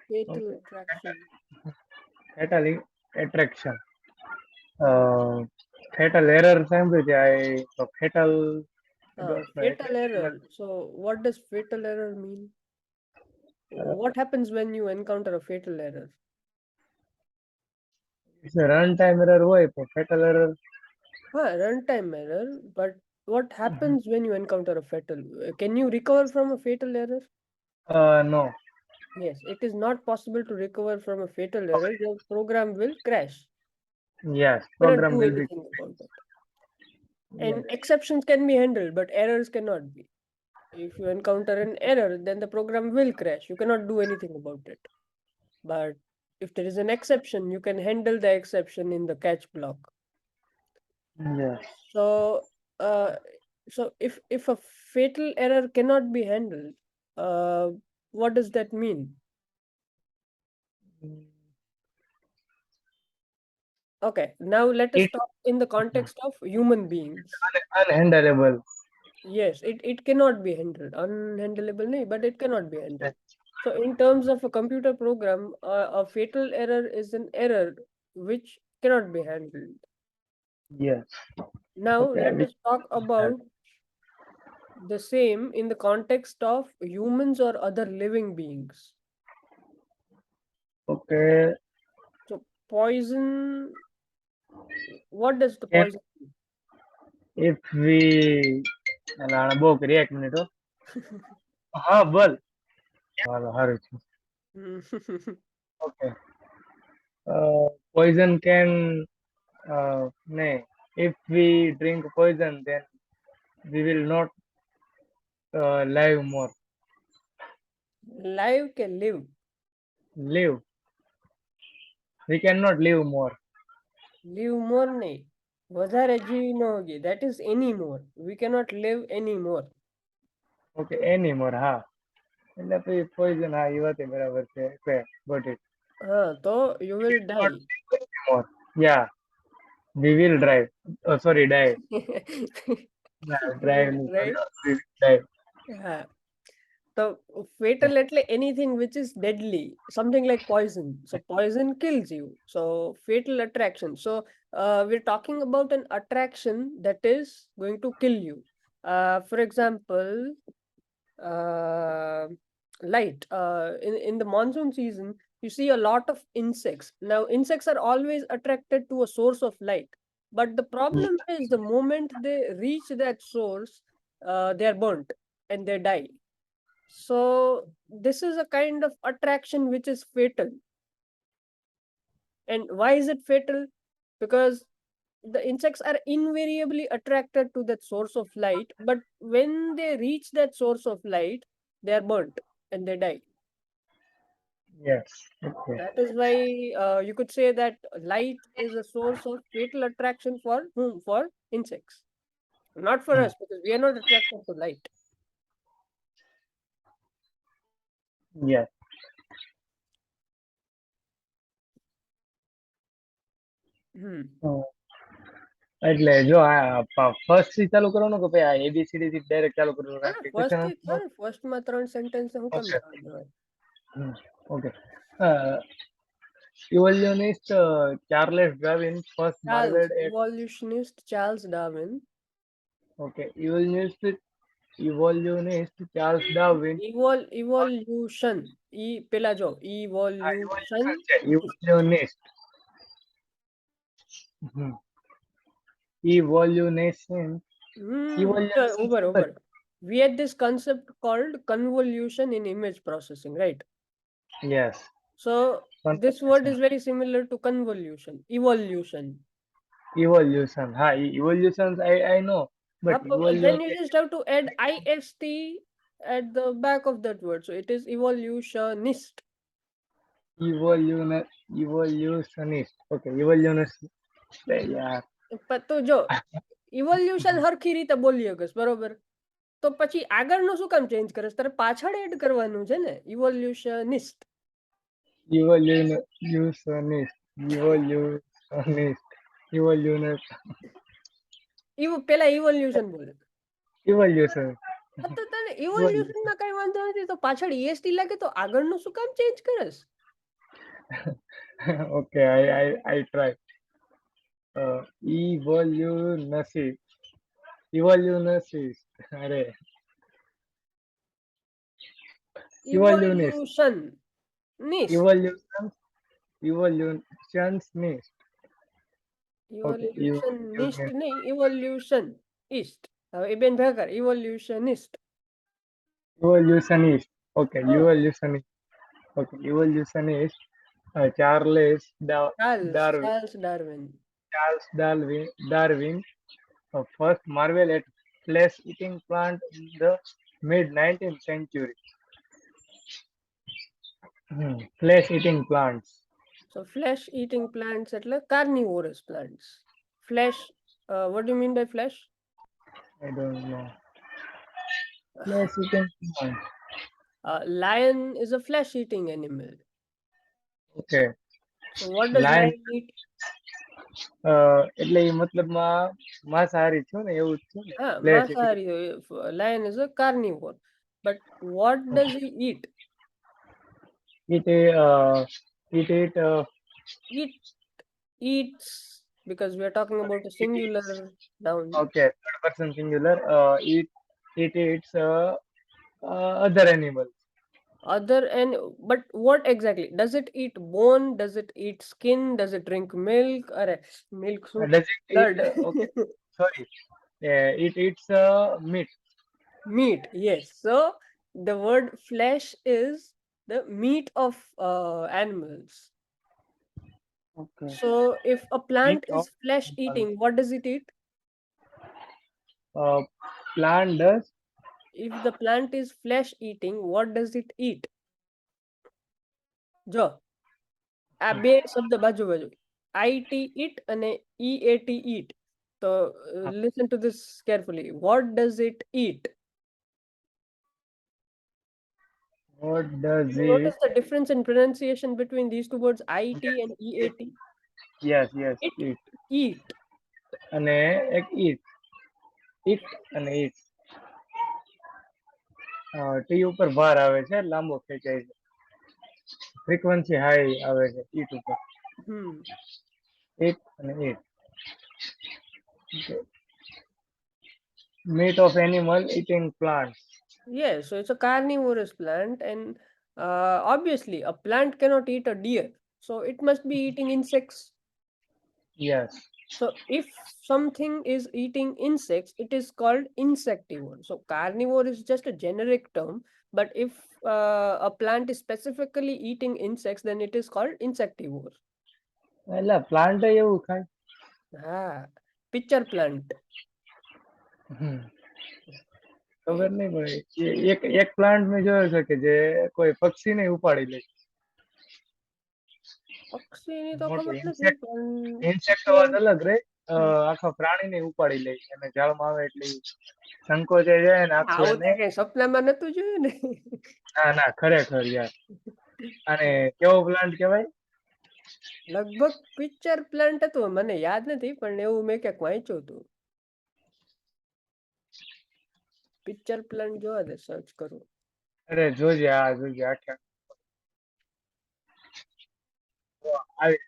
Fatal Okay. attraction. Fatal attraction. Fatal error સાંભળ્યું છે. તો fatal Fatal error. So, what does fatal error mean? What happens when you encounter a fatal error? Run time error હોય તો fatal error. Runtime error. But what happens when you encounter a fatal? Can you recover from a fatal error? No. Yes, it is not possible to recover from a fatal error. Your program will crash. Yes, You cannot program do will be. anything about it. Yes. And exceptions can be handled, but errors cannot be. If you encounter an error, then the program will crash. You cannot do anything about it. But if there is an exception, you can handle the exception in the catch block. Yes. So, uh, if a fatal error cannot be handled, uh, what does that mean? Okay, now let us It talk in the context of human beings. unhandleable. Yes, it cannot be handled. Unhandleable, nahi, but it cannot be handled. So, in terms of a computer program, a fatal error is an error which cannot be handled. Yes. Now, Okay. let us talk about the same in the context of humans or other living beings. Okay. So, poison, what does the Can poison if we બહુ કરી 1 minute. હા બોલ. હાલો સારું છે. do? Okay. Poison can nay. If we drink poison, then we will not live more. Live can live. Live. We cannot live more. Live more nahi. વધારે જીવી ન હોગી. That is any more. We cannot live any more. Okay. Anymore. હા. એટલે પછી poison હા એ વાત બરાબર છે. Okay. Got it. તો you will Not die. live anymore. Yeah. We will drive. Oh, sorry, die. Yeah, drive. Right, right. We will die. હા. So fatal એટલે anything which is deadly, something like poison. So poison kills you. So fatal attraction. So we're talking about an attraction that is going to kill you. For example, uh, light. In the monsoon season, you see a lot of insects. Now, insects are always attracted to a source of light. But the problem is the moment they reach that source, they are burnt and they die. So, this is a kind of attraction which is fatal. And why is it fatal? Because the insects are invariably attracted to that source of light, but when they reach that source of light, they are burnt and they die. Yes. Okay. That is why you could say that light is a source of fatal attraction for whom? For insects. Not for Hmm. us, because we are not attracted to light. Yes. Hmm. એટલે જો આ first થી ચાલુ કરવાનું કે ભાઈ આ ABCD થી ડાયરેક્ટ ચાલુ કરવાનું કારણ કે First, ક્વેશ્ચન. first માં ત્રણ sentence હું કેમ ઓકે. જવાનું હોય? Okay. Evolutionist Charles Darwin first Charles, marveled at. evolutionist Charles Darwin. Okay. Evolutionist Charles Darwin. Evolution. પેલા જો evolution. Evolution છે. Evolutionist. Evolution. Evolution ખબર. Over. We had this concept called convolution in image processing, right? Yes. So this word is very similar to convolution, evolution. Evolution. Ha, evolutions I know, but Then evolution. you just have to add ist at the back of that word. So it is evolutionist. Evolutionist. Okay, evolutionist. યાર. તો જો evolution હરખી રીતે બોલી શકસ બરોબર, તો પછી આગળનું શું કામ ચેન્જ કરે? તારે પાછળ એડ કરવાનું છે ને, ઇવોલ્યુશનિસ્ટ. Evolutionist. Evolutionist. Evolutionist. પેલા ઇવોલ્યુશન બોલે. Evolution. તો તને ઇવોલ્યુશનમાં કઈ વાંધો નથી, તો પાછળ EST લાગે તો આગળનું શું કામ change કરસ? Okay, I try. Evolutionist. Evolutionist. अरे evolutionist. Evolution. Nist. Evolution. Evolutionist. Okay, Evolutionist evolutionist. नहीं, evolutionist. હવે એ બેન ભેગા evolutionist. Evolutionist. Okay, હા, evolutionist. Okay, evolutionist. Darwin. Charles Darwin. Darwin first marvel at flesh-eating plant in the mid 19th century. Flesh-eating plants. So flesh eating plants એટલે carnivorous plants. Flesh, what do you mean by flesh? I don't know. Flesh-eating plants. Lion is a flesh eating animal. Okay. So what does Lion. lion eat? એટલે એ મતલબમાં માંસાહારી છું ને એવું જ છું ને flesh eating. માંસાહારી. Lion is a carnivore. But what does he eat? It it Eat eats, because we are talking about a it eats. singular noun. Okay, third person singular. It eats other animals. Other and but what exactly? Does it eat bone? Does it eat skin? Does it drink milk? Or milk soup? Does it eat? Blood. Okay, sorry. It eats meat. Meat, yes. So the word flesh is the meat of animals. Okay. So if a Meat plant of is flesh animal. eating, what does it eat? Uh, plant does. If the plant is flesh eating, what does it eat? જો આ બે શબ્દ બાજુ બાજુ, IT eat અને EAT eat. So listen to this carefully. What does it eat? What does You it? notice the difference in pronunciation between these two words, IT and It, EAT? yes, It eat. eat. અને એક eat અને eat. T ઉપર ભાર આવે છે લાંબો ખેંચાય છે ફ્રીક્વન્સી હાઈ આવે છે eat ઉપર Hmm. eat અને eat. Okay. Meat of animal eating plants. Yes, so it's a carnivorous plant, and obviously a plant cannot eat a deer, so it must be eating insects. Yes. So if something is eating insects, it is called insectivore. So carnivore is just a generic term, but if a plant is specifically eating insects, then it is called insectivore. એટલે plant એવું ખાય. Ah, pitcher plant. ખબર Okay. નહીં પડી એક એક plant મેં જોયો છે કે જે કોઈ પક્ષીને ઉપાડી લે પક્ષીની તો મોટું ખબર નથી, ઇન્સેક્ટ પણ ઇન્સેક્ટ pitcher. વાત અલગ રે આખા પ્રાણીને ઉપાડી લે અને જાળમાં આવે એટલે ઈ સંકોચાઈ જાય ને આખું આવું એને તો કઈ સપનામાં નતું જોયું ને. ના ખરેખર યાર અને કેવો પ્લાન્ટ કહેવાય લગભગ પિક્ચર પ્લાન્ટ હતું, મને યાદ નથી, પણ એવું મેં ક્યાંક વાંચ્યું હતું. પિક્ચર પ્લાન્ટ જોવા દે, સર્ચ કરું. અરે જોજે આખા આવી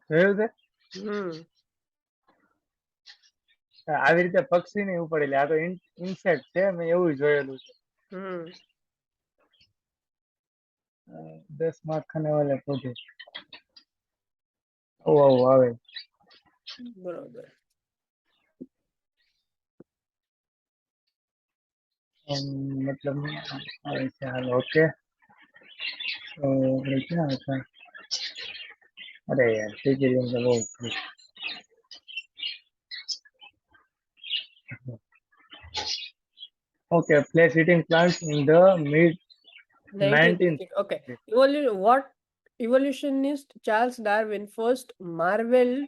જોયું છે હમ આવી રીતે પક્ષીને ઉપાડી લે આ તો ઇન્સેક્ટ છે મેં એવું જોયેલું છે હમ 10 માર્ક ખાને વાલે પौधे આવું આવે બરોબર. મતલબ આવે છે હાલ ઓકે તો આપણે ક્યાં હતા અરે યાર ટીચરિંગ તો બહુ okay place eating plants in the mid 19th 19th century. Okay. What evolutionist Charles Darwin first marveled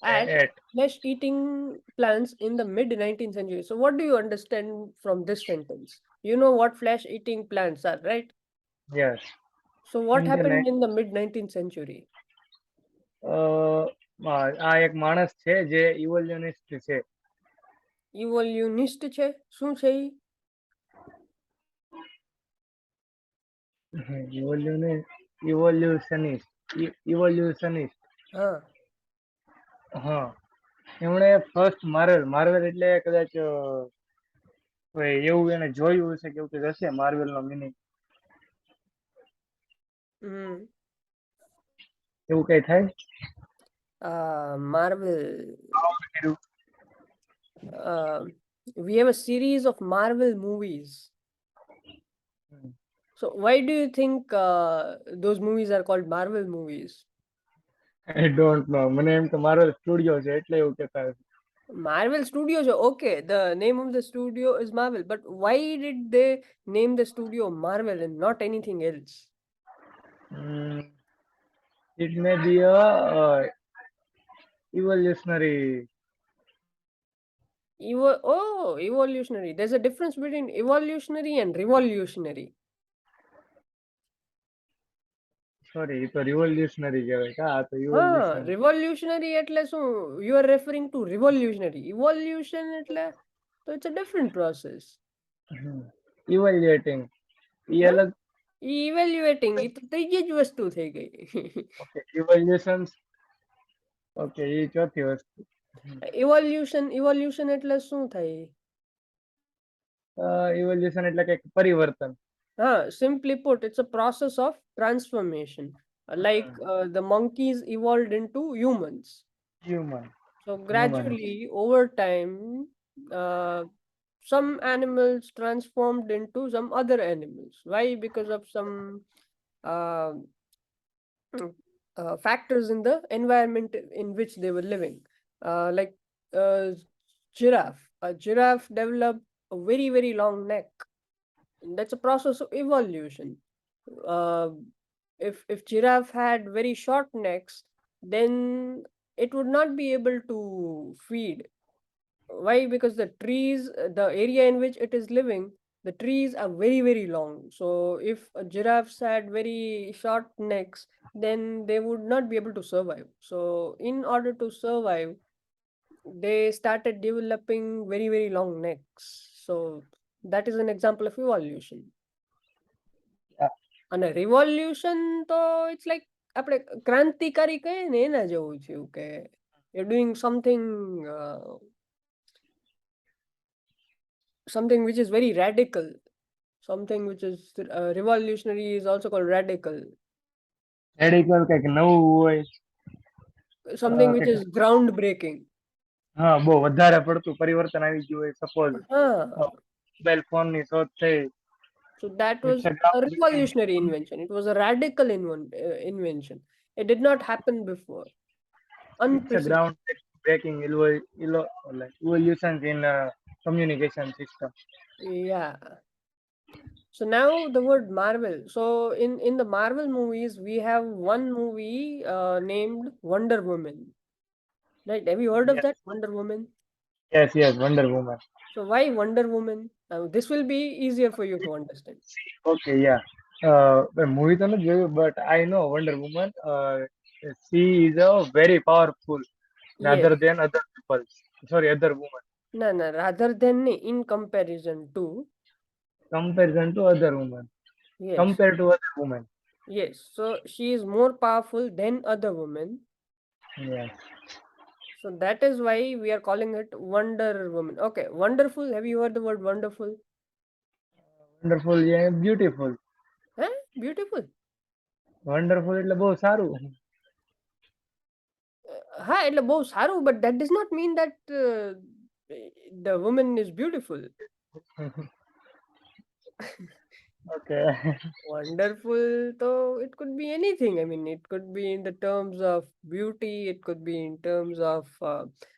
at At flesh-eating plants in the mid 19th century. So, what do you understand from this sentence? You know what flesh-eating plants are, right? yes. So, what In the happened next, in the mid 19th century? આ એક માણસ છે જે ઇવોલ્યુનિસ્ટ છે. Evolutionist છે શું છે ઈ? ઇવોલ્યુશનિસ્ટ. હા. હા, એમણે ફર્સ્ટ માર્વેલ માર્વેલ એટલે કદાચ કોઈ એવું એને જોયું હશે કે એવું કંઈક હશે માર્વેલ નો મિનિંગ, હમ. એવું કઈ થાય. Marvel. કર્યું. Uh, we have a series of Marvel movies. So, why do you think those movies are called Marvel movies? I don't know, મને એમ તો માર્વેલ સ્ટુડિયો છે એટલે એવું કહેતા હશે. Marvel Studios, okay, the name of the studio is Marvel, but why did they name the studio Marvel and not anything else? It may be a evolutionary. Evolutionary. There's a difference between evolutionary and revolutionary. Sorry, એ તો revolutionary કહેવાય કા, આ તો Huh, evolutionary. revolutionary એટલે શું? You are referring to revolutionary. Evolution એટલે so it's a different process. Evaluating. A Huh? અલગ. Evaluating એ તો ત્રીજી જ વસ્તુ થઈ ગઈ. Okay, evaluations. ઓકે, એ ચોથી વસ્તુ. Evolution એટલે શું થાય? Evolution એટલે કંઈક પરિવર્તન. Simply put, it's a process of transformation. Like the monkeys evolved into humans. Human. So Human. gradually, over time, uh, some animals transformed into some other animals. Why? Because of some uh, factors in the environment in which they were living. Like uh, giraffe. A giraffe developed a very, very long neck. That's a process of evolution. Uh, if giraffe had very short necks, then it would not be able to feed. Why? Because the trees, the area in which it is living, the trees are very, very long. So if giraffes had very short necks, then they would not be able to survive. So in order to survive, they started developing very, very long necks. So that is an example of evolution. Yeah. અને revolution તો it's like આપણે ક્રાંતિકારી કહીએ ને એના જેવું થયું કે you're doing something which is very radical, something which is revolutionary is also called radical, Radical કંઈક નવું હોય. something which કંઈક is groundbreaking. હા, બહુ વધારે પડતું પરિવર્તન આવી ગયું હોય. સપોઝ Ah, મોબાઈલ ફોન ની શોધ થઈ. so that It's was a a groundbreaking. revolutionary invention. It was a radical invention. It did not happen before. It's a Unprecedented. ground breaking like evolutions in communication system. Yeah. So now the word Marvel. So in the Marvel movies, we have one movie named Wonder Woman. Right? Have you heard of Yes, that Wonder Woman? yes, Wonder Woman. So why Wonder Woman? Now this will be easier for you to understand. Okay, yeah. Movie તો નથી જોયું, but I know Wonder Woman. She is a very powerful rather Yes. than other people. Sorry, other woman. No, no. Rather than in comparison to. Comparison to other woman. Yes. Compared to other women. Yes. So she is more powerful than other women. Yes. So that is why we are calling it Wonder Woman. Okay. Wonderful. Have you heard the word wonderful? Wonderful, yeah, beautiful. Huh? Beautiful. Wonderful એટલે બહુ સારું. હા એટલે બહુ સારું, but that does not mean that the woman is beautiful. Okay. Wonderful, though it could be anything. I mean, it could be in the terms of beauty, it could be in terms of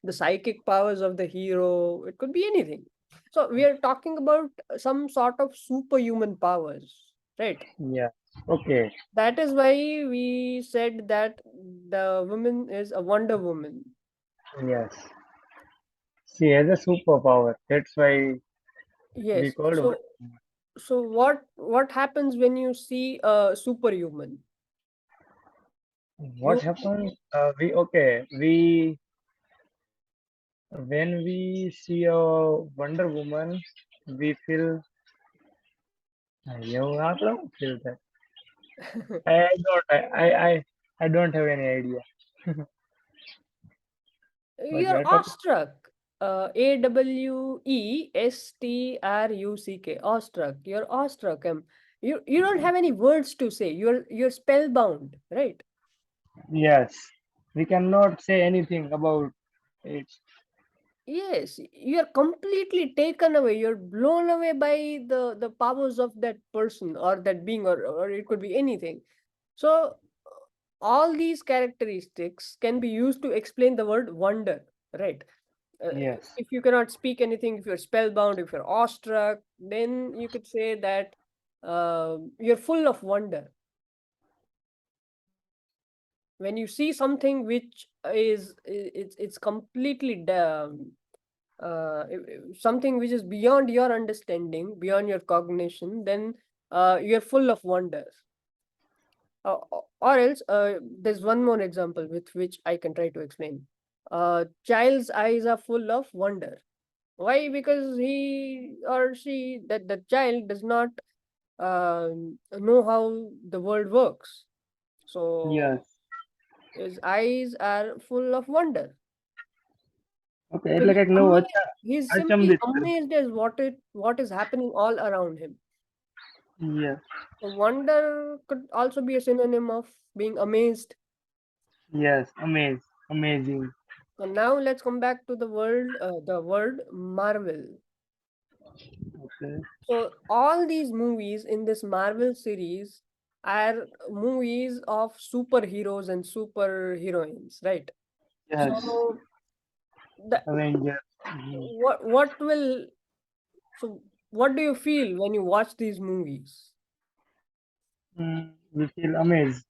the psychic powers of the hero, it could be anything. So we are talking about some sort of superhuman powers, right? Yeah. Okay. That is why we said that the woman is a Wonder Woman. Yes. She has a superpower. That's why we Yes. called Wonder Woman. So what happens when you see a superhuman? What You happens? We okay. We when we see a Wonder Woman, we feel. You don't feel that. I don't. I don't have any idea. What we you're are talking. awestruck. Awestruck. Awestruck. You're awestruck. You don't have any words to say. You're spellbound, right? Yes. We cannot say anything about it. Yes, you're completely taken away. You're blown away by the powers of that person or that being, or it could be anything. So all these characteristics can be used to explain the word wonder, right? Uh, Yes. if you cannot speak anything, if you're spellbound, if you're awestruck, then you could say that you're full of wonder. When you see something which it's completely something which is beyond your understanding, beyond your cognition, then you're full of wonder. Or else, there's one more example with which I can try to explain. Child's eyes are full of wonder. Why? Because he or she, that the child does not know how the world works. So Yes. his eyes are full of wonder. Okay. So એટલે કંઈક નવું he's simply અચંબિત કરી. amazed as what is happening all around him. Yes. So wonder could also be a synonym of being amazed. Yes. Amazing. So now let's come back to the word Marvel. Okay. So all these movies in this Marvel series are movies of superheroes and superheroines, right? Yes. So the Avenger. what will so what do you feel when you watch these movies? We feel amazed.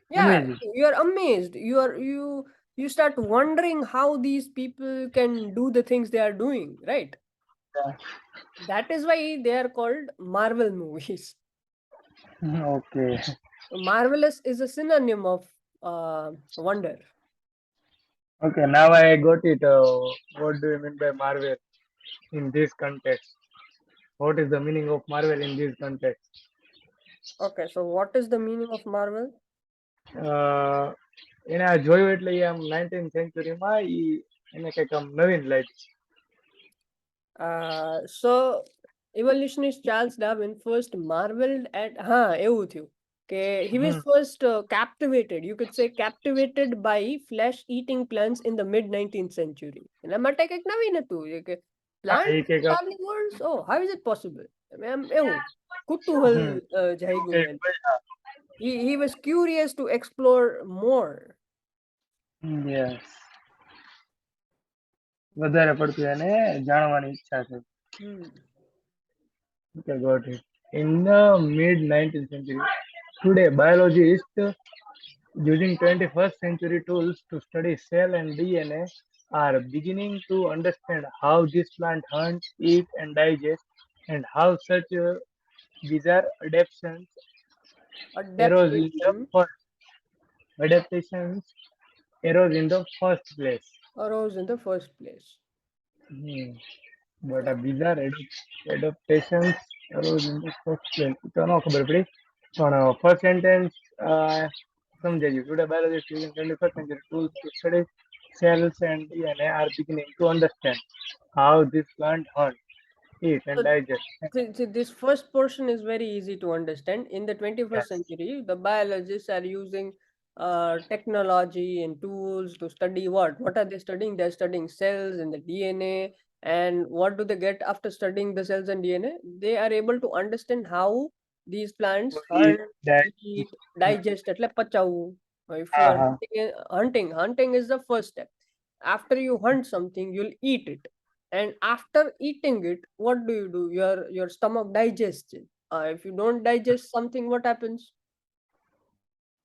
Yeah, Amazing. you're amazed. You start wondering how these people can do the things they are doing, right? Yeah. That is why they are called Marvel movies. Okay. Marvelous is a synonym of wonder. Okay. Now I got it. What do you mean by Marvel in this context? What is the meaning of Marvel in this context? Okay, so what is the meaning of Marvel? Uh, એને આ જોયું એટલે એ આમ 19th સેન્ચુરીમાં એને કંઈક આમ નવીન લાગ્યું. So evolutionist Charles Darwin first marveled at એવું થયું કે he was hmm. first captivated, you could say captivated by flesh eating plants in the mid 19th century. એના માટે કંઈક નવીન હતું એ કે હા, એ plants કંઈક આમ carnivores, oh how is it possible? એમ એવું કુતૂહલ હમ. જાગ્યું એ, એને. He was curious to explore more. yes. વધારે પડતું એને જાણવાની ઈચ્છા છે. Hmm. Okay, got it. In the mid 19th century, today biologists using 21st century tools to study cell and DNA are beginning to understand how this plant hunts, eat, and digest, and how such bizarre arose in the Adaptation first adaptations arose in the first place. arose in the first place. Hmm. But a bizarre adaptations arose in the first place. તો ન ખબર પડી. પણ first sentence સમજાઈ ગયું. Today biologists using 21st century tools to study cells and DNA are beginning to understand how this plant hunt, eat, and So digest. this first portion is very easy to understand. In the 21st Yes. century, the biologists are using technology and tools to study what? What are they studying? They're studying cells and the DNA. And what do they get after studying the cells and DNA? They are able to understand how these To plants eat, hunt, digest. eat, digest. એટલે પચાવવું. If you હા are હા. hunting is the first step. After you hunt something, you'll eat it, and after eating it, what do? Your stomach digests it. If you don't digest something, what happens?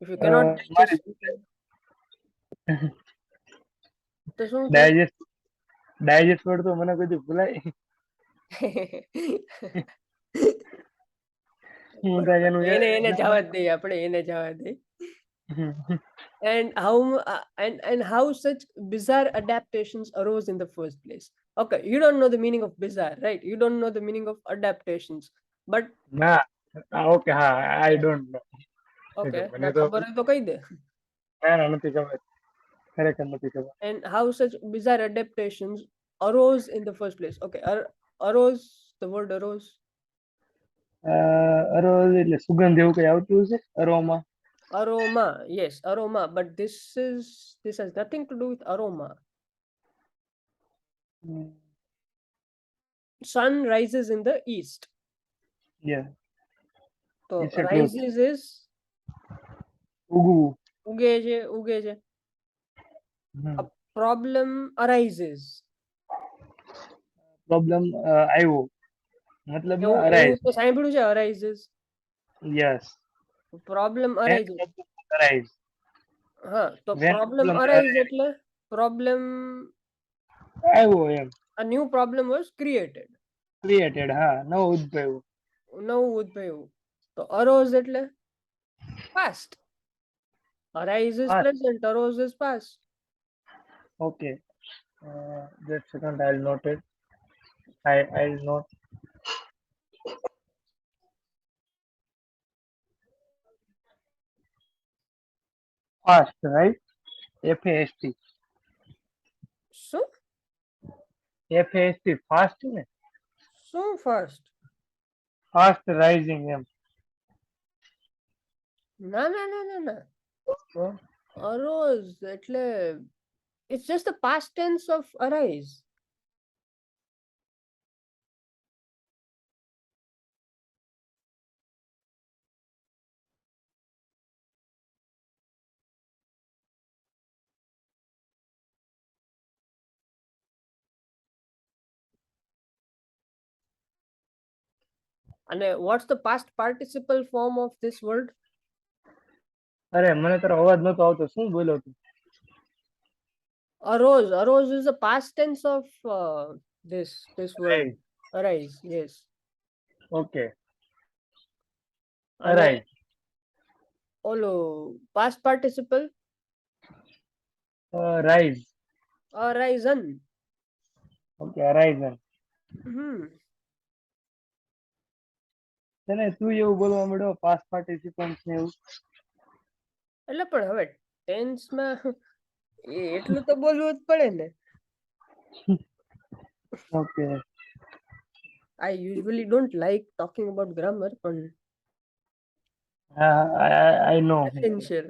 If you cannot મારી digest something, તો શું થયું? Digest digest word તો મને કોઈ દી ભૂલાય. હું તો બરોબર. એનું તો એને જવા જ દઈએ આપણે, એને જવા દઈએ. હમ. And and how such bizarre adaptations arose in the first place. Okay, you don't know the meaning of bizarre, right? You don't know the meaning of adaptations. But ના ઓકે હા આઈ ડોન્ટ નો. okay, મને ના તો ખબર હોય તો કહી દે. ના નથી ખબર, ખરેખર નથી ખબર. And how such bizarre adaptations arose in the first place. Okay, arose, the word arose. અરોજ એટલે સુગંધ એવું કઈ આવતું હશે aroma. Aroma, yes, aroma. But this has nothing to do with aroma. Sun rises in the east. Yes So it's a truth. rises is ઉગવું. ઉગે છે. Hmm. A problem arises. Problem આવ્યો મતલબમાં એવું અરાઈઝ. તો સાંભળ્યું છે, arises. Yes Problem when arises. Problem arise. હા, તો વેન problem પ્રોબ્લેમ arise એટલે problem, આવ્યો એમ. a new problem was created. Created હા નવો ઉદ્ભવ્યો. નવું ઉદ્ભવ્યું. તો arose એટલે past. Arise is fast. present, arose is past. Okay just second I note it. I note fast right. F A S T. શું F A S T fast ને. શું first? ફાસ્ટ રાઇઝિંગ એમ. ના ના ના ના ના. તો Arose એટલે it's just the past tense of arise. And what's the past participle form of this word? અરે મને તારો અવાજ નતો આવતો શું બોલ્યો તું. Arose is the past tense of this word. Rise. Arise, yes. Okay And arise. ઓલો past participle rise. arisen. Okay arisen. Hmm. તને તું એવું બોલવા મળ્યો પાસ્ટ પાર્ટિસિપન્ટ ને એવું. એટલે પણ હવે ટેન્સ માં એટલું તો બોલવું જ પડે ને. Okay I usually don't like talking about grammar, પણ હા આઈ નો. essential.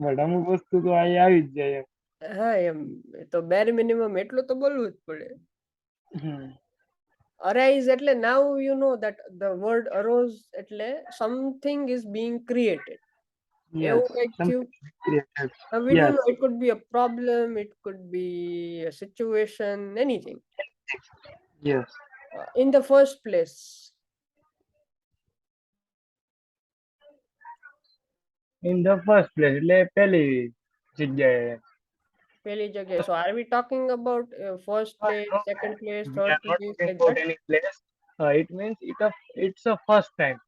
બટ અમુક વસ્તુ તો અહીં આવી જ જાય એમ. હા એમ તો bare minimum એટલું તો બોલવું જ પડે. હમ. Arise એટલે now you know that the word arose એટલે something is being created. Yes એવું કંઈક થયું. Created. Now we don't yes know, it could be a problem, it could be a situation, anything. Yes. In the first place, in the first place એટલે પહેલી જગ્યાએ. પહેલી જગ્યાએ. So are we talking about first place, No, second place, we third are not place, talking like about that? any place. It means it's a first time.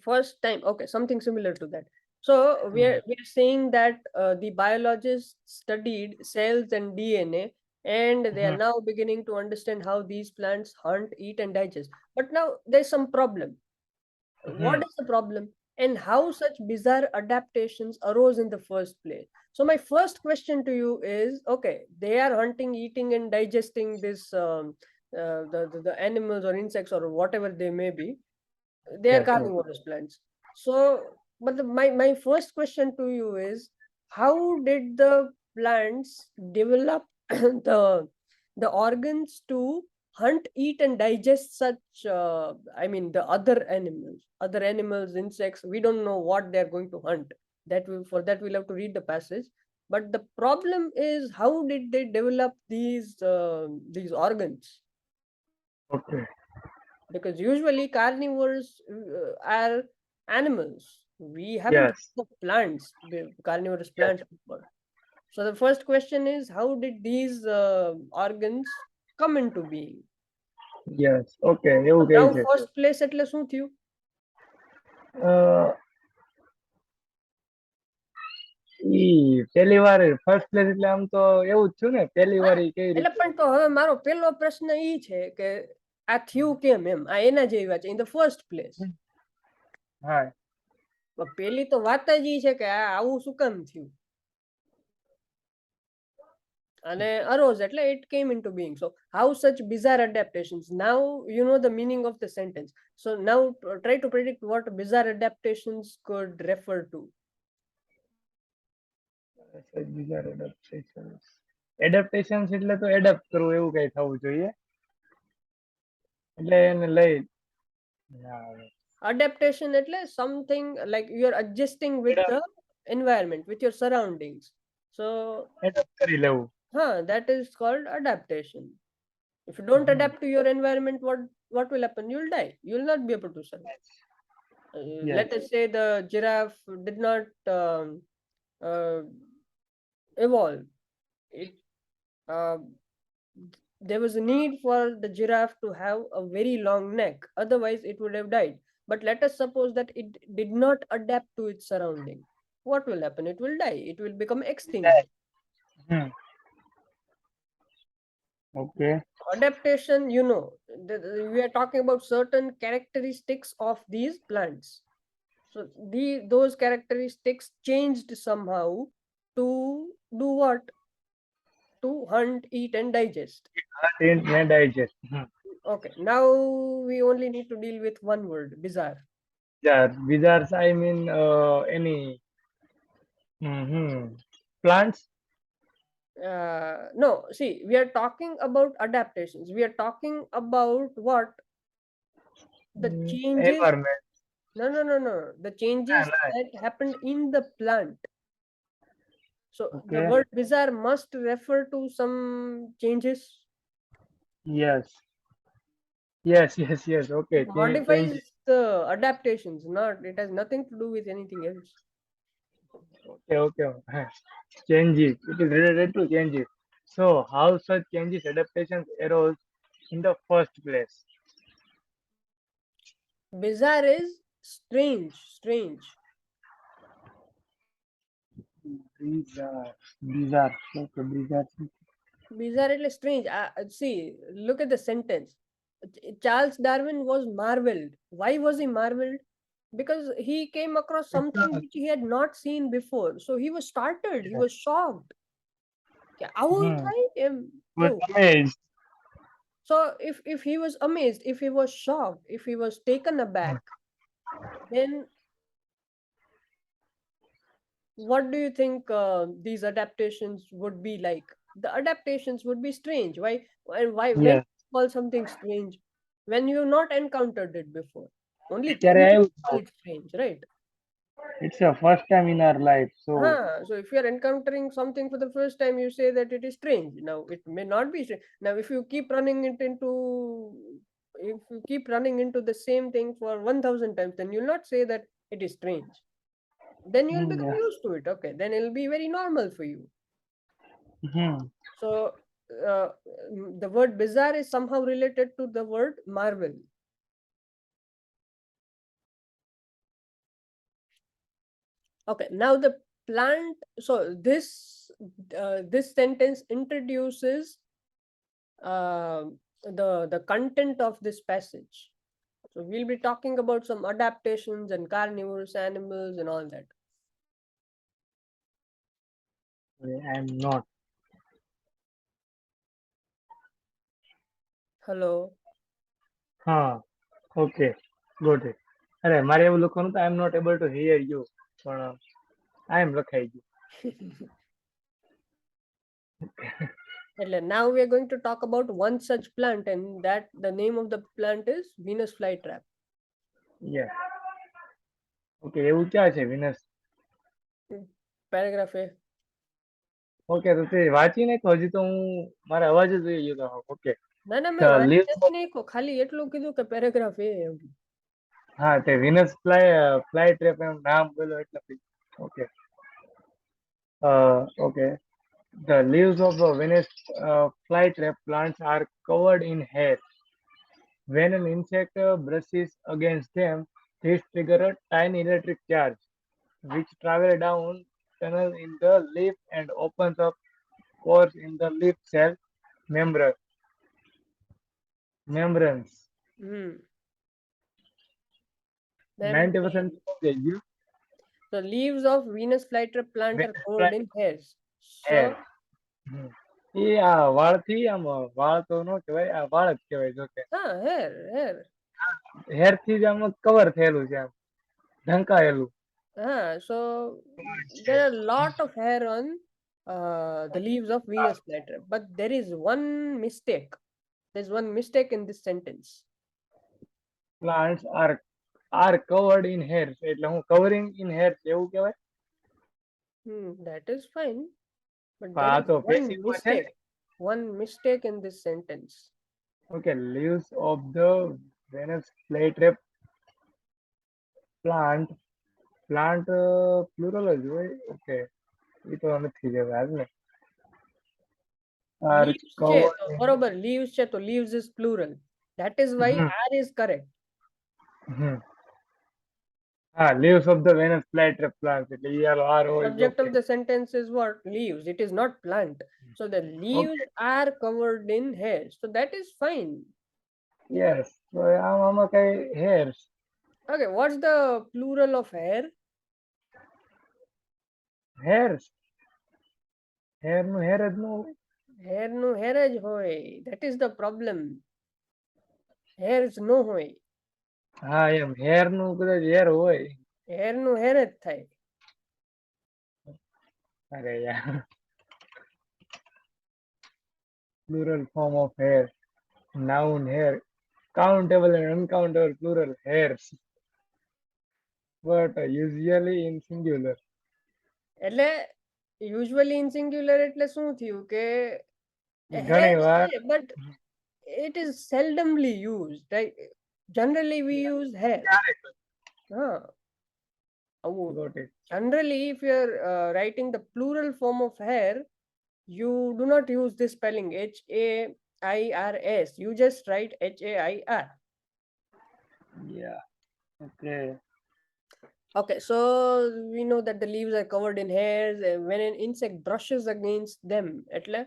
First time, okay, something similar to that. So we are saying that the biologists studied cells and DNA, and they are Mhm. now beginning to understand how these plants hunt, eat, and digest. But now there's some problem. What Mhm. is the problem, and how such bizarre adaptations arose in the first place? So my first question to you is, okay, they are hunting, eating, and digesting this the animals or insects or whatever they may be. They are Yes, yes. carnivorous plants. So, but my first question to you is, how did the plants develop the organs to hunt, eat, and digest such? I mean, the other animals, insects. We don't know what they are going to hunt. For that we'll have to read the passage. But the problem is, how did they develop these organs? Okay. Because usually carnivores are animals. We haven't Yes. heard of plants, carnivorous Yes. plants before. So the first question is, how did these organs come into being? Yes. Okay. એવું કહે Now છે. first place એટલે શું થયું? અ, ઈ પહેલી વાર first place એટલે આમ તો એવું જ થયું ને પહેલી હા, વાર ઈ કઈ એટલે રીતે. પણ તો હવે મારો પહેલો પ્રશ્ન ઈ છે કે આ થયું કેમ એમ? આ એના જેવી વાત છે. In the first place. હા. પેલી તો વાત જ ઈ છે કે આ આવું શું કામ થયું? અને arose એટલે it came into being. So how such bizarre adaptations? Now you know the meaning of the sentence. So now try to predict what bizarre adaptations could refer to. બીજા એડેપ્ટેશન્સ એટલે તો એડપ્ટ કરવું એવું કઈ થવું જોઈએ. એટલે એને લઈ Adaptation એટલે something like you're adjusting with the environment, with your surroundings. So adapt કરી લેવું. that is called adaptation. If you don't adapt to your environment, what will happen? You'll die. You'll not be able to survive. Let yes. us say the giraffe did not uh, evolve. It uh, there was a need for the giraffe to have a very long neck, otherwise it would have died. But let us suppose that it did not adapt to its surrounding. What will happen? It will die. It will become extinct. Okay. Adaptation, we are talking about certain characteristics of these plants. So those characteristics changed somehow to do what? To hunt, eat, and digest. ને digest. Okay, now we only need to deal with one word, bizarre. Bizarre, I mean, any plants. No, see, we are talking about adaptations. We are talking about what? The changes. Environment. No, no, no, no. The changes that happened in the plant. So the Okay. word bizarre must refer to some changes. Yes. Yes. Yes. Yes. Okay. It Change. modifies the adaptations, not it has nothing to do with anything else. Okay. Okay. Changes. It is related to changes. So, how such changes adaptations arose in the first place? Bizarre is strange, strange. Bizarre. Bizarre. Okay. Bizarre. Bizarre એટલે strange. See, look at the sentence. Charles Darwin was marveled. Why was he marveled? Because he came across something which he had not seen before. So he was startled. He was shocked. કે આવું થાય એમ Was એવું. amazed. So if he was amazed, if he was shocked, if he was taken aback, then what do you think these adaptations would be like? The adaptations would be strange. Why when Yes. you call something strange? When you've not encountered it before. Only then અત્યારે you આવ્યું call it strange, right? it's a first time in our life, so So if you are encountering something for the first time, you say that it is strange. Now it may not be strange. Now if you keep running it into if you keep running into the same thing for 1,000 times, then you'll not say that it is strange. Then you'll become yeah. used to it. Okay, then it'll be very normal for you. So uh, the word bizarre is somehow related to the word marvel. Okay, now the plant. So this sentence introduces uh, the content of this passage. So we'll be talking about some adaptations and carnivorous animals and all that. I am not. Hello. Okay, got it. અરે મારે એવું લખવાનું તો I am not able to hear you, પણ I am લખાઈ ગયું. Now we are going to talk about one such plant, and that the name of the plant is Venus flytrap. Yeah. Okay, એવું ક્યાં છે Venus? Paragraph A. Okay, તો તે વાંચી નાખો. હજી તો હું મારા અવાજ જ જોઈ ગયો તો. ઓકે. ના ના મેં The વાંચી leaves નથી નાખ્યો, ખાલી એટલું કીધું કે પેરેગ્રાફ એ એમ. હા તે વિનસ ફ્લાય ટ્રેપ એમ નામ બોલો એટલે okay okay the leaves of the Venus flytrap plants are covered in hair. When an insect brushes against them, this triggers a tiny electric charge, which travel down tunnel in the leaf and opens up pores in the leaf cell membrane membranes. Hmm. Membrane. 90% of the The leaves of Venus flytrap plant are Venus covered in flytrap hairs. hair. So, હમ. એ આ વાળથી આમ વાળ તો ન કહેવાય આ વાળ જ કહેવાય જો કે hair. હેર થી જ આમ કવર થયેલું છે આમ ઢંકાયેલું So there are a lot of hair on the leaves of Venus flytrap, but there is one mistake. There's one mistake in this sentence. plants are covered in hairs એટલે હું covering in hairs એવું કહેવાય That is fine, but પણ there આ is તો one પેસિવમાં છે ને mistake. One mistake in this sentence. Okay leaves of the Venus flytrap plant plant plural જ હોય ઓકે એ તો નથી જવાય ને are Leaves છે covered તો in બરોબર leaves છે તો leaves is plural. That is why hmm R is correct. હમ હા leaves of the Venus flytrap plant એટલે ઈ હાલો R હોય Subject okay of the sentence is what? Leaves. It is not plant. So the leaves okay are covered in hairs. So that is fine. Yes તો આમાં કઈ hairs Okay, what's the plural of hair? hairs hair નું hair જ ન હોય Hair no hair જ હોય. That is the problem. Hairs no હોય. હા એમ hair નું કદાચ hair હોય Hair નું hair જ થાય. અરે યાર plural form of hair noun hair countable and uncountable plural hairs but usually in singular એટલે usually in singular એટલે શું થયું કે ઘણી hairs વાર છે but it is seldomly used. Like generally we use hairs. ક્યારેક હા. આવું got it generally if you're writing the plural form of hair, you do not use this spelling HAIRS. You just write HAIR. yeah okay Okay, so we know that the leaves are covered in hairs and when an insect brushes against them એટલે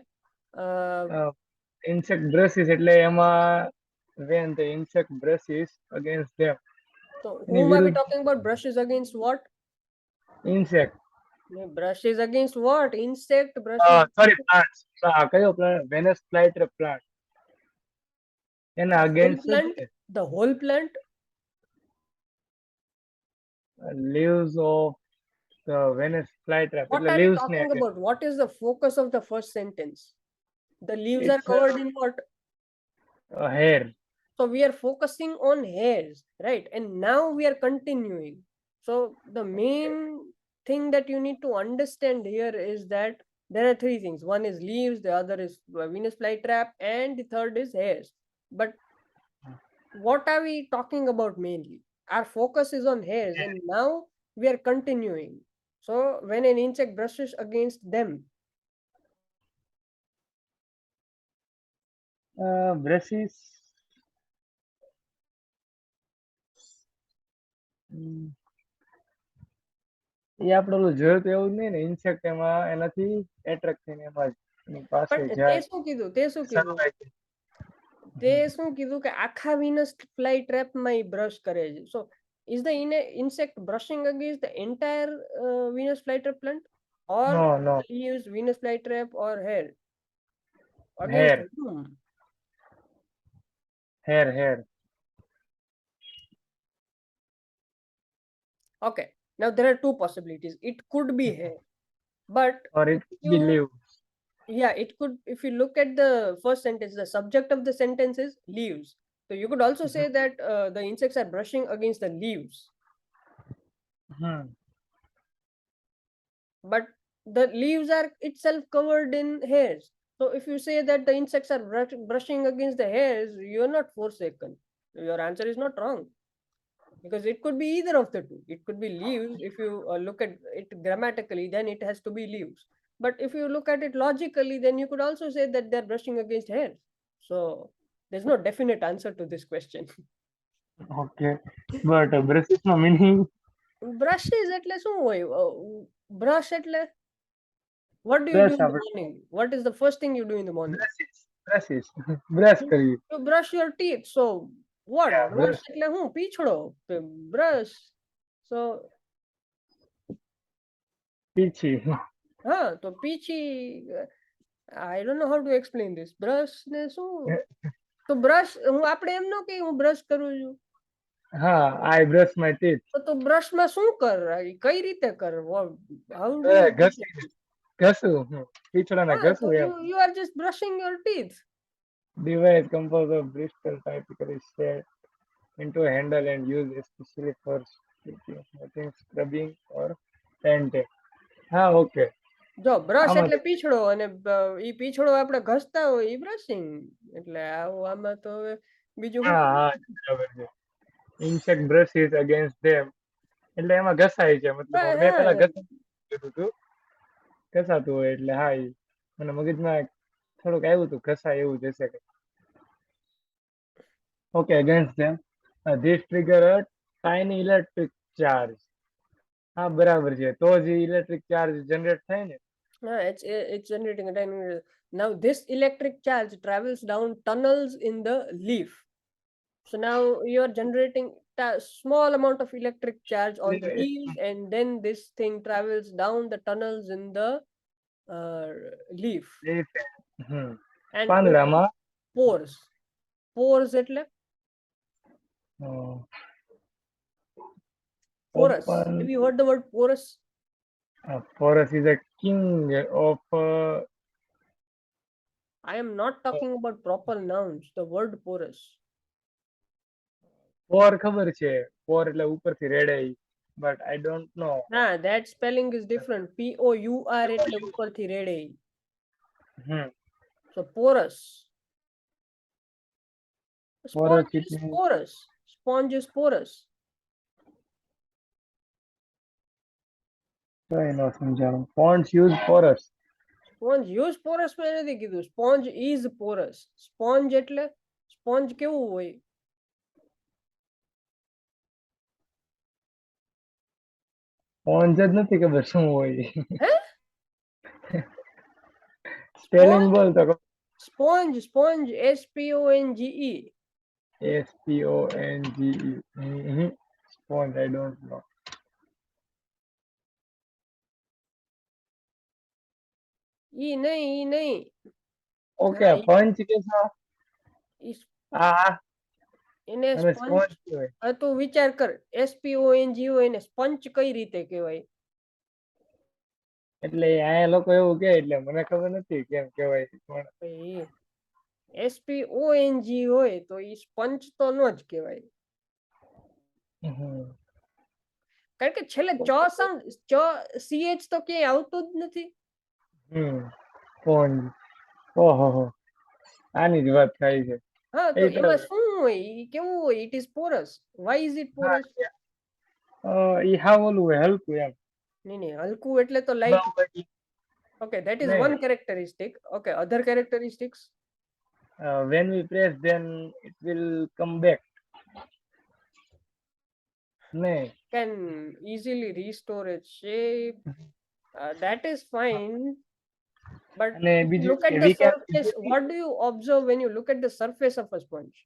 uh, insect brushes એટલે એમાં when the insect brushes against them so any whom are we વિરુદ્ધ talking about? Brushes against what? insect Brushes against what? Insect brushes sorry plants કયો plant Venus flytrap plant એના the whole against plant. નથી The whole plant. leaves of the Venus flytrap What એટલે are you leaves ને talking about? What is the focus of the first sentence? The leaves are it's covered in what? a hair So we are focusing on hairs, right? And now we are continuing. So the main thing that you need to understand here is that there are three things. One is leaves, the other is Venus flytrap, and the third is hairs. But what are we talking about mainly? Our focus is on hairs, and now we are continuing. So when an insect brushes against them, brushes એ આપણે ઓલું જોયું તો એવું જ નહીં ને insect એમાં એનાથી એટ્રેક્ટ થઈને એમાં જ એની પાસે but જાય તે શું કીધું sunlight તે શું કીધું કે આખા વિનસ ફ્લાય ટ્રેપમાં ઈ બ્રશ કરે છે સો is the insect brushing against the entire Venus flytrap plant or no no leaves Venus flytrap or hair against hair whom? hair Okay, now there are two possibilities. It could be hair, but or it if could be you leaves yeah it could if you look at the first sentence, the subject of the sentence is leaves, so you could also say that the insects are brushing against the leaves, hmm. but the leaves are itself covered in hairs. So if you say that the insects are brushing against the hairs, you're not forsaken. Your answer is not wrong. because it could be either of the two. It could be leaves. If you look at it grammatically, then it has to be leaves. But if you look at it logically, then you could also say that they're brushing against hair. So there's no definite answer to this question. Okay. But brushes no meaning Brushes એટલે શું હોય? Brush એટલે what do you do brush in the આપણે morning? What is the first thing you do in the morning? brushes brush કરવી. You brush your teeth. So what? Yeah, Brush brush. એટલે હું? પીછડો. Brush. So પીછી. હા, તો પીછી I don't know how to explain this. Brush ને શું? તો brush આપણે એમ ન કે હું brush કરું છું. હા, I brush my teeth. તો brush માં શું કર? કઈ રીતે કર? How do you brush ઘસી your teeth? ઘસું પીછડાને હા, તો ઘસું એમ. you are just brushing your teeth. Device composed of bristle typically set into a handle and used especially for sweeping, scrubbing or painting. હા, okay. જો બ્રશ આમાં એટલે પીછડો અને ઈ પીછડો આપણે ઘસતા હોય ઈ બ્રશિંગ એટલે આમાં તો હવે બીજું શું હા કરું? હા બરાબર છે. Insect brushes against them એટલે એમાં ઘસાય છે મતલબ મેં હા પેલા ઘસાતું કીધું હતું ઘસાતું હોય એટલે હા ઈ મને મગજમાં થોડુંક આવ્યું હતું ઘસાય એવું જ હશે. Okay, against them. This trigger a tiny electric charge. હા બરાબર છે તો જ ઇલેક્ટ્રિક ચાર્જ જનરેટ થાય ને. હા, it's generating a tiny. Now this electric charge travels down tunnels in the leaf. So now you're generating a small amount of electric charge on the leaves, and then this thing travels down the tunnels in the uh, leaf hmm and opens પાંદડામાં pores. Pores એટલે porous. open Have you heard the word porous? forest is a king of I am not talking about proper nouns. The word porous. પોર ખબર છે પોર એટલે ઉપરથી રેડાય but I don't know. Nah, that spelling is different. Pour એટલે ઉપરથી રેડે. હમ So porous. forest Sponge is એટલે porous. Sponge is porous. કઈ ન સમજાણું fonts use forest. Sponge use porous મેં નથી કીધું. Sponge is porous. Sponge એટલે sponge કેવું હોય? Sponge જ નથી ખબર શું હોય. હે? Spelling Sponge? બોલ તો Sponge. SPONGE. SPONGE. Sponge I don't know. ઈ નહીં. ઓકે હા, પંચ કેસો ઈ આ એને અને સ્પંચ સ્પોન્જ કહેવાય તો વિચાર કર SPONGE હોય એને સ્પંચ કઈ રીતે કહેવાય? એટલે આયા લોકો એવું કે એટલે મને ખબર નથી કેમ કહેવાય પણ SPONG હોય તો ઈ સ્પંચ તો ન જ કહેવાય. કારણ કે છેલ્લે ચ સાઉન્ડ CH તો ક્યાંય આવતું જ નથી. સ્પોન્જ ઓહો આની જ વાત થાય છે. હા, એ તો તો એમાં શું હોય? ઈ કેવું હોય? It is porous. Why is it porous? ઈ હાવ ઓલું હોય હલકું એમ નહીં, હલકું એટલે તો લાઈટ. બાકી Okay, that is નહીં. one characteristic. Okay, other characteristics? When we press then it will come back નહીં. Can easily restore its shape. That is fine. But અને if you બીજું look કે at the we can surface, what do you observe when you look at the surface of a sponge?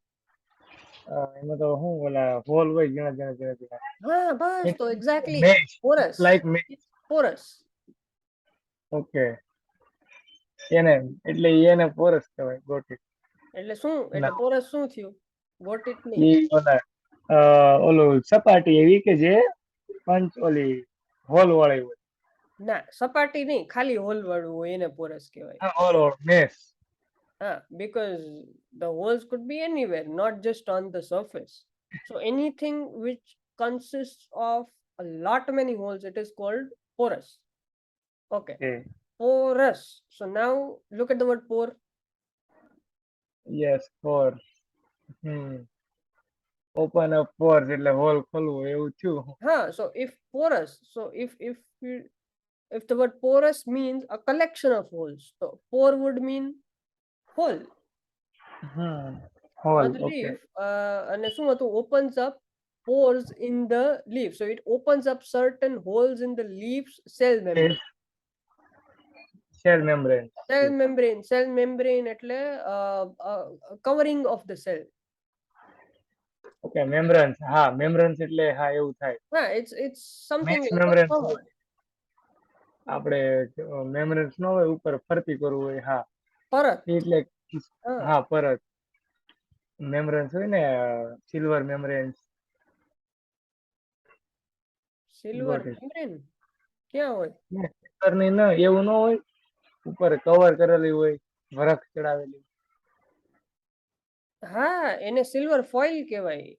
એમાં તો શું ઓલા hall હોય ઝીણા ઝીણા Ah, bas, it's so exactly. mesh. It's Porous. like mesh. It's porous. Okay. એને એટલે એને પોરસ કહેવાય got it. એટલે શું? એટલે ના porous શું થયું? Got it નહીં. એ ઓલા ઓલું સપાટી એવી કે જે પંચ ઓલી હોલ વાળી હોય. ના, સપાટી નહીં, ખાલી હોલ વાળું હોય એને porous કહેવાય. Hole mesh. Because the holes could be anywhere, not just on the surface. So anything which consists of a lot many holes, it is called porous. Okay. Porous. So now look at the word pore. Yes, for open up Porsche એટલે hall ખોલવું એવું થયું. So if porous, so if the word porous means a collection of holes, so pore would mean hole hmm on hole the okay. leaf. And શું હતું? Opens up pores in the leaf, so it opens up certain holes in the leaf's cell membrane. Cell membrane. Cell membrane એટલે covering of the cell. Okay membranes, હા membranes એટલે હા એવું થાય. It's something mesh like a membranes cover. આપણે મેમ્બ્રેન્સ ન હોય ઉપર ફરતી કરવું હોય, હા પરત. એટલે હા, હા પરત મેમ્બ્રેન્સ હોય ને silver membranes. Silver got it. Membrane ક્યાં હોય? સિલ્વરની ન એવું ન હોય, ઉપર કવર કરેલી હોય વરખ ચડાવેલી. એને સિલ્વર ફોઇલ કહેવાય.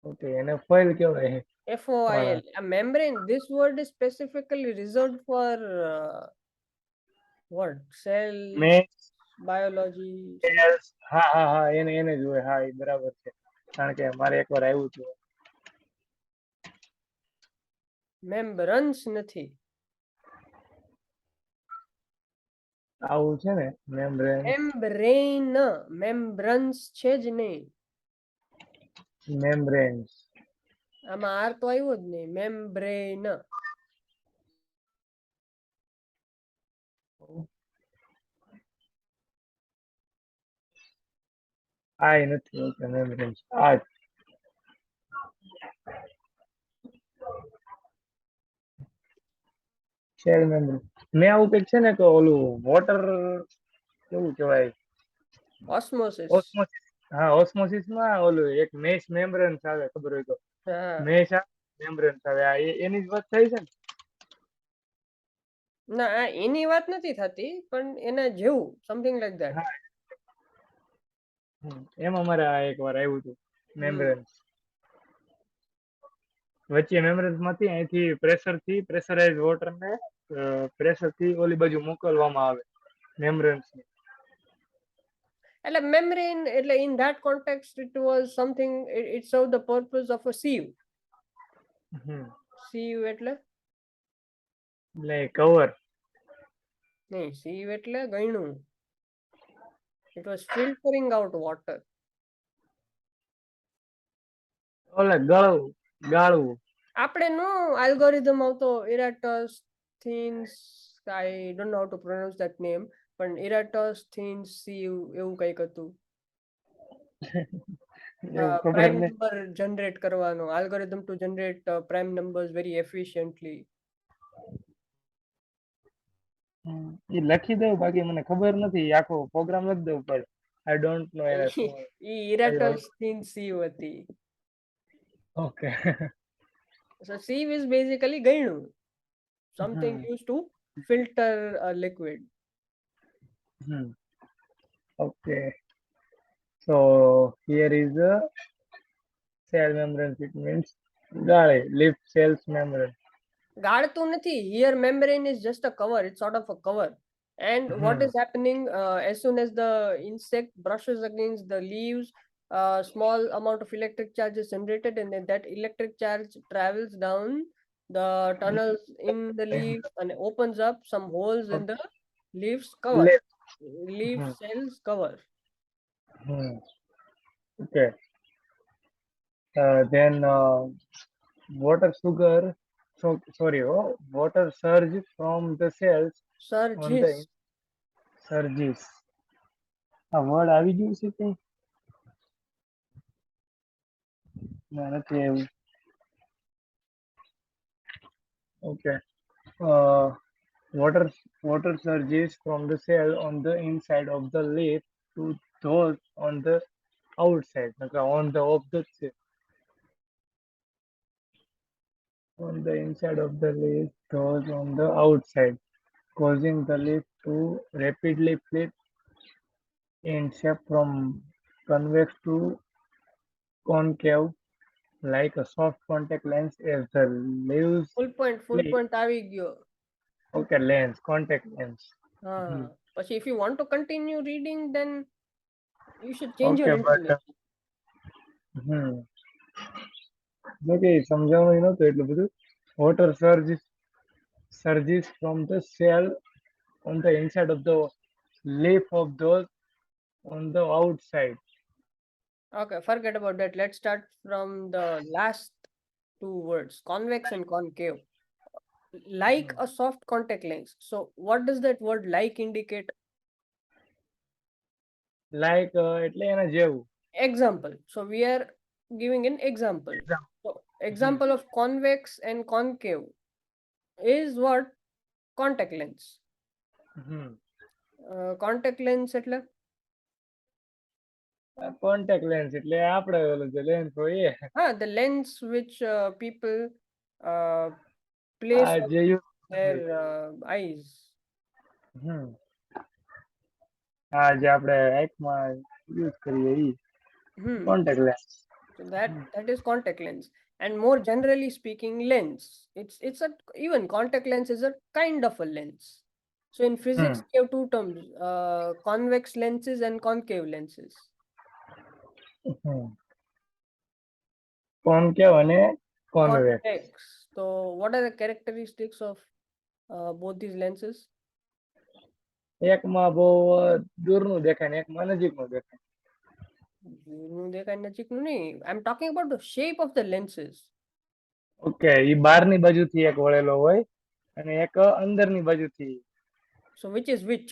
ઓકે એને ફોઇલ કહેવાય. FOIL. A membrane, this word is specifically reserved for what? Cells, mesh biology, something. Cells, હા હા હા એને એને જ હોય, હા એ બરાબર છે, કારણ કે મારે એકવાર આવ્યું હતું. Membranes નથી. આવું છે ને મેમ્બ્રેન્સ. Membrane, membranes છે જ નહીં. મેમ્બ્રેન્સ આમાં આર તો આવ્યો જ નહીં. membrane. આ નથી. ઓકે મેમ્બ્રેન્સ આ સેલ મેમ્બ્રેન. મેં આવું કંઈક છે ને કે ઓલું વોટર કેવું કહેવાય, Osmosis. ઓસ્મોસિસ. હા ઓસ્મોસિસ માં ઓલું એક મેશ મેમ્બ્રેન્સ આવે, ખબર હોય તો. હા. મેશ મેમ્બ્રેન્સ આવે, આ એની જ વાત થઈ છે ને. ના, એની વાત નથી થતી, પણ એના જેવું સમથિંગ લાઈક ધેટ. હા એમાં મારે આ એકવાર આવ્યું હતું મેમ્બ્રેન્સ. વચ્ચે મેમ્બ્રેન્સ માંથી અહીંથી પ્રેશરાઇઝ વોટર ને પ્રેશર થી ઓલી બાજુ મોકલવામાં આવે મેમ્બ્રેન્સ ને. એટલે membrane, એટલે in that context it was something, it served the purpose of a sieve. sieve એટલે કવર. નહીં, sieve એટલે ગયણું. It was filtering out water. ઓલે ગળવું ગાળવું. આપણે નો algorithm આવતો Eratosthenes, I don't know how to pronounce that name, પણ Eratosthenes sieve એવું કંઈક હતું. એવું ખબર prime નહીં. number generate કરવાનો, algorithm to generate prime numbers very efficiently. એ લખી દઉં, બાકી મને ખબર નથી, આખો પ્રોગ્રામ લખી દઉં પણ આઈ ડોન્ટ નો એને શું. ઈ Eratosthenes sieve હતી. Okay. So sieve is basically ગયણું, something used to filter a liquid. Okay so here is a cell membrane. It means ગાળે lift cells membrane. ગાળતું નથી. Here membrane is just a cover, it's sort of a cover. And what is happening, as soon as the insect brushes against the leaves, a small amount of electric charge is generated, and then that electric charge travels down the tunnels in the leaf and opens up some holes in the leaf's cover, Lift. leaf cells cover. Okay. Then water sugar, water surge from the cells on the Surges. surges. આ word આવી ગયું છે કે ના નથી આવ્યું. Okay. Water surges from the cell on the inside of the leaf to those on the outside. On the of the on the inside of the leaf, those on the outside, causing the leaf to rapidly flip in shape from convex to concave, like a soft contact lens as the leaves Full flip. point આવી ગયો. Okay, lens, contact lens. પછી if you want to continue reading, then you should change your Okay, but intonation. હમ કે સમજાવવાનું નહોતું એટલું બધું. Water surges from the cell on the inside of the leaf of those on the outside. Okay, forget about that. Let's start from the last two words, convex and concave. Like hmm. a soft contact lens. So, what does that word like indicate? Like એટલે એના જેવું. Example. So, we are giving an example. So, hmm. example of convex and concave is what? Contact lens. Hmm. Contact lens એટલે contact lens એટલે આપણે ઓલો જે lens હોય એ. the lens which people uh, આ place on જે use હોય. their eyes. હમ આ જે આપણે આંખમાં યુઝ કરીએ ઈ Hmm. Contact lens. So that is contact lens. And more generally speaking, lens. It's a even contact lens is a kind of a lens. So in hmm physics, we have two terms: convex lenses and concave lenses. હમ કોન્કેવ અને convex. Convex. So what are the characteristics of both these lenses? એકમાં બહુ દૂરનું દેખાય ને એકમાં નજીકનું દેખાય. I'm talking about the shape of the lenses. Okay, ઈ બહારની બાજુથી એક વળેલો હોય અને એક અંદરની બાજુથી. So which is which?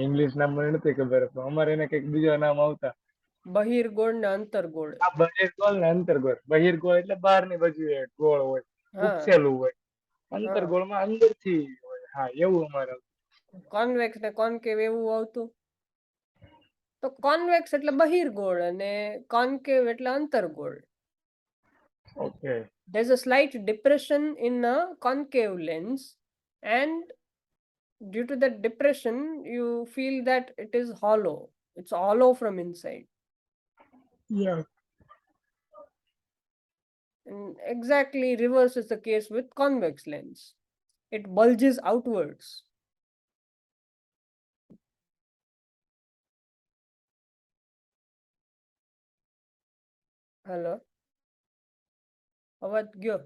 English નામ મને નથી ખબર પણ અમારે એને કઈક બીજો નામ આવતા. બહિર્ગોળ ને અંતર્ગોળ. આ બહિર્ગોળ ને અંતર્ગોળ. બહિર્ગોળ એટલે બહારની બાજુએ ગોળ હોય, હા, ઉપસેલું હોય. હા. અંતર્ગોળમાં અંદરથી હોય. હા, એવું અમારે. કોન્વેક્સ ને કોન્કેવ એવું આવતું. તો કોન્વેક્સ એટલે બહિર્ગોળ અને કોન્કેવ એટલે અંતર્ગોળ. Okay. There's a slight depression in a concave lens, and due to that depression, you feel that it is hollow. It's hollow from inside. Yeah. And exactly reverse is the case with convex lens. It bulges outwards. Hello, અવાજ ગયો.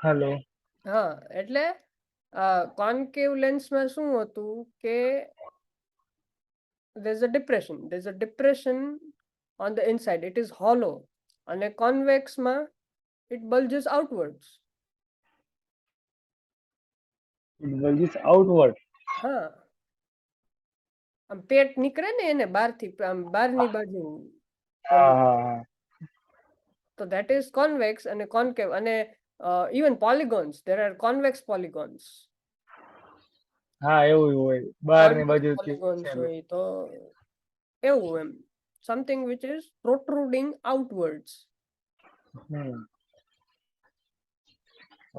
Hello. હા, એટલે કોન્કેવ લેન્સમાં શું હતું કે there's a depression on the inside, it is hollow. અને convex માં it bulges outwards. bulges outward. હા, આમ પેટ નીકળે ને એને બહારથી આમ બહારની બાજુ હા પેલું. હા હા. તો that is convex અને concave. અને even polygons, there are convex polygons. હા એવું હોય બહારની Convex બાજુથી polygons ઉપસેલું. હોય તો એવું એમ, something which is protruding outwards. Hmm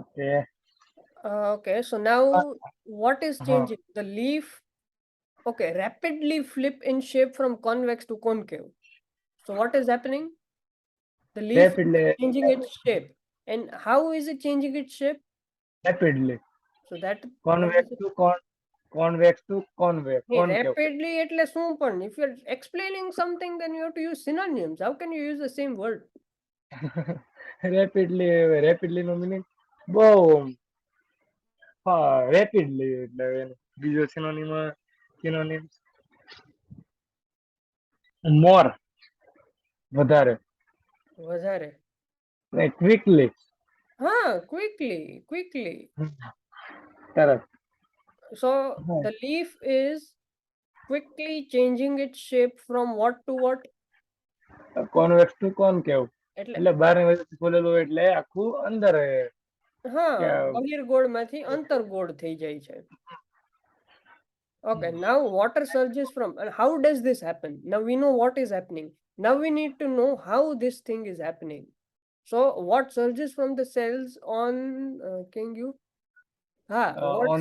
okay. Okay, so now what is હા. changing? The leaf, okay, rapidly flip in shape from convex to concave. So what is happening? The leaf is rapidly. changing its shape. And how is it changing its shape? Rapidly. So that what is convex it? to convex to convex Hey, concave. rapidly એટલે શું પણ? If you're explaining something, then you have to use synonyms. How can you use the same word? Rapidly નો meaning બહુ rapidly એટલે બીજો synonym મોર વધારે વધારે. Quickly હા, quickly. તરત. So the leaf is quickly changing its shape from what to what? Convex to concave એટલે એટલે બહારની બાજુથી ખોલેલું હોય એટલે આખું અંદર હા, બહિર્ગોળમાંથી અંતર્ગોળ થઈ જાય છે. Okay, now water surges from, and how does this happen? Now we know what is happening. Now we need to know how this thing is happening. So what surges from the cells on, can you? On.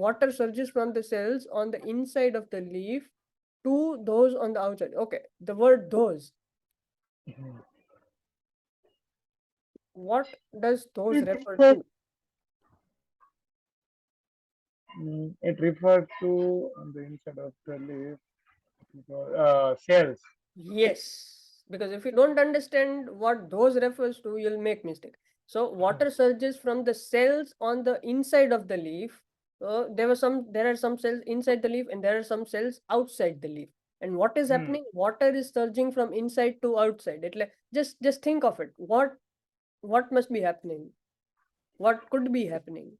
Water surges from the cells on the inside of the leaf to those on the outside. Okay, the word those. What does those It refer refers, to? it refers to on the inside of the leaf, cells. Yes, because if you don't understand what those refers to, you'll make mistake. So water surges from the cells on the inside of the leaf. There are some cells inside the leaf, and there are some cells outside the leaf. And what is Hmm. happening? Water is surging from inside to outside. It like just think of it. What must be happening? What could be happening?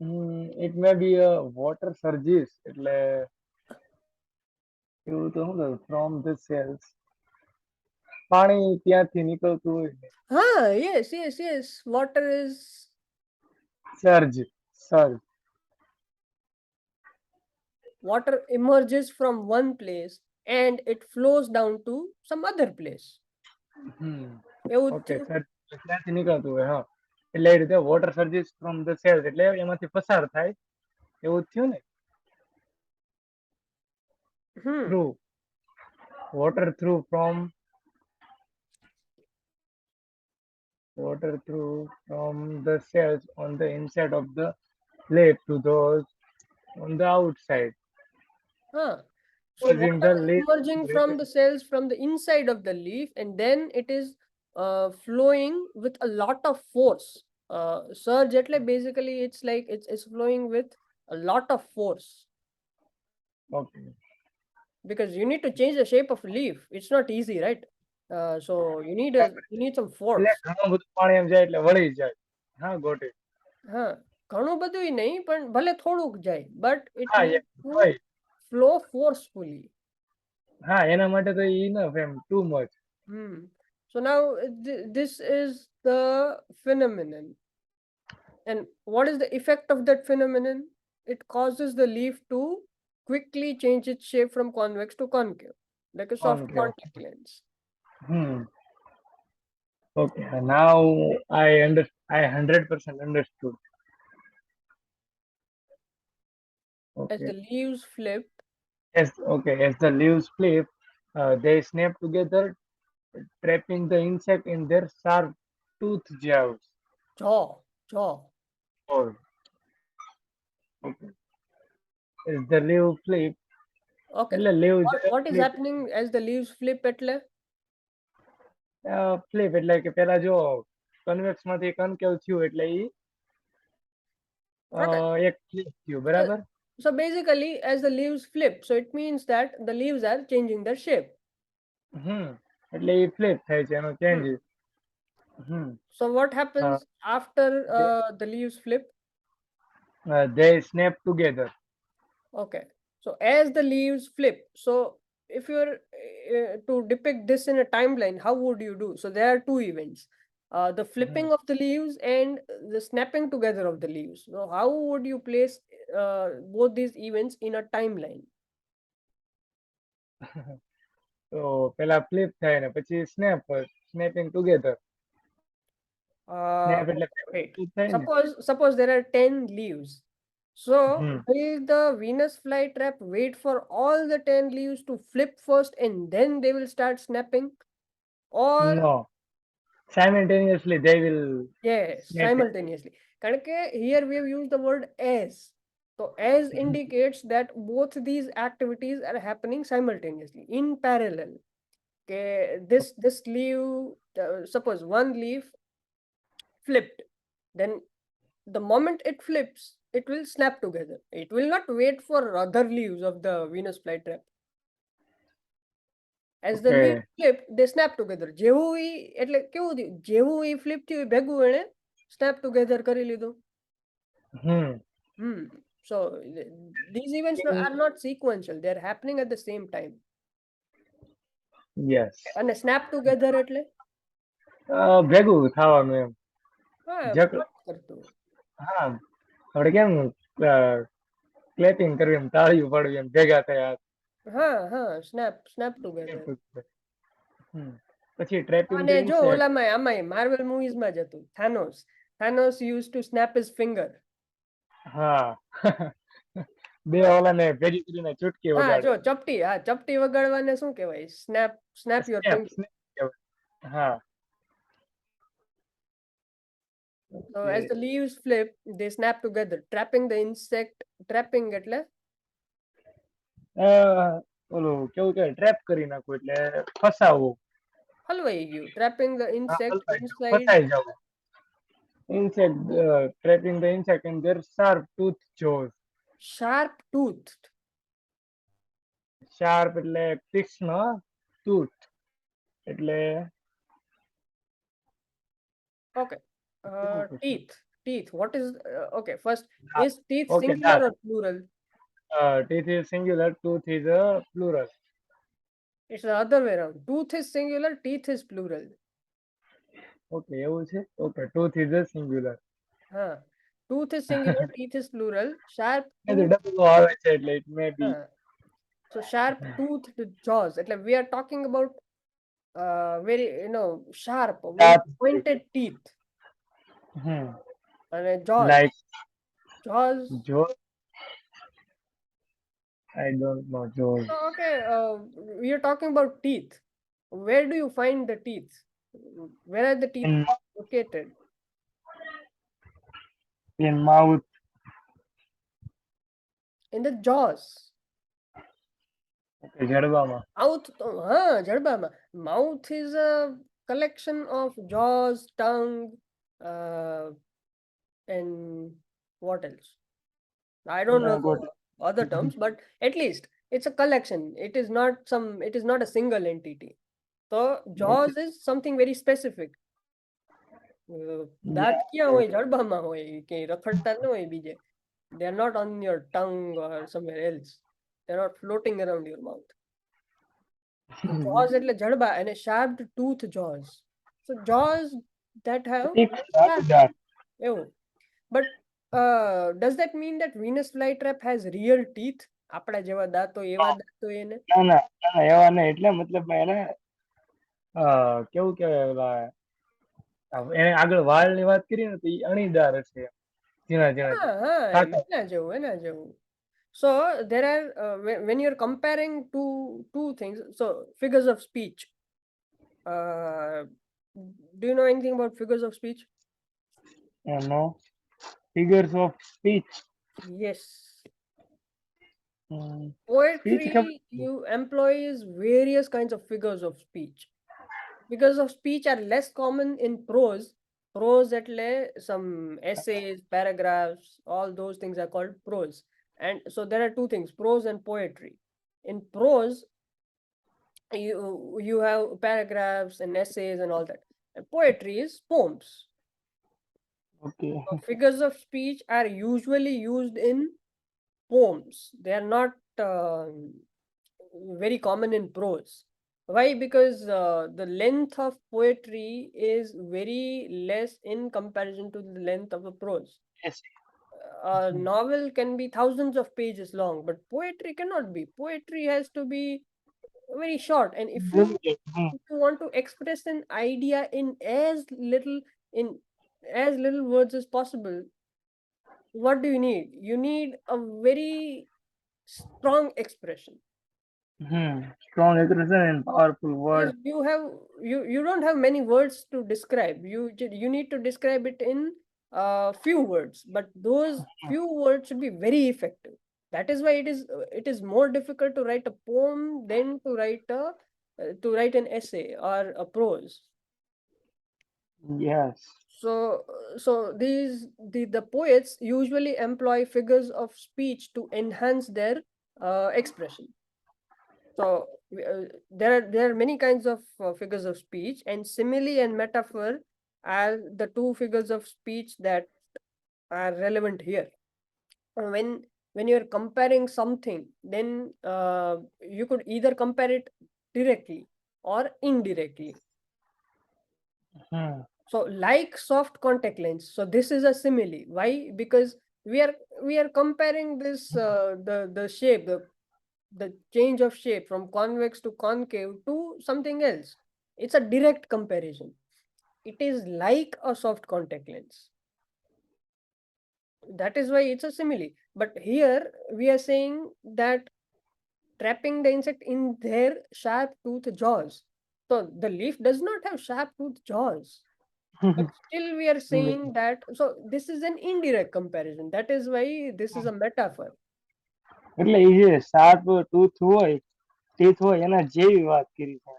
It may be a water surges એટલે એવું તો શું કરું from the cells પાણી ત્યાંથી નીકળતું હોય ને Yes, yes, yes. Water is surge surge. water emerges from one place and it flows down to some other place. હમ એવું જ ઓકે થયું. સર ત્યાંથી નીકળતું હોય હા એટલે એ રીતે water surges from the cells એટલે એમાંથી પસાર થાય એવું જ થયું ને Hmm. Through water through from water through from the cells on the inside of the leaf to those on the outside Huh. So causing the water leaf emerging from the cells from the inside of the leaf, and then it is flowing with a lot of force. Surge એટલે basically it's like it's flowing with a lot of force okay because you need to change the shape of a leaf. It's not easy, right? So you need some એટલે force. ઘણું બધું પાણી એમ જાય એટલે વળી જાય હા ગોટી હા ઘણું બધું નહીં પણ ભલે થોડુંક જાય બટ ઇટ હા નીડ ટુ હોય ફ્લો ફોર્સફુલી. હા એના માટે તો enough M too much. So now this is the phenomenon. And what is the effect of that phenomenon? It causes the leaf to quickly change its shape from convex to concave, like a soft Concave. contact lens. Hmm. Okay. Now I 100% understood. As the Okay. leaves flip, As okay, as the leaves flip, they snap together, trapping the insect in their sharp tooth jaws. jaw. Or okay. As the leaf flip, Okay. એટલે leaf જ્યારે What is flip happening as the leaves flip એટલે? flip એટલે કે પેલા જો convex માંથી concave થયું એટલે ઈ Okay. એક flip થયું So, બરાબર. so basically, as the leaves flip, so it means that the leaves are changing their shape. હમ એટલે ઈ flip થાય છે એનો Hmm. changes. Hmm So what uh, happens after they, the leaves flip? they snap together. Okay. So as the leaves flip, so if you're to depict this in a timeline, how would you do? So there are two events, the Hmm. flipping of the leaves and the snapping together of the leaves. So how would you place both these events in a timeline? તો પેલા flip થાય ને પછી snap snapping together. Uh, Snap એટલે Wait. flip થાય ને. Suppose there are 10 leaves. So Hmm. will the Venus flytrap wait for all the 10 leaves to flip first and then they will start snapping? Or No. Simultaneously they will yes, snap it. simultaneously. Because here we have used the word as. So as Hmm. indicates that both these activities are happening simultaneously in parallel. Okay, this leaf, suppose one leaf flipped, then the moment it flips, it will snap together. It will not wait for other leaves of the Venus flytrap. As the leaves Okay. flip, they snap together. જેવું એટલે કેવું થયું જેવું flip થયું ભેગું એણે snap together કરી લીધું. Hmm. Hmm. So these events are not sequential. They are happening at the same time. Yes. અને snap together એટલે ભેગું થવાનું એમ. હા જક વાત કરતું. હા આપણે કેમ ક્લેપિંગ કરવી એમ તાળીઓ પાડવી એમ ભેગા થયા. snap together. હમ. પછી ટ્રેપિંગ અને ધ જો ઇન્સેક્ટ. ઓલામાં આમાંય માર્વેલ મૂવીઝમાં જ હતું થાનોસ used to snap his finger. હા બે હા ઓલાને ભેગી કરીને ચૂટકી વગાડે. જો ચપટી વગાડવાને શું કહેવાય? Snap your snap finger. Snap કહેવાય. હા So as Okay. the leaves flip, they snap together, trapping the insect. Trapping એટલે ઓલું કેવું કે ટ્રેપ કરી નાખવું એટલે ફસાવવું. હલવાઈ ગયું. Trapping the હા, insect હલવાઈ જવું, inside ફસાઈ જવું. Insect, trapping the insect in their sharp tooth jaws. sharp toothed. Sharp એટલે તીક્ષ્ણ, tooth એટલે Okay. કેવું પૂછું? Teeth. Teeth. What is okay? First, દાંત. is teeth Okay, singular દાંત. or plural? Teeth is singular, tooth is a plural. It's the other way around. Tooth is singular, teeth is plural. Okay, એવું છે? Okay, tooth is a singular. Huh. Tooth is singular, teeth is plural. Sharp એ તો tooth. double આવે છે એટલે it may be. Huh. So sharp toothed jaws. Like we are talking about very sharp, very દાંત હોય. pointed teeth. Hmm. And jaws. Like Jaws. jaws, I don't know jaws. So, okay, we are talking about teeth. Where do you find the teeth? Where are the teeth In located? in mouth. In the jaws. Okay, જડબામાં. Mouth, જડબામાં. Mouth is a collection of jaws, tongue, uh, and what else? I don't know Yeah, got the other terms, but at least it's a collection. It is not a single entity. So it. jaws is something very specific. Yeah, દાંત ક્યાં હોય? right. જડબામાં હોય કે રખડતા ન હોય બીજે. They are not on your tongue or somewhere else. They're not floating around your mouth. So jaws એટલે જડબા and a sharp tooth jaws. So jaws that have sharp તીક્ષ્ણ દાંત. એવું. But does that mean that Venus flytrap has real teeth? આપણા જેવા દાંત હોય એવા દાંત હોય એને? ના ના ના ના, એવા નહીં એટલે મતલબમાં એને કેવું કહેવાય ઓલા એને આગળ વાળની વાત કરી ને તો એ અણીદાર હશે ઝીણા ઝીણા હા હા કાકા. એના જેવું. So there are when you're comparing two things, so figures of speech. Uh, do you know anything about figures of speech? No figures of speech. Yes. Speech ખબર Poetry you employs various kinds of figures of speech. Figures of speech are less common in prose. Prose એટલે some essays, paragraphs, all those things are called prose. And so there are two things, prose and poetry. In prose, you have paragraphs and essays and all that. And poetry is poems. Okay. So figures of speech are usually used in poems. They are not very common in prose. Why? Because the length of poetry is very less in comparison to the length of a prose. A novel can be thousands of pages long, but poetry cannot be. Poetry has to be very short. And if you want to express an idea in as little words as possible, what do you need? You need a very strong expression. Strong expression and powerful word. Because you don't have many words to describe. You need to describe it in few words, but those few words should be very effective. That is why it is more difficult to write a poem than to write an essay or a prose. Yes. So the poets usually employ figures of speech to enhance their expression. So there are many kinds of figures of speech, and simile and metaphor are the two figures of speech that are relevant here. When you're comparing something, then you could either compare it directly or indirectly. So like soft contact lens. So this is a simile. Why? Because we are comparing this the shape, the change of shape from convex to concave to something else. It's a direct comparison. It is like a soft contact lens. That is why it's a simile. But here we are saying that trapping the insect in their sharp tooth jaws. So the leaf does not have sharp tooth jaws. but still we are saying that. So this is an indirect comparison. That is why this is a metaphor. એટલે એ જે sharp tooth હોય teeth હોય એના જેવી વાત કરી છે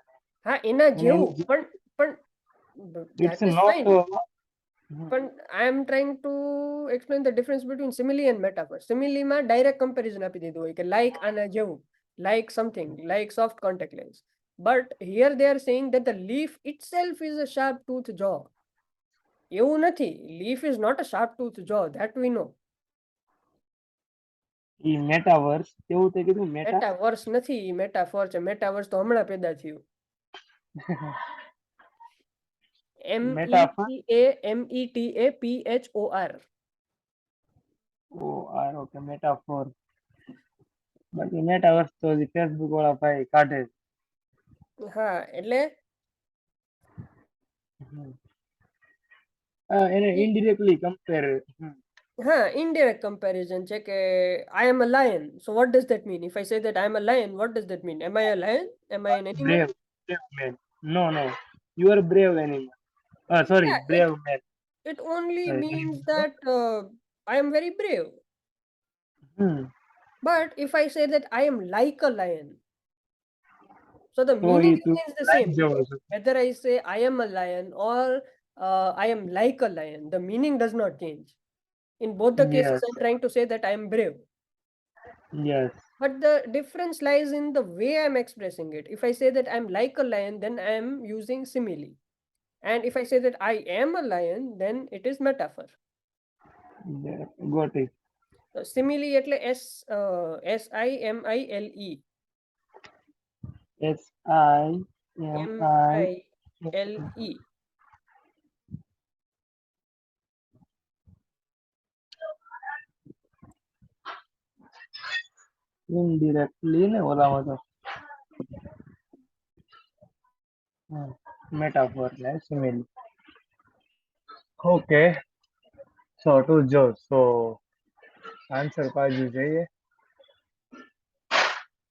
હા, એના અને જેવું, એની પણ it's that is not fine. But I am trying to explain the difference between simile and metaphor. Simile માં direct comparison આપી દીધું હોય કે like આના જેવું, like something, like soft contact lens. But here they are saying that the leaf itself is a sharp tooth jaw. એવું નથી. Leaf is not a sharp tooth jaw, that we know. ઈ મેટાવર્સ કેવું તે કીધું meta Metaverse નથી, metaphor છે. Metaverse તો હમણાં પેદા થયું. મેટાફર METAPHOR. ઓ આર ઓકે મેટાફોર બાકી મેટાવર્સ તો હજી ફેસબુક વાળા ભાઈ કાઢે છે. હા, એટલે એને ઇનડિરેક્ટલી કમ્પેર હા, indirect comparison છે કે I am a lion. So what does that mean? If I say that I am a lion, what does that mean? Am I a lion? Am I an animal? brave man no no you are brave animal sorry Yeah, brave man it only means sorry. that I am very brave. Hmm. But if I say that I am like a lion, so the તો meaning ઈ તું remains the like same. જેવો So છો whether I say I am a lion or I am like a lion, the meaning does not change. In both the cases, yes I'm trying to say that I am brave. yes But the difference lies in the way I'm expressing it. If I say that I'm like a lion, then I am using simile. And if I say that I am a lion, then it is metaphor. yeah, got it Simile એટલે SIMILE. SIMI MILE. indirectly ને ઓલામાં તો metaphor ને simile okay so to જો so answer પાડવું જોઈએ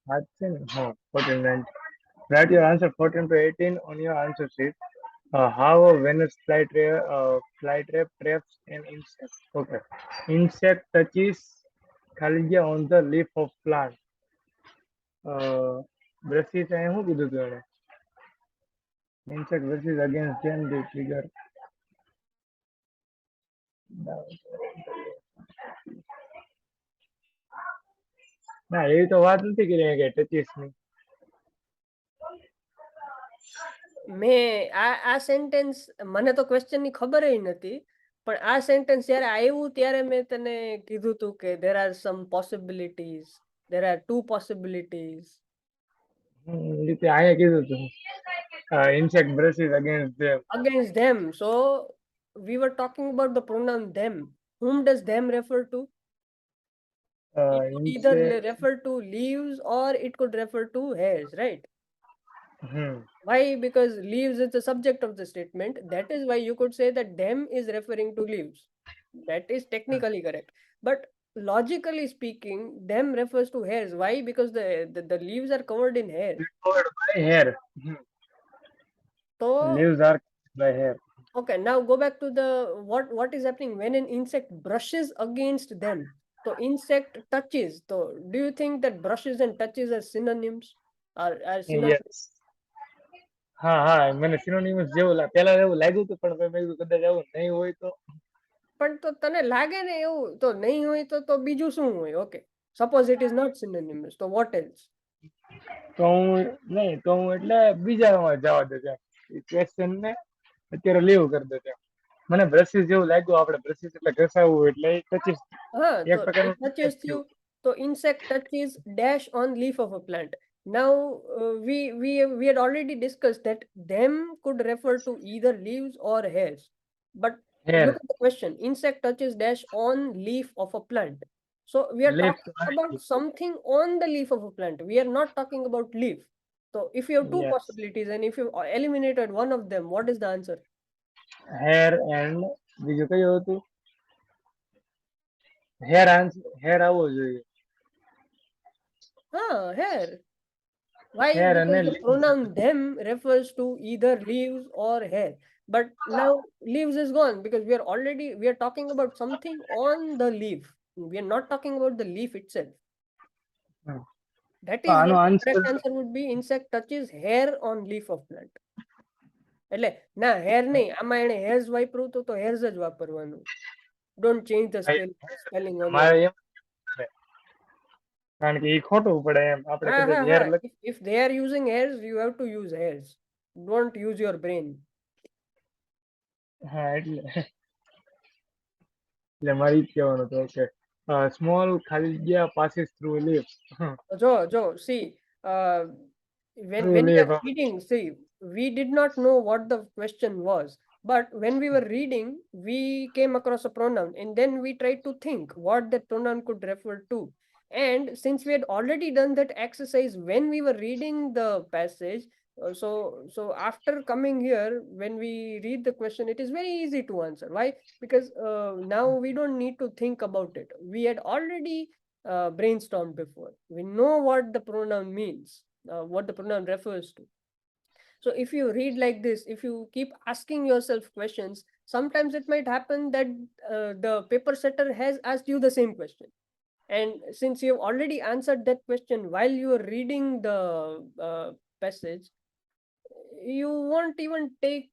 હાથ છે ને હા 14 19 write your answer 14 to 18 on your answer sheet how a Venus flytrap traps an insect okay insect touches ખાલી ગયા on the leaf of plant brushes અહીંયા શું કીધું તું એણે insect brushes against them they trigger ના એવી તો વાત નથી કરી કે ટચીસ ની મેં આ સેન્ટેન્સ મને તો ક્વેશ્ચન ની ખબર નથી, પણ આ સેન્ટેન્સ જ્યારે આવ્યું ત્યારે મેં તને કીધું તું કે there are some possibilities, there are two possibilities. રીતે અહીંયા કીધું તું insect brushes against them Against them. So we were talking about the pronoun them. Whom does them refer to? It could either insect refer to leaves or it could refer to hairs, right? hmm Why? Because leaves is the subject of the statement. That is why you could say that them is referring to leaves. That is technically correct. But logically speaking, them refers to hairs. Why? Because the leaves are covered in hair. covered by hair So leaves are covered by hair okay, now go back to the what is happening when an insect brushes against them. So insect touches. So do you think that brushes and touches are synonyms? Are synonyms? yes હા હા મને સિનોનિમસ જેવું પેલા એવું લાગ્યું હતું પણ મેં કીધું કદાચ આવું નહીં હોય તો પણ તો તને લાગે ને એવું તો નહીં હોય તો બીજું શું હોય? Okay, suppose it is not synonymous, તો વોટ એલ્સ? તો હું નહીં તો હું એટલે બીજામાં જવા દે છે ક્વેશ્ચન ને અત્યારે લીવ કરી દે છે મને બ્રશિસ જેવું લાગ્યું આપણે બ્રશિસ એટલે ઘસાવું એટલે એ ટચીસ હા, એક તો પ્રકારનું it touches થયું you. So insect touches dash on leaf of a plant. Now we had already discussed that them could refer to either leaves or hairs. But hair look at the question. Insect touches dash on leaf of a plant. So we are leaf talking about something on the leaf of a plant. We are not talking about leaf. So if you have two yes possibilities and if you eliminated one of them, what is the answer? Hair and બીજું કયું હતું hair answer hair આવવો જોઈએ Hair. Why? Hair અને Because the leaves pronoun them refers to either leaves or hair. But now leaves is gone because we are talking about something on the leaf. We are not talking about the leaf itself. Hmm. That તો is આનો what the answer correct answer would be. Insect touches hair on leaf of plant. એટલે ના hair નહીં, આમાં એને hairs વાપરું તો hairs જ વાપરવાનું. Don't change the spelling on your. મારે એમ કરે. કારણ કે એ ખોટું પડે એમ આપણે હા કદાચ હા હેર હા. If they are using hairs, you have to use hairs. Don't use your brain. હા એટલે મારે ઈ જ કહેવાનું હતું કે સ્મોલ ખાલી જગ્યા passes through leaf. See, when Through when we leaf. are reading, see, we did not know what the question was, but when we were reading, we came across a pronoun, and then we tried to think what that pronoun could refer to. And since we had already done that exercise when we were reading the passage, so after coming here, when we read the question, it is very easy to answer. Why? Because now we don't need to think about it. We had already brainstormed before. We know what the pronoun means, what the pronoun refers to. So if you read like this, if you keep asking yourself questions, sometimes it might happen that the paper setter has asked you the same question. And since you have already answered that question while you are reading the passage, you won't even take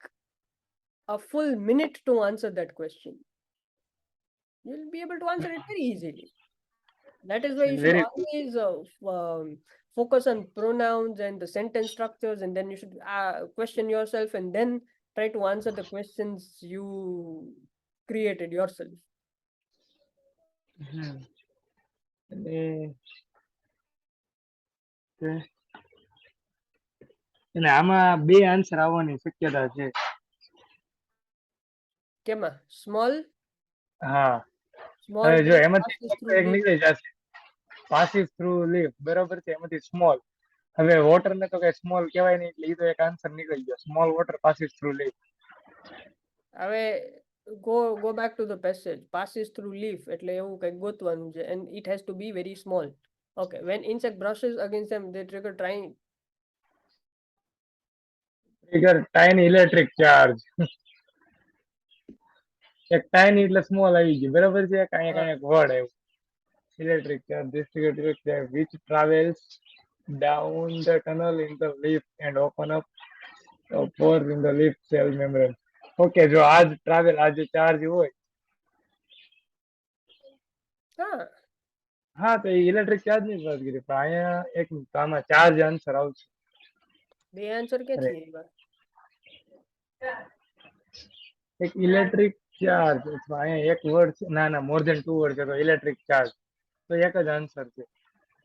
a full minute to answer that question. You'll be able to answer it very easily. That is why you should Very always focus on pronouns and the sentence structures, and then you should question yourself and then try to answer the questions you created yourself. અને અને આમાં બે answer આવવાની શક્યતા છે. Kema, small હા હવે જો leaf એમાંથી passes ફક્ત through એક leaf. નીકળી જશે passes through leaf બરાબર છે એમાંથી સ્મોલ. હવે વોટર ને તો કઈ સ્મોલ કહેવાય નહીં એટલે એ તો એક આન્સર નીકળી ગયો. Small water passes through leaf. હવે go back to the passage. Passes through leaf એટલે એવું કંઈક ગોતવાનું છે, and it has to be very small. Okay, when insect brushes against them, they trigger trying. Trigger tiny electric charge. એક tiny એટલે small આવી ગયું બરાબર છે. કાંઈ કાંઈ એક word આવ્યો. Electric charge. This trigger electric charge which travels down the tunnel in the leaf and open up pores in the leaf cell membrane. Okay જો આ જ ટ્રાવેલ આ જે ચાર્જ હોય હા, હા તો એ ઇલેક્ટ્રિક ચાર્જ ની જ વાત કરી પણ અહીંયા એક આમાં ચાર્જ આન્સર આવશે. બે આન્સર ક્યાંથી આવ્યા? એક ઇલેક્ટ્રિક ચાર્જ અથવા અહીંયા એક વર્ડ છે ના ના મોર ધેન 2 વર્ડ છે તો ઇલેક્ટ્રિક ચાર્જ તો એક જ આન્સર છે.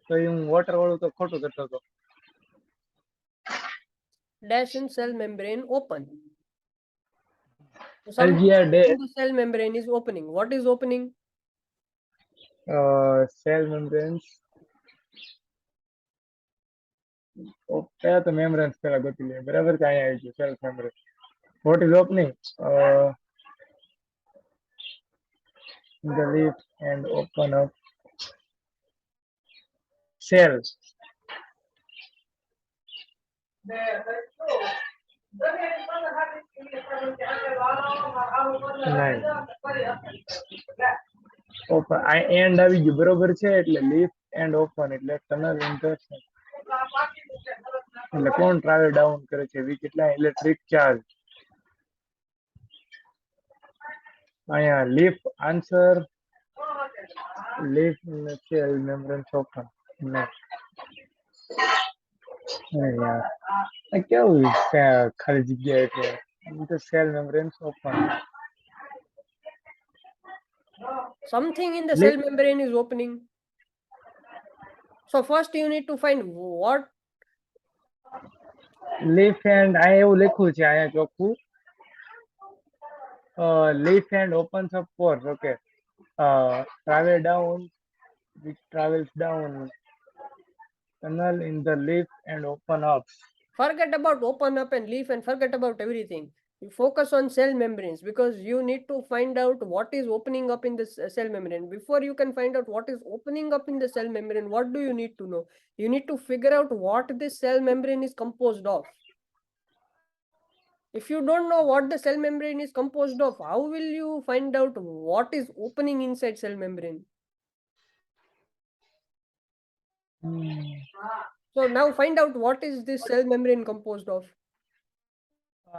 તો એ હું વોટર વાળું તો ખોટું કરતો હતો. Dash in cell membrane open. So something Algae day in the cell membrane is opening. What is opening? cell membranes પહેલા તો મેમ્બ્રેન્સ પહેલા ગોતી લઈએ બરાબર છે. અહીંયા આવી ગયું cell membrane. What is opening the leaf and open up cells. નહીં ઓપન આ એન્ડ આવી ગયું બરોબર છે એટલે લીફ એન્ડ ઓપન એટલે ટનલ ઇન્ટરસેક્શન એટલે કોણ ટ્રાવેલ ડાઉન કરે છે વી કેટલા ઇલેક્ટ્રિક ચાર્જ. અહીંયા leaf answer leaf cell membrane open નહીં યાર આ કેવું ખાલી જગ્યા એટલે તો cell membrane open. Something in the cell membrane is opening. So first you need to find what. Leaf and અહીંયા એવું લખ્યું છે અહીંયા ચોખ્ખું leaf and opens up pores. Okay. Travel down, which travels down tunnel in the leaf and open up. Forget about open up and leaf and forget about everything. You focus on cell membranes because you need to find out what is opening up in the cell membrane. Before you can find out what is opening up in the cell membrane, what do you need to know? You need to figure out what this cell membrane is composed of. If you don't know what the cell membrane is composed of, how will you find out what is opening inside cell membrane? Hmm. So now find out what is this cell membrane composed of.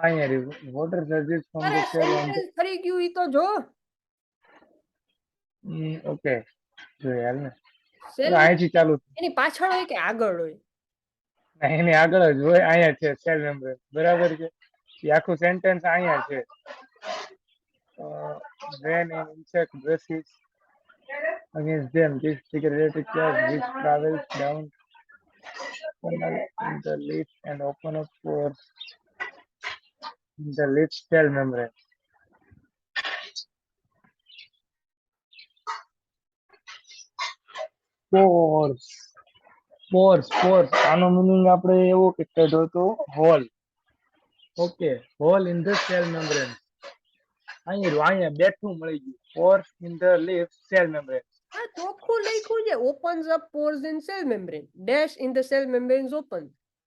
અહીંયા રહ્યું. Water surges from અરે the cell on the. Sentence ફરી ગયું ઈ તો જો. Okay જોઈએ હાલ ને. સેલ હવે અહીંથી ચાલુ. એની પાછળ હોય કે આગળ હોય? એની આગળ જ હોય, અહીંયા છે સેલ મેમ્બ્રેન, બરાબર છે. એ આખું સેન્ટેન્સ અહીંયા છે. When an insect brushes against them, this trigger electric charge which travels down funnel in the leaf and open up pores in the leaf cell membrane. Pores, pores. આનો meaning આપણે એવો કે કહેતો હતો hole. Okay, hole in the cell membrane. અહીંયા બેઠું મળી ગયું. Pores in the leaf cell membrane. આ ચોખ્ખું લખ્યું છે, opens up pores in cell membrane, dash in the cell membranes open.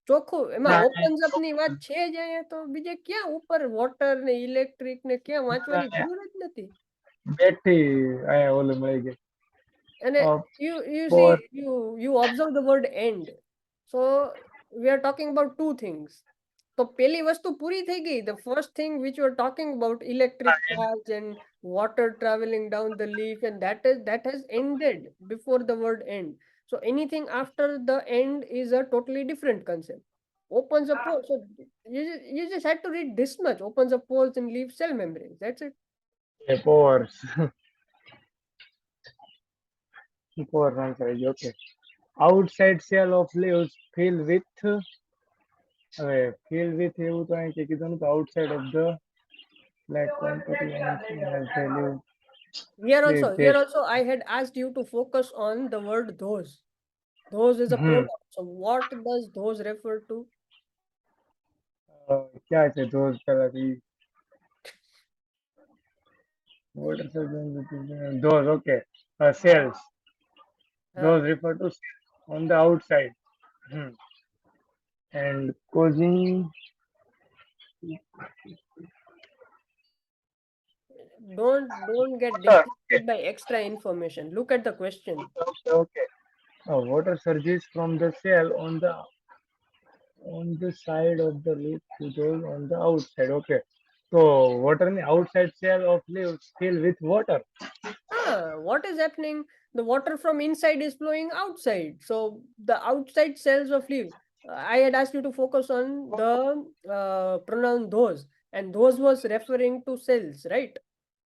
ચોખ્ખું એમાં opens up ની વાત છે જ અહીંયા, તો બીજે ક્યાં ઉપર વોટર ને ઇલેક્ટ્રિક ને ક્યાં વાંચવાની જરૂર જ નથી. બેઠી અહીંયા ઓલું મળી ગઈ. And you see, Pores. you observe the word end. So we are talking about two things. So પહેલી વસ્તુ પૂરી થઈ ગઈ. The first thing which you are talking about, electric charge and water traveling down the leaf, and that has ended before the word end. So anything after the end is a totally different concept. Opens a pore. So you just had to read this much. Opens up pores and leaves cell membranes. That's it. Pores. Pores answer is okay. Outside shell of leaves fill with હવે fill with એવું તો અહીં કીધું ને તો outside of the like quantity and value. Here also I had asked you to focus on the word those. Those is a pronoun. So what does those refer to? ક્યાં છે those પેલાથી water surface those okay cells. Those refer to cells on the outside. And causing Don't get distracted by extra information. Look at the question. okay. Water surges from the cell on the side of the leaf to those on the outside. Okay. So water in the outside shell of leaves fill with water. What is happening? The water from inside is flowing outside. So the outside cells of leaves. I had asked you to focus on the pronoun those, and those was referring to cells, right?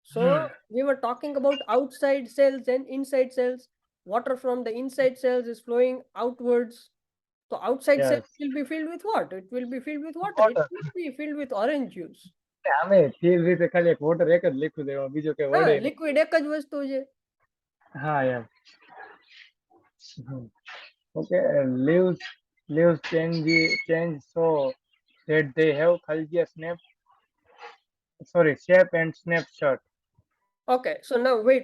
So we were talking about outside cells and inside cells. Water from the inside cells is flowing outwards. So outside cells Yes. will be filled with what? It will be filled with water. It Water. will be filled with orange juice. અમે fill with ખાલી એક water એક જ લખ્યું છે, બીજો કઈ word હા, નહીં. liquid એક જ વસ્તુ છે. હા એમ. Okay. Leaves change so that they have Khalgia shape and snapshot. Okay, so now wait.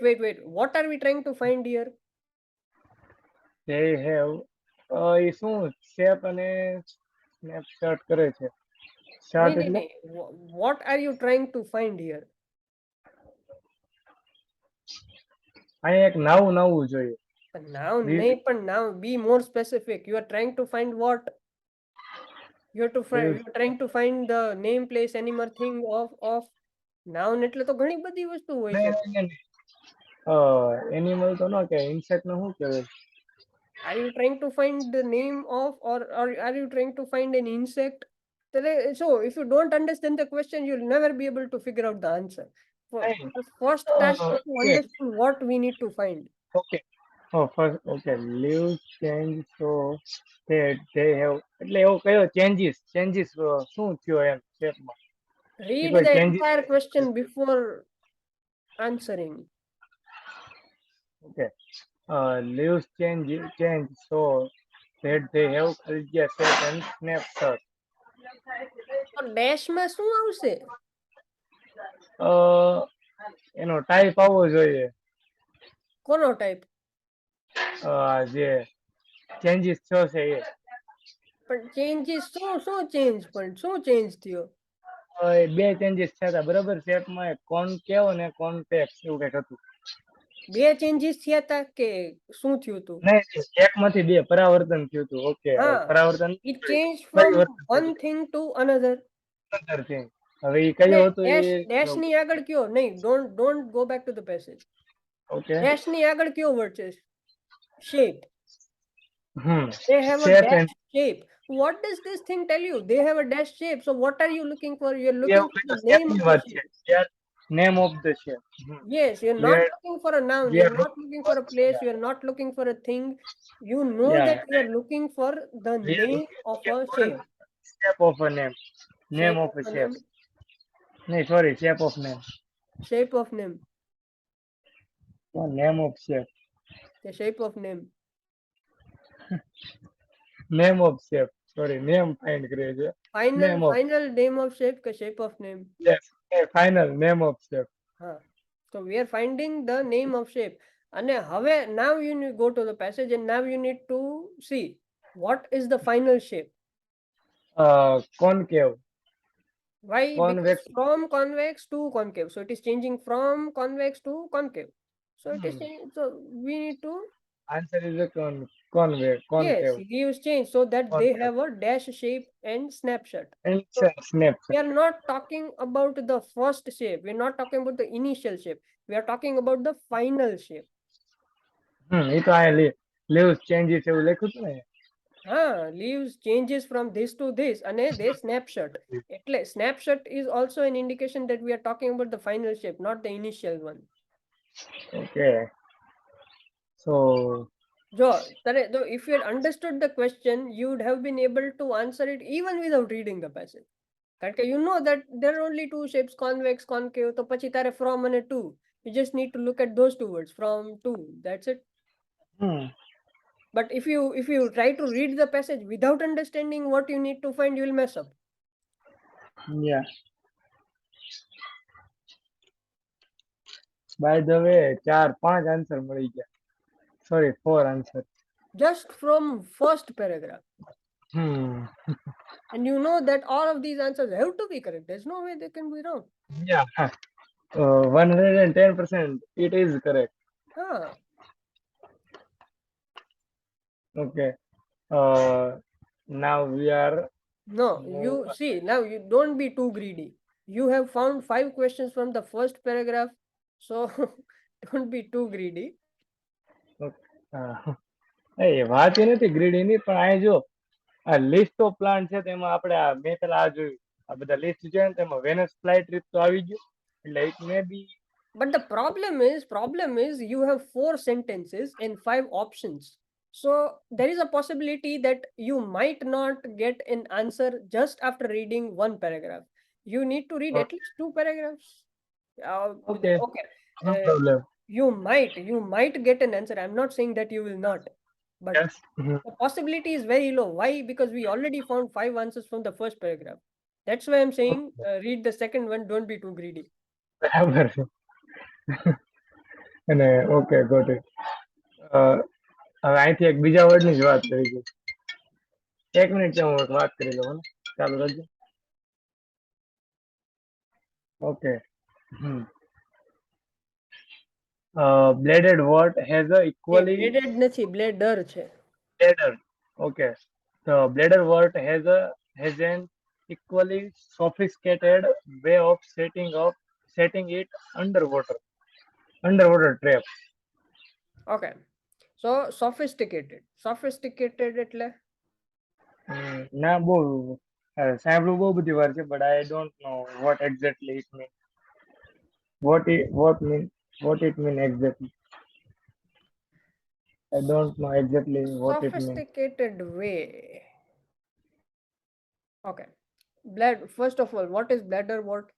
What are we trying to find here? They have એ શું shape અને snapshot કરે છે. Shot એટલે What are you trying to find here? અહીંયા એક નવું નવું જોઈએ. But now be more specific. You are trying to find what? You are trying to find the name, place, animal, thing of noun એટલે તો ઘણી બધી વસ્તુ હોય છે. એનિમલ તો ન કે ઇન્સેક્ટ નો શું કહેવાય? Are you trying to find the name of, or are you trying to find an insect? So if you don't understand the question, you'll never be able to figure out the answer. The first task is to understand what we need to find. Okay. First, okay. Leaves change so that they have એટલે એવો કયો changes શું થયો એમ શેપમાં? Read the entire question before answering. Okay. Leaves change so that they have Khalgia shape and snapshot. તો ડેશમાં શું આવશે? એનો type આવવો જોઈએ. કોનો ટાઈપ? જે ચેન્જીસ થયો છે એ. પણ ચેન્જીસ શું ચેન્જ થયો? બે ચેન્જીસ થયા હતા બરાબર શેપમાં કોન કેવો ને કોન પેક્સ એવું કઈક હતું. બે ચેન્જીસ થયા હતા કે શું થયું હતું? નહીં એકમાંથી બે પરાવર્તન થયું હતું. ઓકે હા, પરાવર્તન it changed from પરિવર્તન થયું one thing to another. હતું thing. હવે એ અને કયો હતો એ ડેશ ની આગળ કયો નહીં, don't go back to the passage. Okay dash ની આગળ કયો વર્ડ છે? shape. Hmm They have a shape dash and shape. What does this thing tell you? They have a dash shape. So what are you looking for? You're looking એવું for કઈ the name શેપની of the વાત shape. છે shape name of the shape. Yes, you're we not are looking for a noun. we You're are not looking looking for for a place. yeah You're not looking for a thing. You know yeah that you are looking for the we are name looking of a for shape. shape of a name Shape of of a a shape. name. નહીં sorry shape of name. Shape of name. name of shape. The shape of name. name of shape sorry name find કર્યો છે Final, name of final name of shape ka shape of name. yes final name of shape. Huh. So we are finding the name of shape. And now you need go to the passage and now you need to see what is the final shape. concave Why? Because convex. from convex to concave. So it is changing from convex to concave. So it is Hmm. changing. So we need to, Answer is a convex yes, concave leaves change so that they concave have a dash shape and snapshot. and So we snapshot. are not talking about the first shape. We're not talking about the initial shape. We are talking about the final shape. એ તો આ lives changes એવું લખ્યું હતું ને. Leaves changes from this to this and they snapshot. Snapshot is also an indication that we are talking about the final shape, not the initial one. Okay. So So if you had understood the question, you would have been able to answer it even without reading the passage. Because you know that there are only two shapes, convex, concave. So pachi tare from and to. You just need to look at those two words, from to. That's it. hmm, But if you try to read the passage without understanding what you need to find, you will mess up. yeah. By the way 4-5 answer મળી ગયા. Sorry 4 answer. Just from first paragraph. Hmm. And you know that all of these answers have to be correct. There's no way they can be wrong. Yeah. 110% it is correct. Huh. Okay. Now we are No, move you see, now you don't be too greedy. You have found 5 questions from the first paragraph. So don't be too greedy. એ વાત એ નથી ગ્રીડીની પણ આ જો આ list of plant છે તેમાં આપણે મેં પેલા આ જોયું આ બધા લિસ્ટ છે ને તેમાં વેનસ ફ્લાઇટ ટ્રીપ તો આવી ગયું એટલે it may be. But the problem is you have 4 sentences and 5 options. So there is a possibility that you might not get an answer just after reading one paragraph. You need to read at least 2 paragraphs. Okay Okay. No Uh, problem. you might get an answer. I'm not saying that you will not, but yes the possibility is very low. Why? Because we already found 5 answers from the first paragraph. That's why I'm saying read the second one. Don't be too greedy. બરાબર છે અને okay got it. હવે અહીંથી એક બીજા વર્ડની જ વાત કરી છે. 1 મિનિટ છે હું એક વાત કરી લઉં ને ચાલુ રાખજો. Okay. Bladed word has a equally Bladed નથી, bladder છે. bladder. Okay. So bladder wort has an equally sophisticated way of setting it underwater. Underwater trap. Okay. So sophisticated એટલે ના બહુ સાંભળ્યું બહુ બધી વાર છે but I don't know what exactly it means. What it mean exactly. I don't know exactly what it means. sophisticated way. Okay. First of all, what is bladder wort?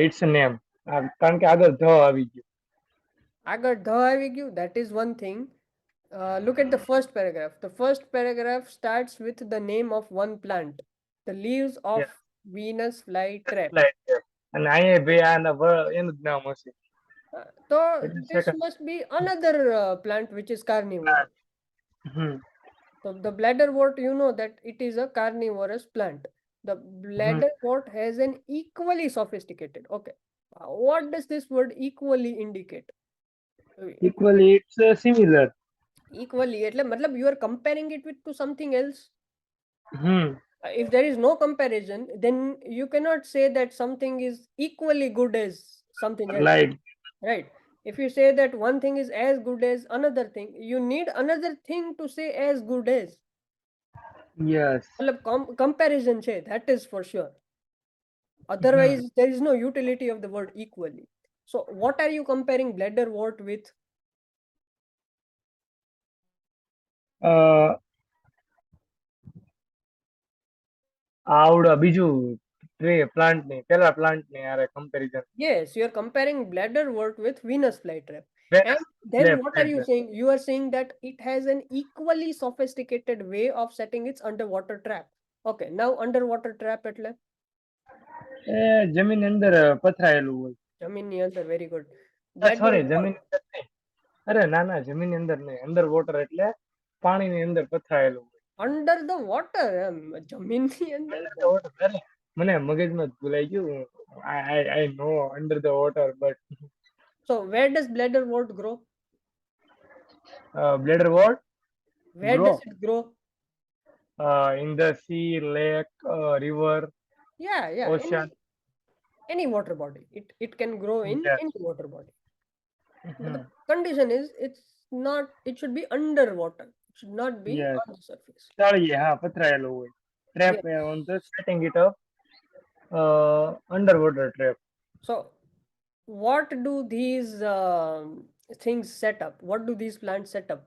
It's a name. કારણ કે આગળ the આવી ગયું. આગળ the આવી ગયું, that is one thing. Look at the first paragraph. The first paragraph starts with the name of one plant, the leaves of Yeah. Venus flytrap. Like, અને અહીંયા ભાઈ આના એનું જ નામ હશે. So એટલે this second. must be another plant which is carnivorous. Hmm. So the bladderwort, you know that it is a carnivorous plant. The Mhm. bladder wart has an equally sophisticated. Okay. What does this word equally indicate? Equally, it's similar. Equally, એટલે મતલબ you are comparing it with to something else. Hmm. If there is no comparison, then you cannot say that something is equally good as something else, Like, right? If you say that one thing is as good as another thing, you need another thing to say as good as. yes. મતલબ comparison છે, that is for sure. Hmm. Otherwise, there is no utility of the word equally. So, what are you comparing bladder wart with? Uh, આવડે બીજું tray plant ને પેલા plant ને યારે comparison Yes, you are comparing bladder wort with Venus flytrap. And વેનસ then what are flat you saying? You are saying that it has an equally sophisticated way of setting its underwater trap. Okay, now underwater trap એટલે એ જમીન અંદર પથરાયેલું હોય. જમીનની અંદર, very good. Bladder sorry wort જમીન અંદર નહીં. અરે ના ના જમીન અંદર નહીં, અંડર વોટર એટલે પાણીની અંદર પથરાયેલું હોય. under the water. જમીનની અંદર અંડર તો. ધ વોટર, અરે મને મગજમાં જ ભૂલાઈ ગયું. I know under the water but So where does bladder wort grow? Bladder wort Where grow does it grow? In the sea, lake, river, Yeah, yeah, ocean. any water body. It can grow in yes. any water body. But the condition is it should be underwater. It should not be yes. on the surface. તળિયે હા પથરાયેલું હોય. Trap Yes. On the setting it up under water trap. So what do these things set up? What do these plants set up?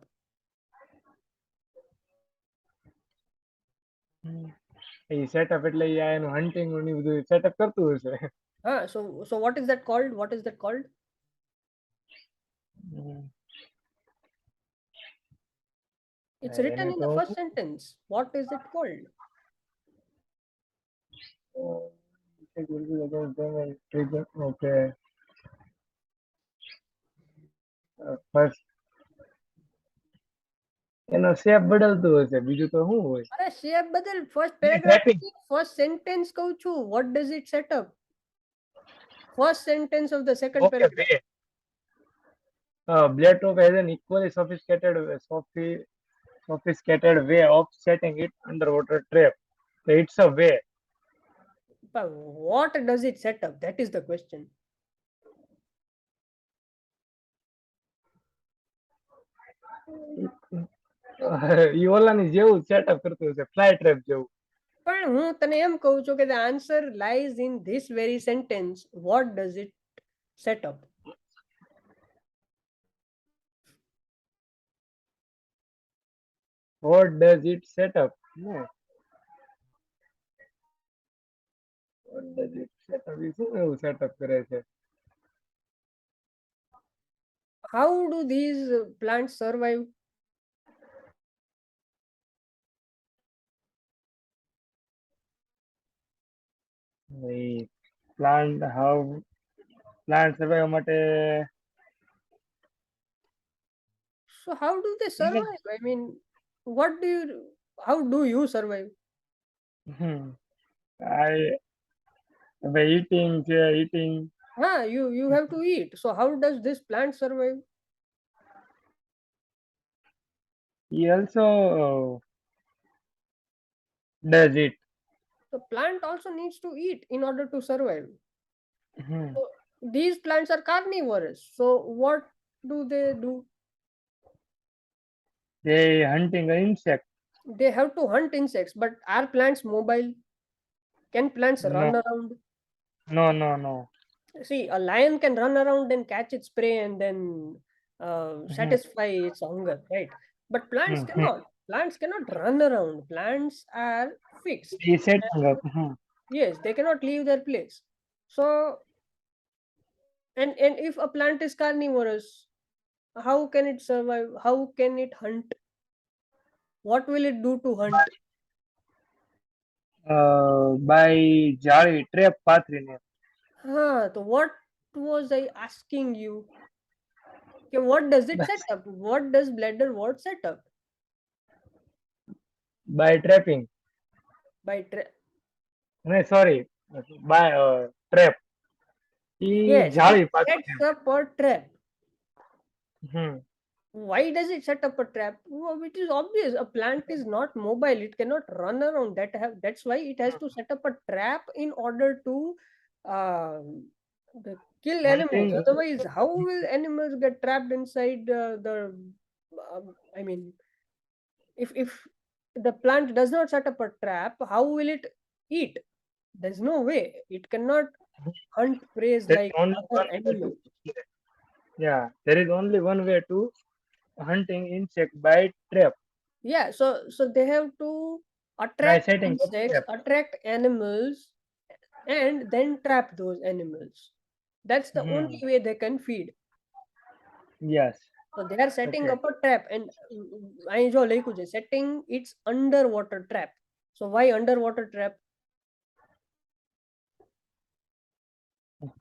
A setup એટલે એ આ એનું hunting ને બધું setup કરતું હશે. So what is that called? What is that called? Hmm. It's written એને in તો the first sentence. What is it called? Okay first એનો શેપ બદલતું હશે, બીજું તો શું હોય? અરે shape બદલ first બે paragraph ટ્રેપિંગ. first sentence કહું છું. What does it set up? First sentence of the second okay paragraph. બે blade top has an equally sophisticated way of setting it underwater trap. So it's a way. But what does it set up? That is the question. એ ઓલાની જેવું setup કરતું હશે, fly trap જેવું. પણ હું તને એમ કહું છું કે the answer lies in this very sentence. What does it set up? What does it set up? No. What does it set up? એ શું એવું સેટઅપ કરે છે? How do these plants survive? A plant how plant survive માટે So how do they survive? I mean, how do you survive? I by eating eating. You have to eat. So how does this plant survive? He also does it. The plant also needs to eat in order to survive. Hmm. So these plants are carnivorous. So what do they do? They hunting an insect. They have to hunt insects, but are plants mobile? Can plants No, run around? no. See, a lion can run around and catch its prey and then Hmm. satisfy its hunger, right? But plants Hmm. Hmm. cannot. Plants cannot run around. Plants are fixed. He setting up. Yes, they cannot leave their place. So, and if a plant is carnivorous, how can it survive? How can it hunt? What will it do to hunt? By જાળી trap પાથરીને. So what was I asking you? Okay, what does it set up? What does bladder wart set up? By trapping. By નહીં sorry by trap ઈ Yes, it જાળી પાછું sets up a trap. Hmm Why does it set up a trap? Well, it is obvious. A plant is not mobile. It cannot run around. That's why it has to set up a trap in order to uh, kill animals. hunting Otherwise, how will animals get trapped inside the? I mean, if the plant does not set up a trap, how will it eat? There's no way. It cannot hunt prey there is like only other one way to animals. yeah there is only one way to hunting insect by trap Yeah, so they have to by attract setting up insects, trap. attract animals, and then trap those animals. That's the only Hmm. way they can feed. Yes. So they are setting Okay. up a trap, and I જો લખ્યું છે setting its underwater trap. So why underwater trap?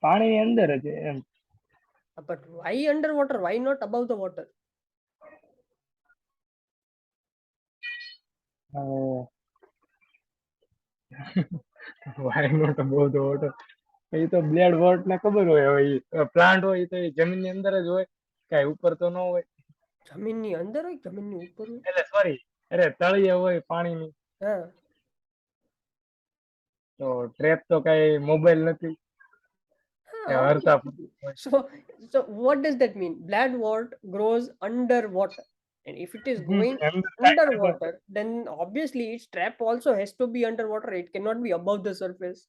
પાણી અંદર જ એમ But why underwater? Why not above the water? Why not બહુ તો auto એ તો બ્લેડ વર્ટ ને ખબર હોય હવે પ્લાન્ટ હોય તો એ જમીનની અંદર જ હોય કાંઈ ઉપર તો ન હોય જમીનની અંદર હોય જમીનની ઉપર હોય. એટલે સોરી અરે તળિયે હોય પાણીની હા. તો ટ્રેપ તો કાંઈ મોબાઈલ નથી હરતા Obviously. So what does that mean? Bloodwort grows underwater, and if it is going અંદર કાંઈ ખબર underwater, then obviously its trap also has to be underwater. It cannot be above the surface.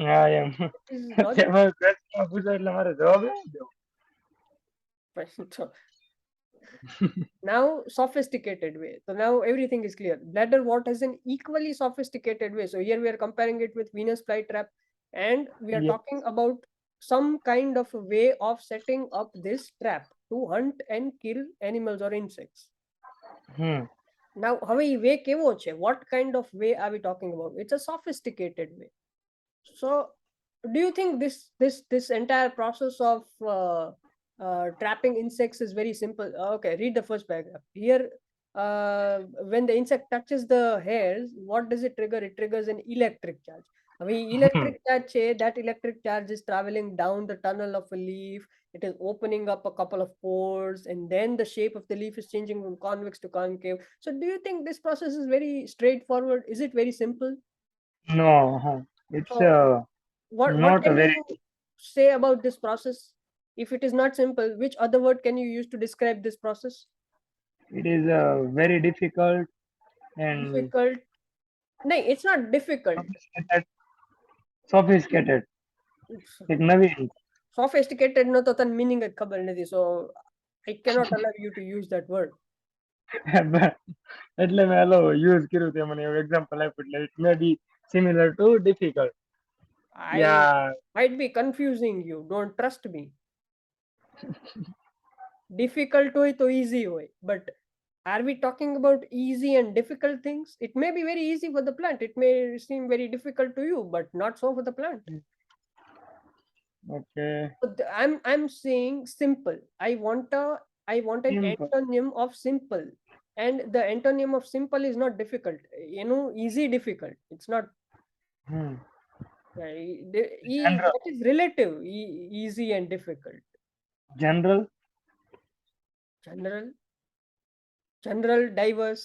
હા એમ It is logic. તેમાં પ્રશ્ન પૂછો એટલે મારે જવાબ આપી દો So now sophisticated way. So now everything is clear. Bladderwort has an equally sophisticated way. So here we are comparing it with Venus flytrap, and we are talking about some kind of a way of setting up this trap to hunt and kill animals or insects. Hmm Now, હવે ઈ way કેવો છે? What kind of way are we talking about? It's a sophisticated way. So, do you think this entire process of trapping insects is very simple? Okay, read the first paragraph. Here, when the insect touches the hairs, what does it trigger? It triggers an electric charge. હવે electric charge છે, that electric charge is traveling down the tunnel of a leaf. It is opening up a couple of pores, and then the shape of the leaf is changing from convex to concave. So, do you think this process is very straightforward? Is it very simple? No it's So, what not a can very you say about this process? If it is not simple, which other word can you use to describe this process? it is very difficult and Difficult? No, it's not difficult. sophisticated sophisticated It's એક નવીન sophisticated no તો તને meaning જ ખબર નથી. So I cannot allow you to use that word. એટલે મેં hello use કર્યું તે મને એવું એક્ઝામ્પલ આપ્યું એટલે it may be similar to difficult I યા might be confusing you. Don't trust me. Difficult હોય તો easy હોય. But are we talking about easy and difficult things? It may be very easy for the plant. It may seem very difficult to you, but not so for the plant. Okay But I'm saying simple. I want an simple antonym of simple, and the antonym of simple is not difficult. Easy difficult. It's not. Hmm general That is relative. Easy and difficult. General General, general, diverse.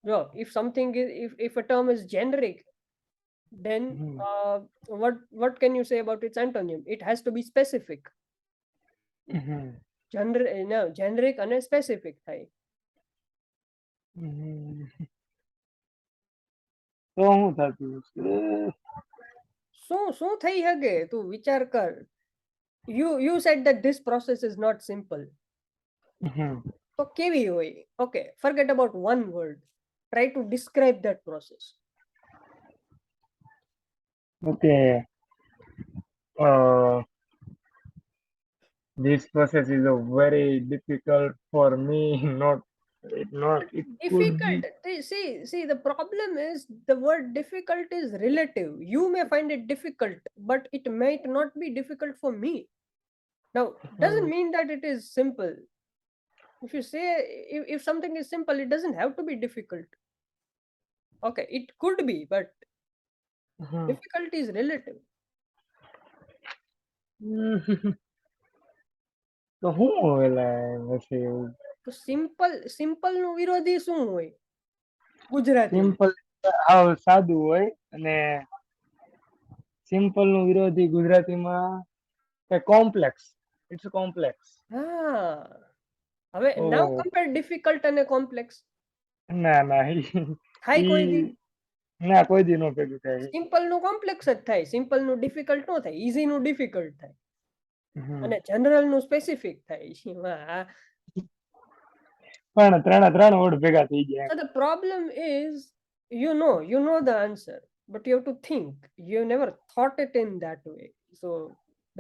No, if something is if a term is generic, then what can you say about its antonym? It has to be specific. No, generic and specific થાય. તો હું થતું હશે શું થઈ શકે તું વિચાર કર. You said that this process is not simple. તો કેવી હોય? Okay, forget about one word. Try to describe that process. Okay this process is a very difficult for me not it could be Difficult. See, the problem is the word difficult is relative. You may find it difficult, but it might not be difficult for me. Now, doesn't mean that it is simple. If you say if something is simple, it doesn't have to be difficult. Okay, it could be, but hmm. Difficulty is relative. તો શું હોવેલા પછી તો simple નું વિરોધી શું હોય ગુજરાતીમાં? Simple હાવ સાદું હોય અને સિમ્પલ નું વિરોધી ગુજરાતીમાં કોમ્પ્લેક્સ. It's complex. હા, હવે ઓ નાવ કમ્પેર ડિફિકલ્ટ અને કોમ્પ્લેક્સ. ના ના થાય કોઈ દી? ના કોઈ દી નો ભેગું થાય. સિમ્પલ નું કોમ્પ્લેક્સ જ થાય, સિમ્પલ નું ડિફિકલ્ટ નો થાય, ઈઝી નું ડિફિકલ્ટ થાય હમ. અને જનરલ નું સ્પેસિફિક થાય. વાહ. પણ ત્રણ વર્ડ ભેગા થઈ ગયા. So the problem is, you know the answer, but you have to think. You never thought it in that way. So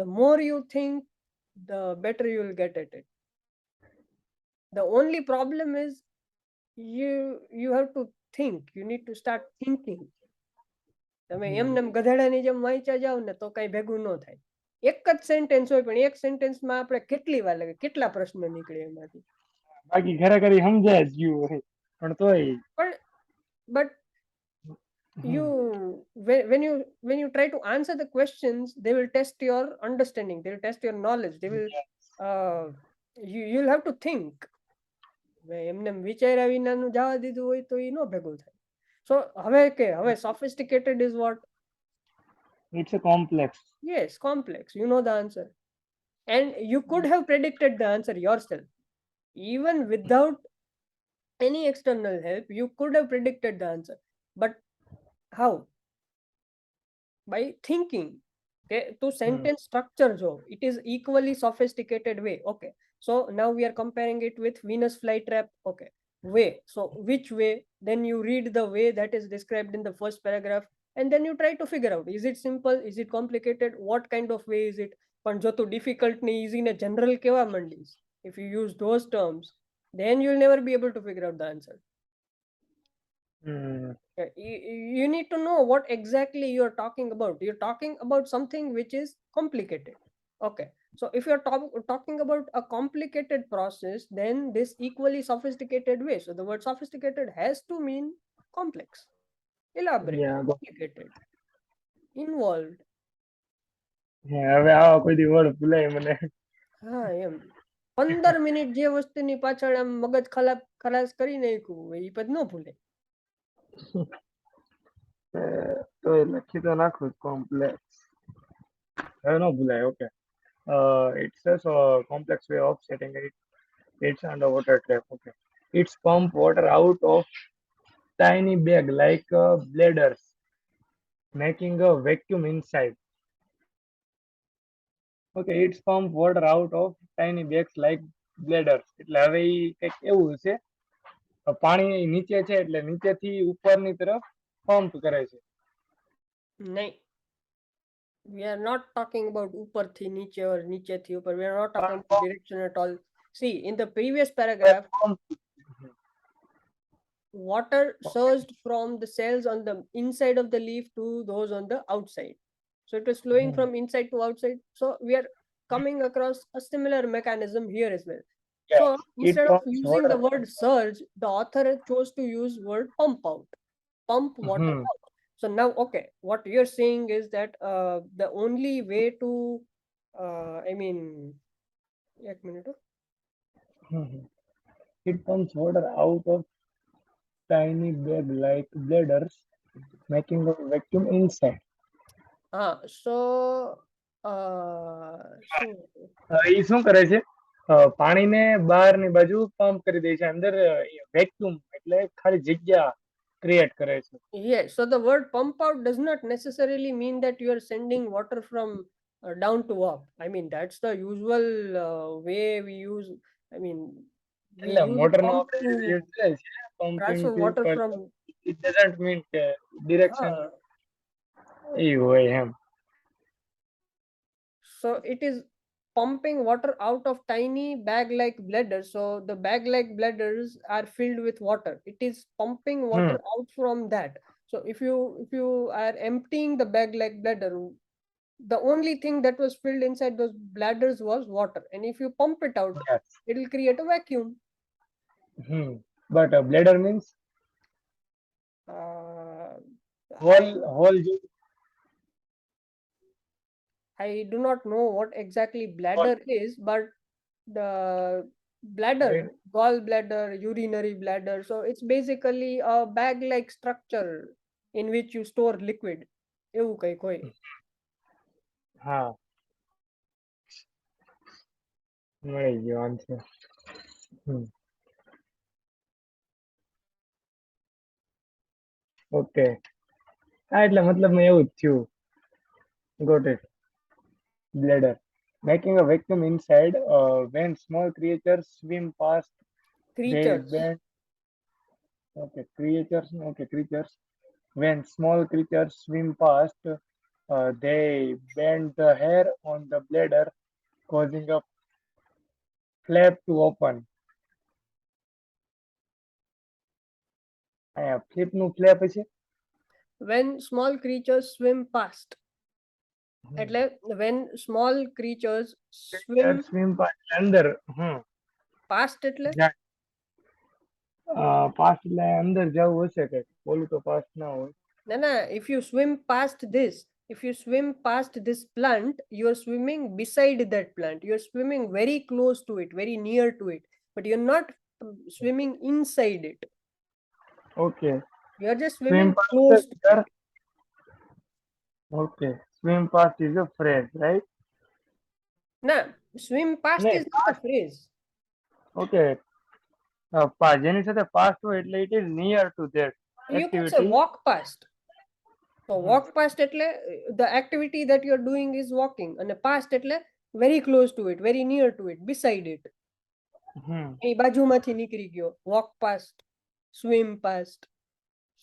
the more you think, the better you will get at it. The only problem is you have to think. You need to start thinking. તમે હમ. એમને ગધેડાની જેમ વાંચ્યા જાવ ને તો કઈ ભેગું ન થાય. એક જ સેન્ટેન્સ હોય પણ એક સેન્ટેન્સમાં આપણે કેટલી વાર લાગે, કેટલા પ્રશ્ન નીકળે એમાંથી. બાકી ખરેખર સમજાય જ ગયું હોય પણ તોય પણ but when you try to answer the questions, they will test your understanding, they will test your knowledge, they will you'll have to think. એમને વિચાર્યા વિનાનું જવા દીધું હોય તો એ ન ભેગું થાય. So હવે sophisticated is what? it's a complex. Yes, complex. You know the answer, and you could have predicted the answer yourself even without any external help. You could have predicted the answer, but how? By thinking. Okay, to Hmm. sentence structure jo, it is equally sophisticated way. Okay, so now we are comparing it with Venus flytrap. Okay, way, so which way? Then you read the way that is described in the first paragraph, and then you try to figure out, is it simple, is it complicated, what kind of way is it? પણ જો તું difficult ને easy ને general કેવા માંડીશ, if you use those terms, then you'll never be able to figure out the answer. Hmm. You need to know what exactly you're talking about. You're talking about something which is complicated. Okay, so if you're talking about a complicated process, then this equally sophisticated way. So the word sophisticated has to mean complex, elaborate, Yeah, complicated, involved. હવે આવા કોઈ દી word ભૂલાય મને. હા, એમ 15 minute જે વસ્તુની પાછળ આમ મગજ ખલાસ કરી નાખ્યું એ પદ ન ભૂલે. તો એ લખી તો નાખું કોમ્પ્લેક્સ હવે ન ભૂલાય. Okay it's a complex way of setting it. It's underwater trap. Okay, it's pump water out of tiny bag like bladders, making a vacuum inside. Okay, it's pump water out of tiny bags like bladders. એટલે હવે ઈ કંઈક એવું છે, પાણી નીચે છે એટલે નીચેથી ઉપરની તરફ પંપ કરે છે. નહીં, we are not talking about upar thi niche or niche thi upar. We are not talking about direction at all. See, in the previous paragraph, water surged from the cells on the inside of the leaf to those on the outside. So it was flowing from inside to outside. So we are coming across a similar mechanism here as well. Yes, So it instead of pumps using water. the word surge, the author chose to use word pump out, pump water Hmm. out. So now, okay, what you're saying is that the only way to, I mean, एक minute. It pumps water out of tiny bag like bladders, making a vacuum inside. So શું એ શું કરે છે? પાણીને બહારની બાજુ pump કરી દે છે, અંદર વેક્યુમ એટલે ખાલી જગ્યા ક્રિએટ કરે છે. yes, so the word pump out does not necessarily mean that you are sending water from down to up. I mean, that's the usual way we use. I mean, we એટલે use a મોટરનો pump આપણે to use કરે છે pumping transfer થી water ઉપર. from. It doesn't mean કે direction uh, એ હોય એમ. so it is pumping water out of tiny bag like bladders. So the bag like bladders are filled with water. It is pumping water out from that. So if you are emptying the bag like bladder, the only thing that was filled inside those bladders was water, and if you pump it out, Yes. it will create a vacuum. But bladder means uh, hole I hole જેવું. I do not know what exactly bladder is, but the Right? bladder, gallbladder, urinary bladder. So it's basically a bag-like structure in which you store liquid. એવું કંઈક હોય. હા, મળી ગયો answer. હમ. Okay. હા, એટલે મતલબમાં એવું જ થયું. Got it. Bladder. Making a vacuum inside when small creatures swim past, they Creatures. bend. Okay, creatures. Okay, creatures. When small creatures swim past, they bend the hair on the bladder, causing a flap to open. અહીંયા ફ્લિપનું flap છે. When small creatures swim past. એટલે when small creatures swim swim અંદર past એટલે past એટલે અંદર જવું હશે કે બોલું તો પાસ્ટ ના હોય. no, if you swim past this, if you swim past this plant, you are swimming beside that plant, you're swimming very close to it, very near to it, but you're not swimming inside it, okay, you're just swim swimming close to past. it. Okay, swim past is a phrase, right? Nah, swim past નહીં, is not a phrase. Okay, જેની સાથે past હોય એટલે it is near to that You can say activity. walk past. So walk past એટલે the activity that you're doing is walking, and past એટલે very close to it, very near to it, beside it. એ બાજુમાંથી નીકળી ગયો. Walk past, swim past.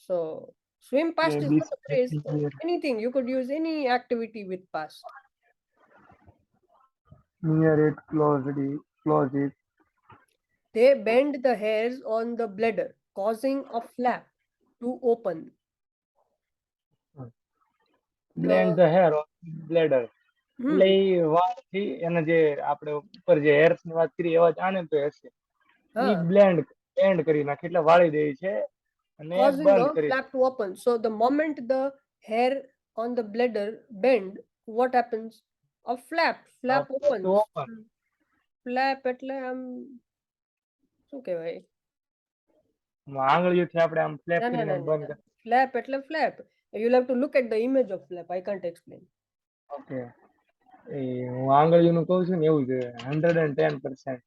So swim past is not a phrase. So anything, you could use any activity with past. Near it, close it. They bend the hairs on the bladder, causing a flap to open. Blend The the hair on bladder. એટલે hmm, એ વાળથી એના જે આપણે ઉપર જે hairs ની વાત કરી એવા જ આને તો હશે. ઈ huh, બ્લેન્ડ કરી નાખે એટલે વાળી દે છે અને causing બંધ a કરી flap to open. So the moment the hair on the bladder bend, what happens? A flap નાખે opens. ઓપન. Flap એટલે આમ શું કહેવાય? આંગળીઓથી આપણે આમ ફ્લેપ No, no, કરીને no, આમ no, બંધ no. કરી. Flap એટલે flap. You'll have to look at the image of flap. I can't explain. Okay, એ હું આંગળીઓનું કહું છું ને એવું છે 110%.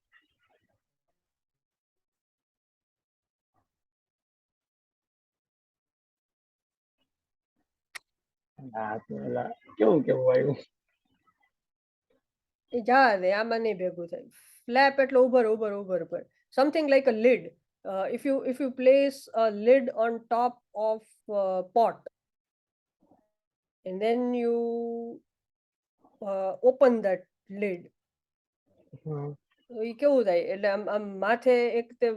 હા તો એલા કેવું કેવું આવ્યું. એ જા દે આમાં નહીં ભેગું થાય. Flap એટલે ઉપર. Something like a lid. If you place a lid on top of pot and then you open that lid, તો એ કેવું થાય? એટલે આમ માથે એક તે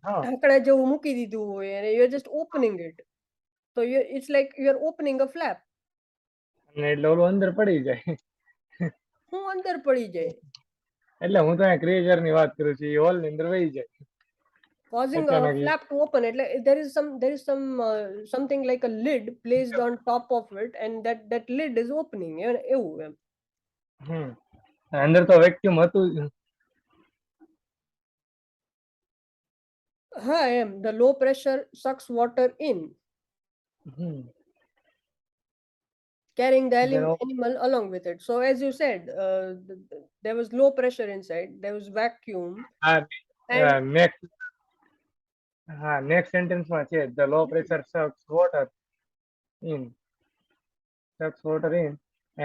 હા, ઢાંકણા જેવું મૂકી દીધું હોય and you're just opening it. So it's like you're opening a flap. અને એટલે ઓલું અંદર પડી જાય. હું અંદર પડી જાય? એટલે હું તો અહીંયા ક્રિએચર ની વાત કરું છું, એ હોલ ની અંદર વહી જાય Causing a અચાનક. flap to open. એટલે there is some something like a lid placed on top of it and that lid is opening. એવું એમ. અંદર તો વેક્યુમ હતું જ. હા એમ, the low pressure sucks water in, carrying the animal along with it. So as you said, there was low pressure inside, there was vacuum, and next, હા next સેન્ટેન્સમાં છે the low pressure sucks water in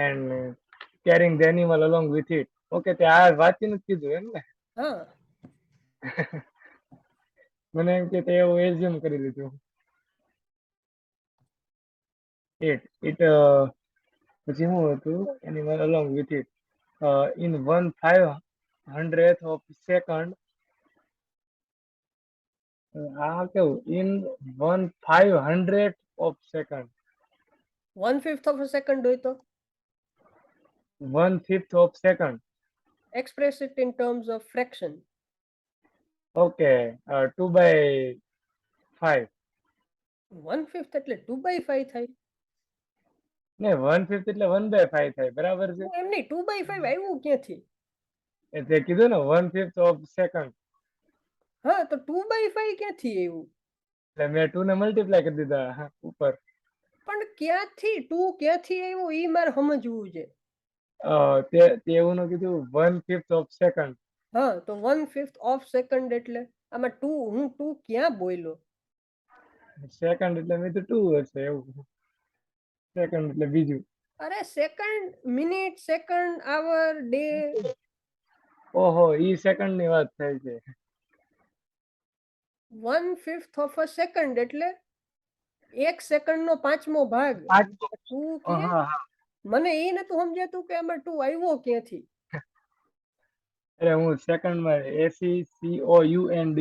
and carrying the animal along with it. Okay, તે આ વાંચીને જ કીધું એમ ને? હા, મને એમ કે તે એવું એઝ્યુમ કરી લીધું. it પછી શું હતું? animal along with it in 1/500th of second. આ કેવું? in 1/500th of second. 1/5 of a second હોય તો 1/5 of second. express it in terms of fraction. Okay, 2/5. 1/5 એટલે 2/5 થાય. ને 1/5 એટલે 1/5 થાય, બરાબર છે. એમ નહીં, 2/5 આવ્યું ક્યાંથી? એ તે કીધું ને 1/5 ઓફ સેકન્ડ, હા, તો 2/5 ક્યાંથી આવ્યું? એટલે મેં 2 ને મલ્ટીપ્લાય કરી દીધા ઉપર. પણ ક્યાંથી 2 ક્યાંથી આવ્યું એ મારે સમજવું છે. તે એવું નું કીધું 1/5 ઓફ સેકન્ડ. હા, તો 1/5 ઓફ સેકન્ડ એટલે આમાં 2, હું 2 ક્યાં બોલ્યો? સેકન્ડ એટલે મેં તો 2 હશે એવું. સેકન્ડ એટલે બીજું. અરે સેકન્ડ, મિનિટ, સેકન્ડ, આવર, ડે. ઓહો, ઈ સેકન્ડ ની વાત થાય છે. 1/5 ઓફ અ સેકન્ડ એટલે 1 સેકન્ડ નો 5મો ભાગ. તું કે હા હા. મને એ નતું સમજાતું કે આમાં 2 આવ્યો ક્યાંથી. અરે હું સેકન્ડ માં SECOUND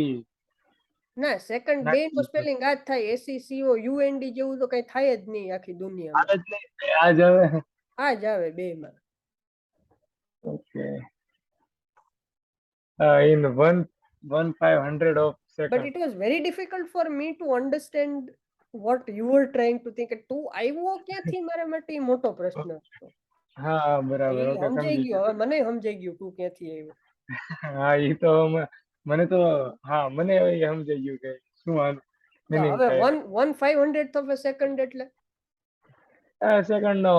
ના, સેકન્ડ બે નો નાખી દીધું. સ્પેલિંગ આ જ થાય, SECOUND જેવું તો કઈ થાય જ નહીં આખી દુનિયામાં. હાલ જ નહીં, આજ હવે. આ જ આવે બે માં. Okay. In 1/500 of But second. it was very difficult for me to understand what you were trying to think. તું આવ્યો ક્યાંથી મારા માટે ઈ મોટો પ્રશ્ન હતો. હા એ બરાબર, ઓકે સમજાઈ સમજી ગયું, ગયો. હવે મને સમજાઈ ગયું તું ક્યાંથી આવ્યો. હા ઈ તો મને તો, હા મને હવે સમજાઈ ગયું કે શું આ તો મિનિંગ હવે થાય. 1/500th of a second એટલે સેકન્ડ નો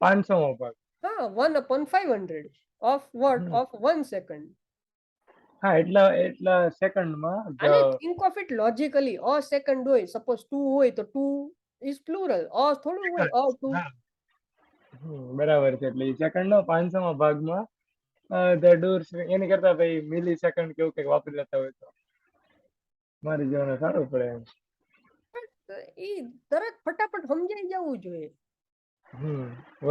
500મો ભાગ. હા, 1/500 of what? Hmm. Of 1 second. હા એટલા એટલા સેકન્ડમાં આને think of it logically. a second હોય, suppose 2 હોય તો 2 is plural. a થોડું હોય a 2. હા બરાબર છે. એટલે સેકન્ડ નો 500મા ભાગમાં ધ ડોર્સ, એની કરતા ભાઈ મિલી સેકન્ડ કેવું કઈક વાપરી લેતા હોય તો મારી જીવન સારું પડે એમ. એ તરત ફટાફટ સમજાઈ જવું જોઈએ.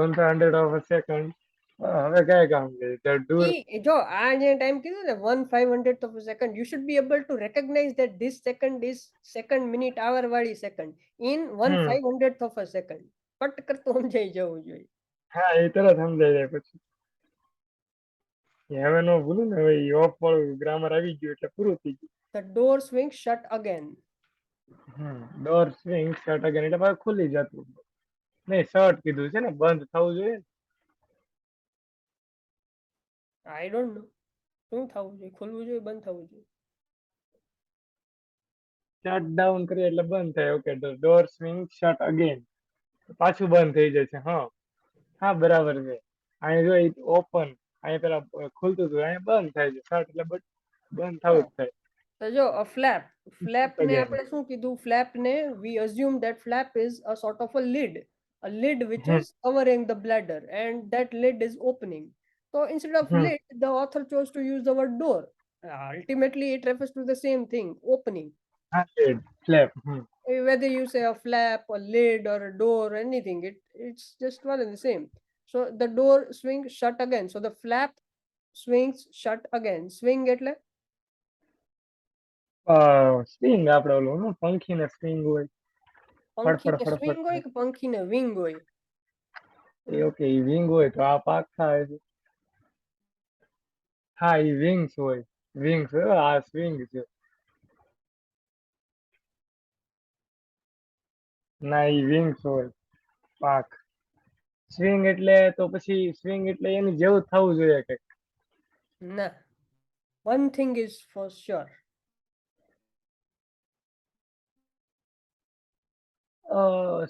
1/100 ઓફ અ સેકન્ડ. હવે કઈ કામ છે ધ ડોર. જો આ જે ટાઈમ કીધું ને 1/500th of a second, you should be able to recognize that this second is second, minute, hour વાળી second in 1/500th of a second. પટ કરતું સમજાઈ જવું જોઈએ. હા એ તરત સમજાઈ જાય પછી. હવે નો ભૂલું ને, હવે ઓફ વાળું ગ્રામર આવી ગયું એટલે પૂરું થઈ ગયું. The door swings shut again. Door swing shut again એટલે પાછું ખુલી જતું. નહીં, શર્ટ કીધું છે ને, બંધ થવું જોઈએ. I don't know. શું થવું જોઈએ? ખુલવું જોઈએ, બંધ થવું જોઈએ? શટ ડાઉન કરીએ એટલે બંધ થાય. Okay, door swing shut again, પાછું બંધ થઈ જાય છે. હા હા બરાબર છે. અહીંયા જો ઓપન, અહીંયા પેલા ખુલતું હતું, અહીંયા બંધ થાય છે. શટ એટલે બંધ થવું હા, જ થાય. તો જો flap ને અગેન. આપણે શું કીધું? flap ને we assume that flap is a sort of a lid which is covering the bladder, and that lid is opening. So instead of lid, the author chose to use the word door. Ultimately it refers to the same thing, opening. હા flap. Whether you say a flap, a lid, or a door, or anything, it's just one and the same. So the door swings shut again, so the flap swings shut again. Swing એટલે swing આપણે ઓલું પંખી ને swing હોય, ફડફડ પંખીને ફડફડ swing હોય કે પંખીને wing હોય? એ okay, ઈ wing હોય તો આ પાક થાય છે. હા ઈ વિંગ્સ હોય. વિંગ્સ હોય, આ સ્વિંગ છે. ના ઈ વિંગ્સ હોય, પાક. સ્વિંગ એટલે તો પછી સ્વિંગ એટલે એની જેવું જ થવું જોઈએ કે. ના, one thing is for sure.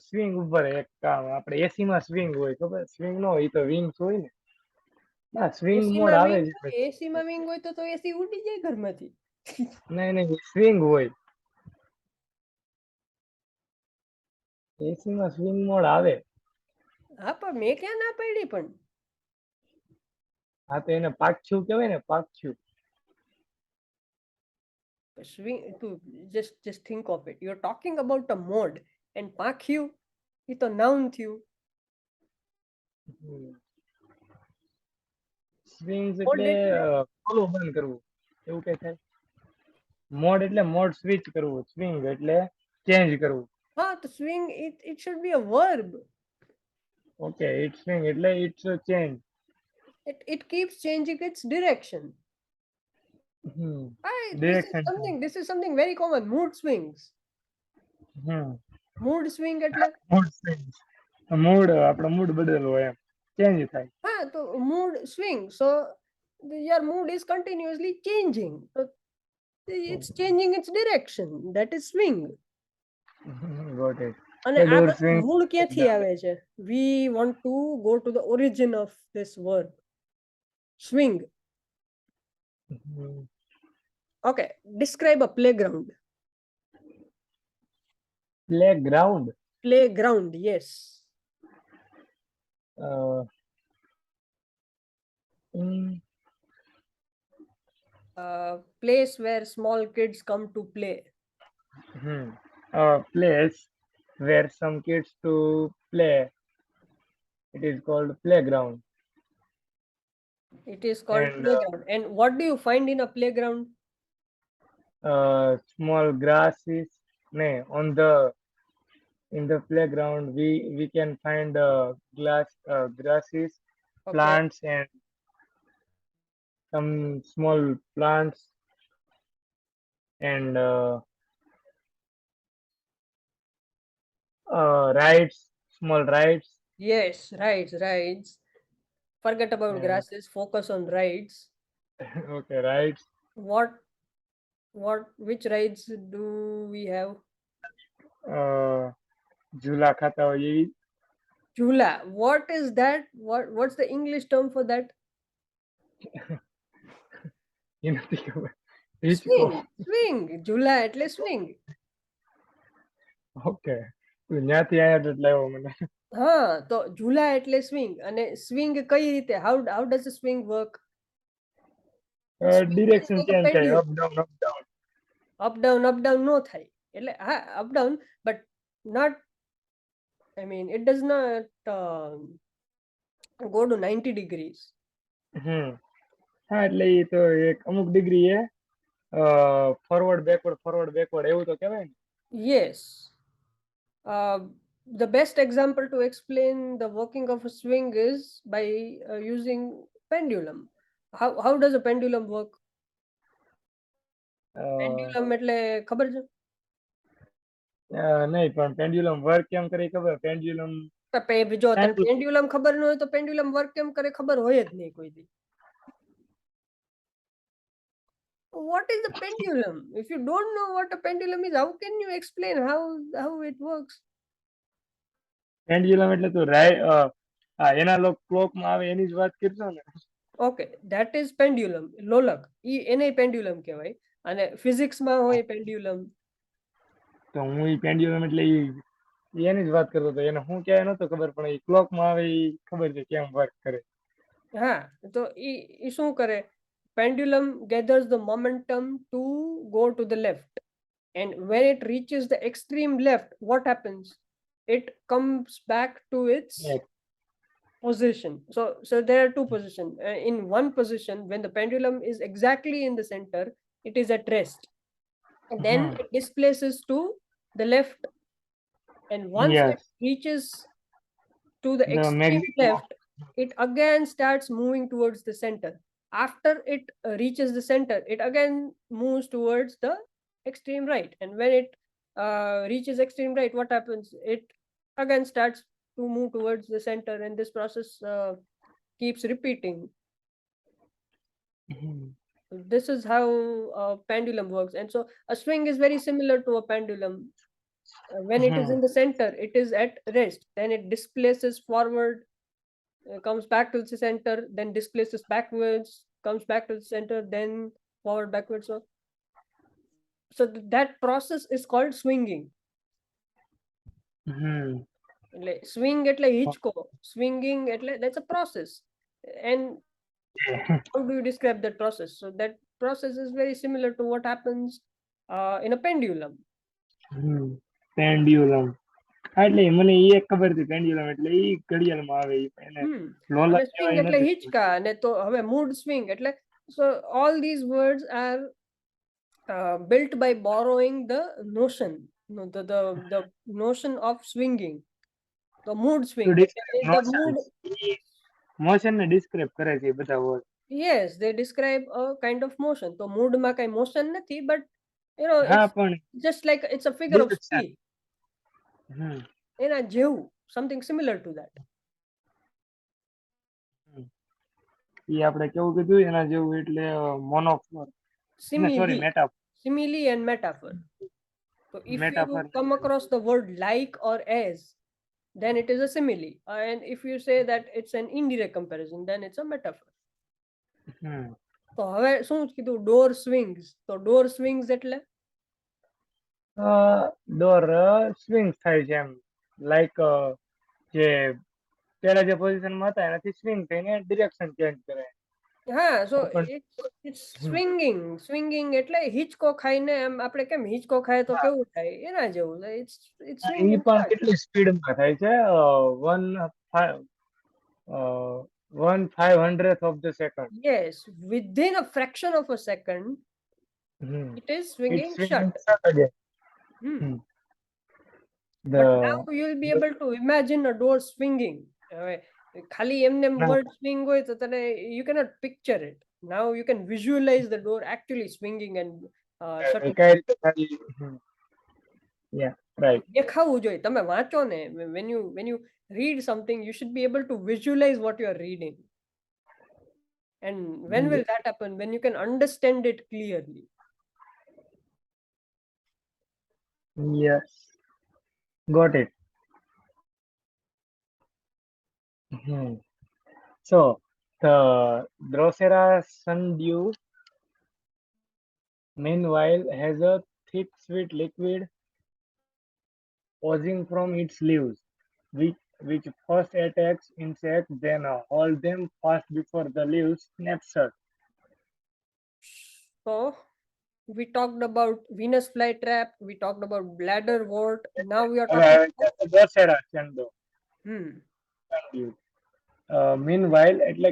Swing ઉપર એક કામ, આપણે એસી માં સ્વિંગ હોય ખબર, સ્વિંગ નો હોય, ઈ તો વિંગ્સ હોય ને. ના સ્વિંગ એસી મોડ માં આવે વિંગ છે હોય, એસી માં વિંગ હોય તો એસી ઉડી જાય ઘરમાંથી. નહીં નહીં, સ્વિંગ હોય. એસી માં સ્વિંગ મોડ આવે. હા, પણ મેં ક્યાં ના પાડી પણ. હા તો એને પાછું કહેવાય ને, પાછું. સ્વિંગ, તું just think of it. You're talking about a mode, and પાખ્યું એ તો નાઉન થયું. સ્વિંગ્સ મોડ એટલે એટલે ખોલવું બંધ કરવું, એવું કઈ થાય. મોડ એટલે મોડ સ્વિચ કરવું, સ્વિંગ એટલે ચેન્જ કરવું. હા, તો swing it should be a verb. Okay, it swing એટલે it's change. It keeps changing its direction. Direction. This is something very common. Mood swings. Hmm Mood swing એટલે mood swing. Mood આપણો mood બદલવો એમ change થાય. તો mood swing. So your mood is continuously changing. So it's changing its direction. That is swing. Got it. અને head આ ઓર બધું swing. મૂળ ક્યાંથી આવે છે? We want to go to the origin of this word. Swing. Okay. Describe a playground. Playground. Playground. Yes. Place where small kids come to play. Place where some kids to play. It is called playground. It is called And playground. And what do you find in a playground? small grasses. No, on the in the playground we can find grasses, Okay. plants, and some small plants, and rides, small rides. Yes, rides. Forget about And grasses, focus on rides. okay, rides. What which rides do we have? ઝૂલા ખાતા હોય એવી. Jhula. What is that? What's the English term for that? એ નથી ખબર. હિચકો. Swing. Jhula એટલે swing. Okay, ત્યાંથી આયા એટલે આવ્યો મને. તો ઝૂલા એટલે swing. અને swing કઈ રીતે? How does the swing work? Swing is direction like a change થાય, pendulum. Up down up down. Up down no થાય. એટલે up down, but not, I mean, it does not go to 90 degrees. હા એટલે એ તો એક અમુક degree એ forward backward એવું તો કહેવાય ને. Yes. The best example to explain the working of a swing is by using pendulum. How does a pendulum work? Pendulum એટલે ખબર છે? નહીં, પણ પેન્ડ્યુલમ વર્ક કેમ કરે ખબર? પેન્ડ્યુલમ જો તને પેન્ડ્યુલમ ખબર ન હોય તો પેન્ડ્યુલમ વર્ક કેમ કરે ખબર હોય જ નહીં કોઈ દી. What is the pendulum? If you don't know what a pendulum is, how can you explain how it works? Pendulum એટલે તું એનાલોગ ક્લોકમાં આવે એની જ વાત કરશો ને? Okay, that is pendulum. લોલક એને પેન્ડ્યુલમ કહેવાય. અને ફિઝિક્સમાં હોય પેન્ડ્યુલમ. તો હું એ પેન્ડ્યુલમ એટલે એની જ વાત કરતો હતો. એને હું ક્યાંય નતો ખબર, પણ એ ક્લોકમાં આવે એ ખબર છે કેમ વર્ક કરે. તો એ શું કરે? Pendulum gathers the momentum to go to the left, and when it reaches the extreme left, what happens? It comes back to its position. So there are two positions. In one position, when the pendulum is exactly in the center, it is at rest. And then it displaces to the left, and once it reaches to the extreme left, it again starts moving towards the center. After it reaches the center, it again moves towards the extreme right. And when it reaches extreme right, what happens? It again starts to move towards the center, and this process keeps repeating. This is how a pendulum works. And so a swing is very similar to a pendulum. When it is in the center, it is at rest. Then it displaces forward, comes back to the center, then displaces backwards, comes back to the center, then forward, backwards. So that process is called swinging. Swing એટલે હિચકો, swinging એટલે that's a process. And how do you describe that process? So that process is very similar to what happens in a pendulum. Pendulum એટલે મને એ ખબર હતી, pendulum એટલે એ ઘડિયાળમાં આવે એને લોલક swing એટલે હિચકા. અને તો હવે mood swing એટલે, so all these words are built by borrowing the notion, the notion of swinging. The mood swing, the mood. Motion ને ડિસ્ક્રાઇબ કરે છે એ બધા word. Yes, they describe a kind of motion. તો mood માં કઈ motion નથી, but you know, it's just like it's a figure of speech. એના જેવું something similar to that. એ આપણે કેવું કીધું એના જેવું એટલે મોનોફોર ને sorry Simile, મેટાફોર simile and metaphor. So if મેટાફોર you come across the word like or as, then it is a simile. And if you say that it's an indirect comparison, then it's a metaphor. તો હવે શું કીધું door swings, તો door swings એટલે door swing થાય છે એમ like જે પેલા જે પોઝિશનમાં હતા એનાથી સ્વિંગ થઈને ડિરેક્શન ચેન્જ કરે. હા, સો પણ ઇટ્સ સ્વિંગિંગ. સ્વિંગિંગ એટલે હિચકો ખાઈને એમ આપણે કેમ હિચકો ખાય તો કેવું થાય એના જેવું. ઇટ્સ એ સ્વિંગિંગ પણ ફાસ્ટ. કેટલી સ્પીડમાં થાય છે 1/500th of the second. Yes, within a fraction of a second, it is It's swinging swinging shut. shut again. But The now you'll be able to imagine a door swinging. હવે ખાલી એમને word swing હોય તો તને you cannot picture it. Now you can visualize the door actually swinging and shutting. કઈ રીતે થાય? Yeah, right. દેખાવું જોઈએ. તમે વાંચો ને, when you read something, you should be able to visualize what you are reading. And when will that happen? When you can understand it clearly. Yes, got it. So the Drosera sundew meanwhile has a thick sweet liquid oozing from its leaves, which first attacks insects, then hold them fast before the leaves snap shut. So we talked about Venus flytrap, we talked about bladder wart. Now we are talking about Drosera sundew. hmm. Meanwhile એટલે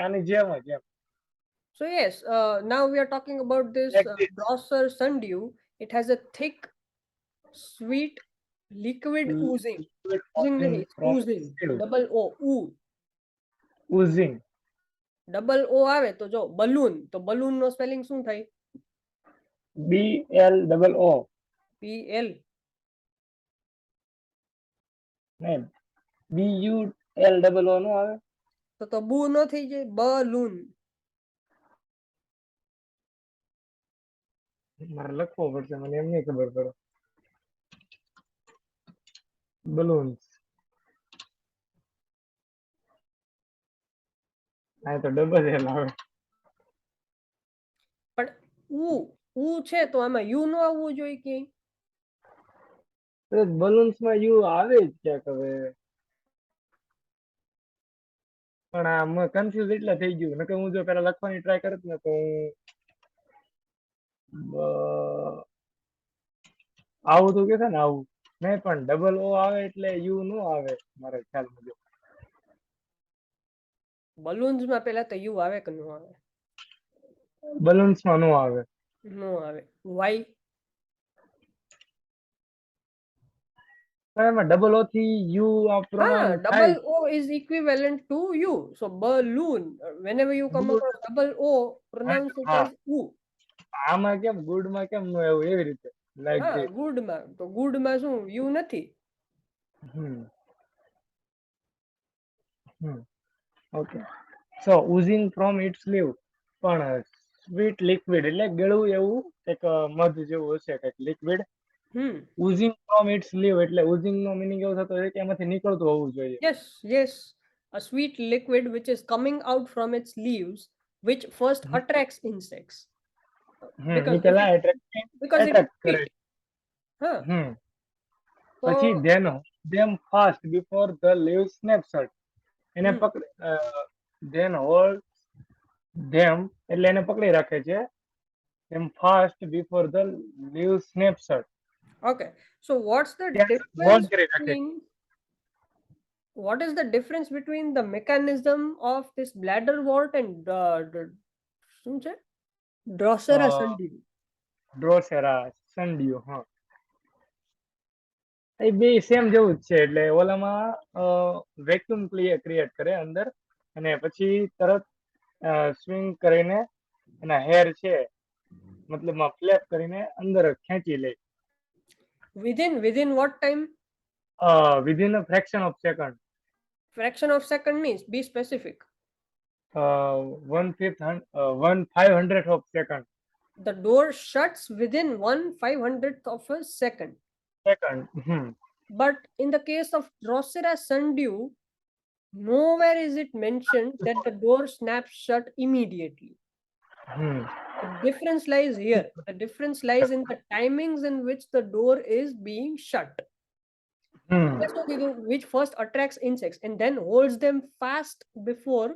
આની જેમ જ એમ. So yes, now we are talking about this Like this. Drosser sundew. It has a thick, sweet, liquid oozing. Liquid Oozing oozing nahi, it's from oozing. its leaves. Double O, oo. Oozing. Double O આવે તો જો balloon, તો balloon નો spelling શું થાય? BLOO. PL. નહીં, BULOO નો આવે? તો બુ નો થઈ જાય, બલૂન. મારે લખવો પડશે, મને એમ નહીં ખબર પડે. બલૂન્સ. આ તો ડબલ એલ આવે. પણ ઉ છે તો આમાં યુ નો આવવું જોઈએ ક્યાંય. બલૂન્સ માં યુ આવે જ ક્યાંક હવે. પણ આ કન્ફ્યુઝ એટલે થઈ ગયું, નકર હું જો પેલા લખવાની ટ્રાય કરત ને તો હું આવું તો કે છે ને આવું નહીં, પણ ડબલ ઓ આવે એટલે યુ નો આવે મારા ખ્યાલ મુજબ. બલૂન્સ માં પેલા તો યુ આવે કે નો આવે? બલૂન્સ માં નો આવે. નો આવે. વાય? એમાં ડબલ ઓ થી યુ આ પ્રોનાઉન્સ થાય. double O is equivalent to U. So balloon. Whenever you come across double O, pronounce it as U. આમાં કેમ ગુડ માં કેમ નો એવું એવી રીતે લાઈક હા, ધીસ. ગુડ માં તો ગુડ માં શું યુ નથી. Okay. So oozing from its leaf, પણ સ્વીટ લિક્વિડ એટલે ગળું એવું એક મધ જેવું હશે કંઈક liquid. oozing from its leaf એટલે oozing નો મીનિંગ એવો થતો હોય કે એમાંથી નીકળતું હોવું જોઈએ. Yes, a sweet liquid which is coming out from its leaves, which first attracts insects. Because it is sweet. પછી then them fast before the leaves snap shut. એને પકડી then hold them એટલે એને પકડી રાખે છે. them fast before the leaves snap shut. Okay, so what is the difference between the mechanism of this bladder wart and શું છે? Drosera sundew. Drosera sundew. એ બે સેમ જેવું જ છે. એટલે ઓલામાં વેક્યુમ ક્રિએટ કરે અંદર અને પછી તરત સ્વિંગ કરીને એના હેર છે મતલબમાં ફ્લેપ કરીને અંદર ખેંચી લે. Within what time? Within a fraction of second. Fraction of second means be specific. One fifth, 1/500th of second. The door shuts within 1/500th of a second. Second. But in the case of Drosera sundew, nowhere is it mentioned that the door snaps shut immediately. Hmm. The difference lies here. The difference lies in the timings in which the door is being shut. Hmm. Which first attracts insects and then holds them fast before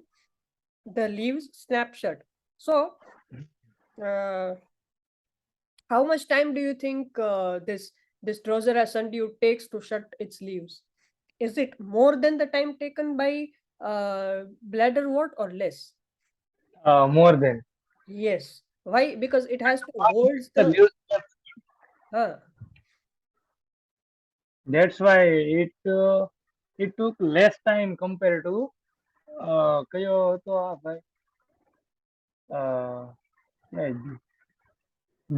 the leaves snap shut. So, uh, how much time do you think this Drosera sundew takes to shut its leaves? Is it more than the time taken by bladderwort or less? More than. Yes. Why? Because it has to hold The the. leaves. Huh. That's why it took less time compared to કયો હતો આ ભાઈ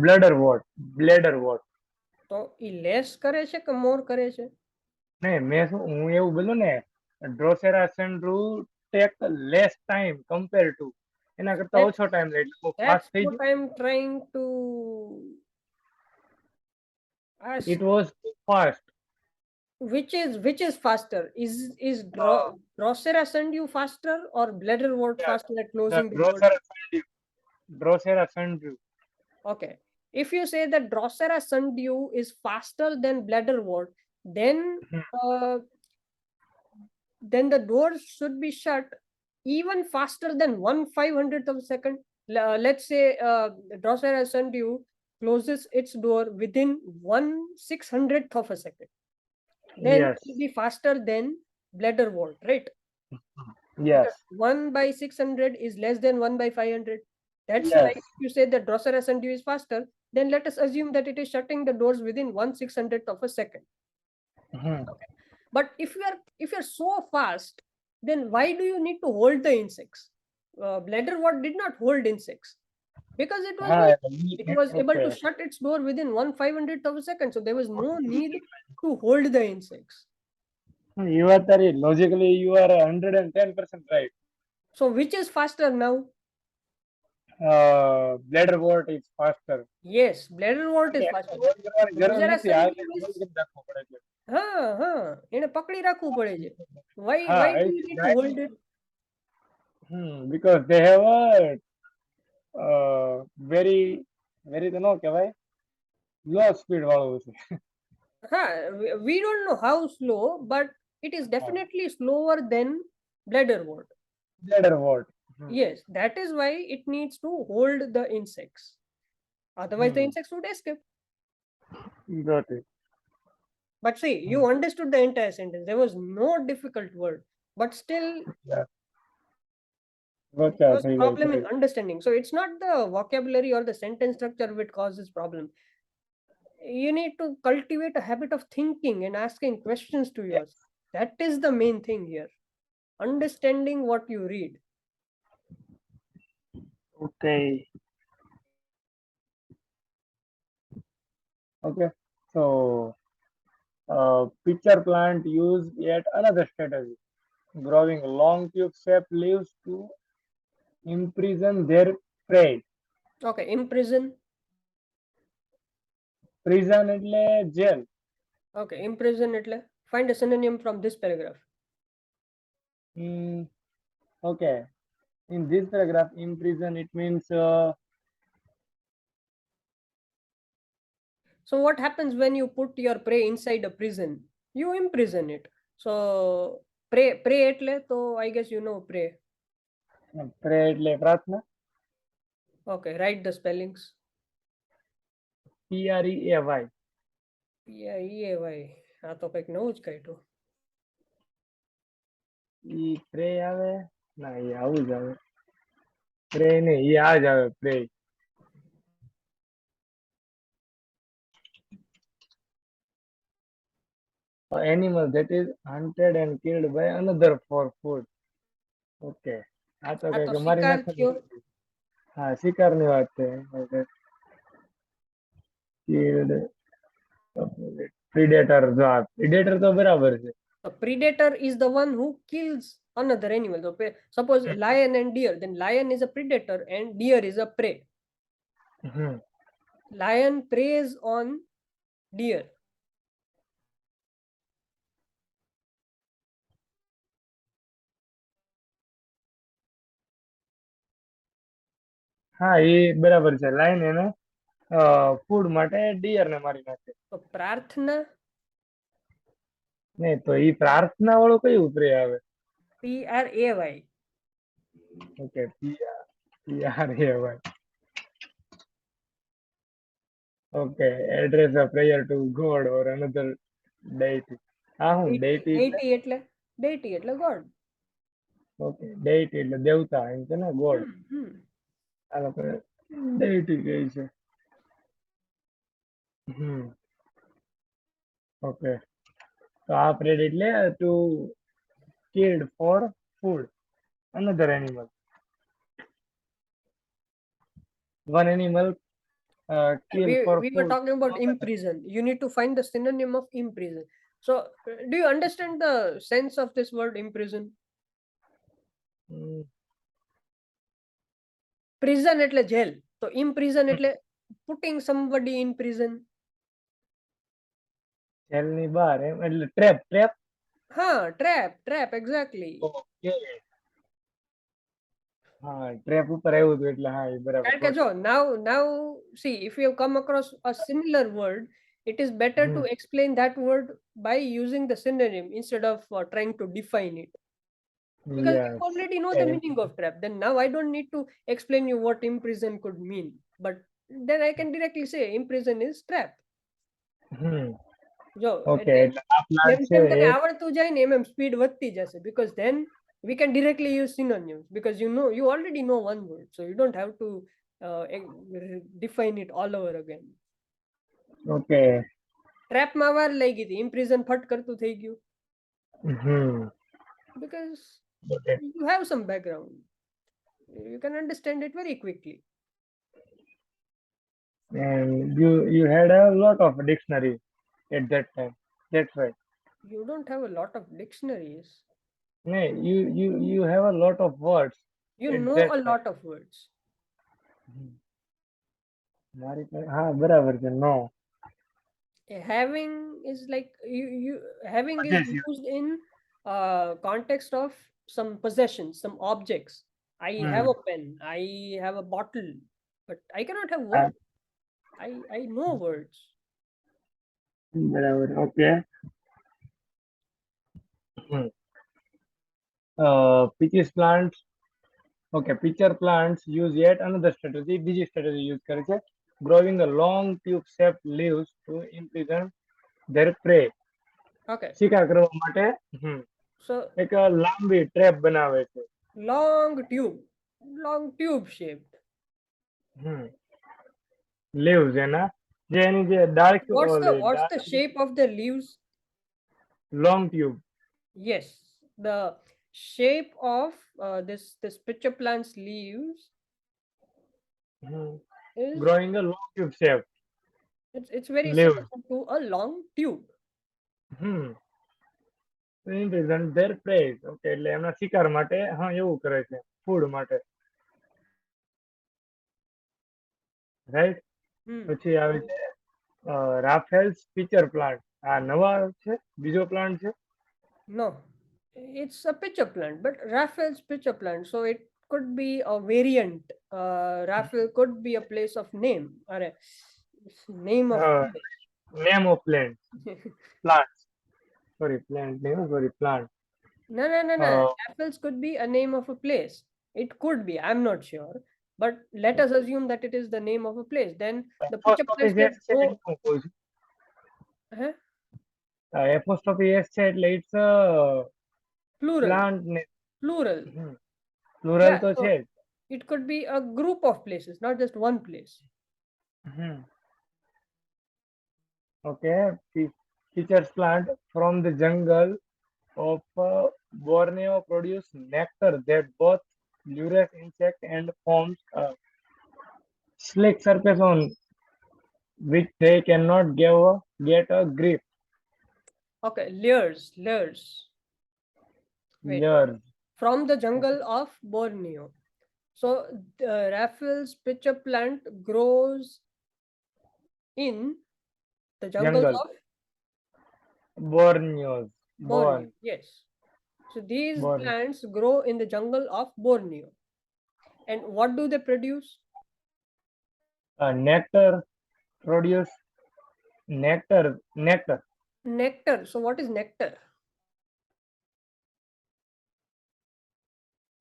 bladder vote તો એ less કરે છે કે મોર કરે છે? નહીં હું એવું બોલું ને drosera sundew take less time compare to એના કરતા That's ઓછો ટાઈમ લે એટલે ફાસ્ટ that's થઈ what ગયું. I'm trying to ask. It was too fast. Which is faster? Is Uh, Drosera sundew faster or bladderwort yeah, faster at the closing the door? Drosera Sundew. Okay. If you say that Drosera sundew is faster than bladderwort, then uh, then the doors should be shut even faster than 1/500th of a second. Let's say Drosera sundew closes its door within 1/600th of a second. Then it Yes, will be faster than bladderwort, right? yes, Because 1/600 is less than 1/500. That's why yes. if you say that Drosera sundew is faster, then let us assume that it is shutting the doors within 1/600th of a second. Hmm. Okay. But if you're so fast, then why do you need to hold the insects? Bladderwort did not hold insects because Ah, it was able to okay. shut its door within 1/500th of a second. So there was no need to hold the insects. You are very logically you are 110% right. So which is faster now? Bladder wort is faster. Yes, bladderwort is faster. Hold કરવાની જરૂર Drosera નથી આ sundew hold is કરી રાખવો પડે છે. એને પકડી રાખવું પડે છે. Why હા, why do it's you need to right. hold it? Because they have a very very તો ન કહેવાય low speed વાળું છે. We don't know how slow, but it is definitely slower than bladderwort. Bladder wort. Yes, that is why it needs to hold the insects. Otherwise, the insects would escape. Got it. But see, you understood the entire sentence. There was no difficult word, but still Yeah. there Gotcha. was થઈ ગઈ problem થઈ in ગઈ. understanding. So it's not the vocabulary or the sentence structure which causes problem. You need to cultivate a habit of thinking and asking questions to Yes. yourself. That is the main thing here. Understanding what you read. Okay. Okay. So pitcher plant use yet another strategy, growing long tube-shaped leaves to imprison their prey. Okay, imprison. Prison એટલે jail. Okay, imprison એટલે find a synonym from this paragraph. Hmm. Okay. In this paragraph, imprison it means So what happens when you put your prey inside a prison? You imprison it. So prey એટલે તો I guess you know prey. prey એટલે પ્રાર્થના. Okay, write the spellings. PREAY. PIEAY. આ તો કંઈક નવું જ કાઢ્યું. ઈ પ્રે આવે ના ઈ આવું જ આવે પ્રે નહીં ઈ આ જ આવે પ્રે animal that is hunted and killed by another for food. Okay આ તો આ તો કઈક મારી શિકાર નાખે. થયો. હા શિકારની વાત છે. killed પ્રિડેટર જો આ પ્રિડેટર તો બરાબર છે. A predator is the one who kills another animal. So suppose lion and deer, then lion is a predator and deer is a prey. Hmm Lion preys on deer. હા એ બરાબર છે. Line એને food માટે dear ને મારી નાખે. So prarthana, નહીં તો ઈ પ્રાર્થના વાળું કયું પ્રે આવે? Pray. ઓકે PR એ હોય. ઓકે એડ્રેસ અ પ્રેયર ટુ ગોડ ઓર અનધર deity. હા હું deity એટલે Deity એટલે god. ઓકે deity એટલે દેવતા એમ છે ને ગોડ. Hmm. આ લોકો deity કહે છે. ઓકે તો આ પ્રેડ એટલે two killed for food another animal. One animal kill for We were food talking about another. imprison. You need to find the synonym of imprison. So do you understand the sense of this word imprison? Hmm, Prison એટલે jail. So imprison એટલે putting somebody in prison. જેલની બહાર એમ એટલે trap. Trap, exactly. Okay હા trap ઉપર આવ્યું હતું એટલે હા એ બરાબર કારણ કે જો now see, if you have come across a similar word, it is better to explain that word by using the synonym instead of trying to define it, because you yes already know the meaning of trap. Then now I don't need to explain you what imprison could mean, but then I can directly say imprison is trap. જો okay એટલે એટલે આ plant જેમ છે જેમ તને એ આવડતું જાય ને એમ સ્પીડ વધતી જશે, because then we can directly use synonyms, because you already know one word, so you don't have to define it all over again. Okay trap માં વાર લઈ ગઈ હતી, imprison ફટ કરતું થઈ ગયું, હમ because okay you have some background, you can understand it very quickly. and you had a lot of dictionary at that time, that's right. You don't have a lot of dictionaries, No, you have a lot of words you at know that a time. lot of words. મારી હા બરાબર છે નો Having is like you having is possessive. used in context of some possessions, some objects. I have a pen, I have a bottle, but I cannot have હા words. I know words. બરાબર okay peaches plants. Okay, pitcher plants use yet another strategy. બીજી strategy use કરે છે. Growing a long tube-shaped leaves to imprison their prey. Okay, શિકાર કરવા માટે so એક લાંબી ટ્રેપ બનાવે છે. long tube shaped. લીવ્સ એના જે એની જે ડાળખી ઓલી What's the shape of the leaves? Long tube. Yes, the shape of this pitcher plant's leaves is Growing a long tube shape it's very leaves. similar to a long tube. To imprison their prey. Okay, એટલે એમના શિકાર માટે હા એવું કરે છે food માટે, right. Hmm. પછી આવે છે રાફેલ્સ પિચર પ્લાન્ટ. આ નવા છે, બીજો પ્લાન્ટ છે. No, it's a pitcher plant, but Raphael's pitcher plant. So it could be a variant. Raphael could be a place of name or a name of place. Name of plant plant sorry plant નહીં sorry plant. No. Raphael's could be a name of a place. It could be. I'm not sure. But let us assume that it is the name of a place. Then the pitcher apostrophe plants can S છે go. એટલે હું કહું છું Huh? Apostrophe S છે એટલે it's Plural. Plant ને Plural. Plural Yeah. તો છે So જ. it could be a group of places, not just one place. Okay, features plant from the jungle of Borneo produce nectar that both lures insect and forms a slick surface on which they cannot get a grip. Okay, layers. Wait. Years. From the Okay. jungle of Borneo. So the Raffles pitcher plant grows in the jungles Jungle. of Borneos. Borneo. Born. Yes. So these Born. plants grow in the jungle of Borneo. And what do they produce? Nectar. Produce nectar. Nectar. Nectar. So what is nectar?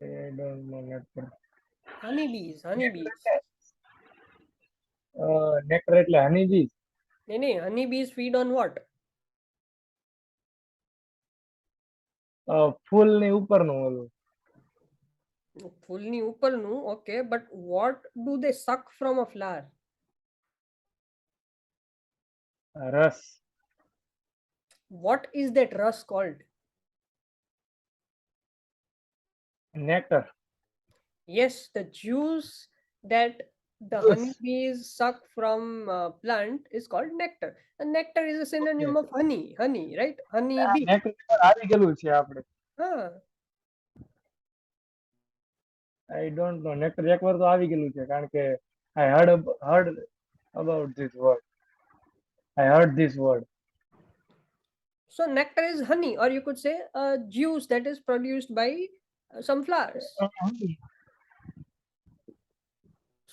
I don't know nectar. Honeybees. nectar એટલે honeybees. Nee, honeybees feed on what? ફૂલની ઉપરનું ઓલું ફૂલની ઉપરનું, okay, but what do they suck from a flower? રસ. What is that rus called? nectar. Yes, the juice that the Juice. honeybees suck from plant is called nectar. And nectar is a Okay. synonym of honey, right? Honey bee. nectar આવી ગયેલું છે આપણે. Ah, I don't know. nectar એકવાર તો આવી ગયેલું છે કારણ કે I heard about this word. I heard this word. so nectar is honey, or you could say a juice that is produced by some flowers.